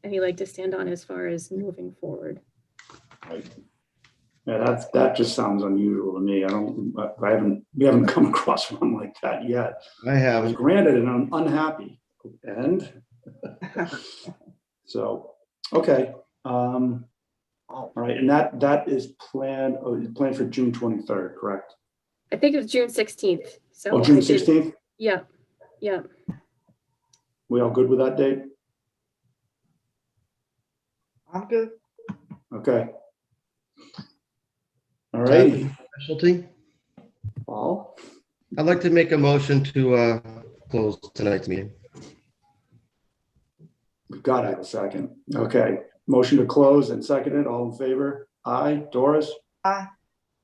leg to stand on as far as moving forward. Right. Yeah, that just sounds unusual to me. We haven't come across one like that yet. I haven't. Granted, and I'm unhappy. And so, okay. All right, and that is planned for June 23rd, correct? I think it was June 16th. So June I did- 16th? Yeah. We all good with that date? I'm good. Okay. All right. Specialty? Paul? I'd like to make a motion to close tonight's meeting. We've got to have a second. Okay. Motion to close and seconded. All in favor? Aye. Doris? Aye.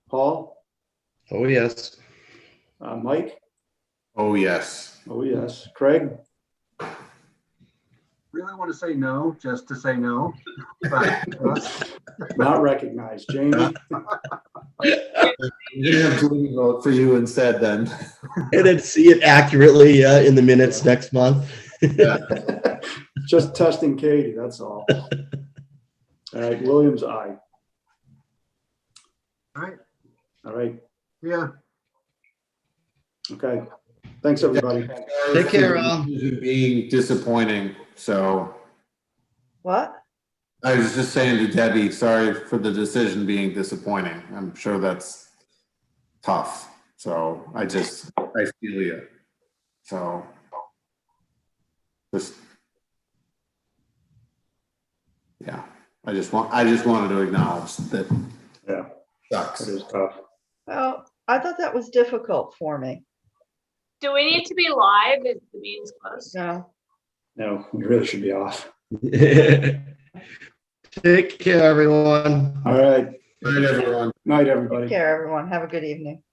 Paul? Oh, yes. Mike? Oh, yes. Oh, yes. Craig? Really want to say no, just to say no. But, Not recognized. Jamie? You're gonna have to vote for you instead then. And then see it accurately in the minutes next month. Just testing Katie, that's all. All right, Williams, aye. all right. All right, Yeah. okay. Thanks, everybody. Take care, all. Being disappointing, so What? I was just saying to Debbie, sorry for the decision being disappointing. I'm sure that's tough. So I feel you. So yeah, I just wanted to acknowledge that. Yeah, sucks. it is tough. Well, I thought that was difficult for me. Do we need to be live if the meeting's closed? No. No, we really should be off. Take care, everyone. All right. Good night, everyone. Night, everybody. Take care, everyone. Have a good evening.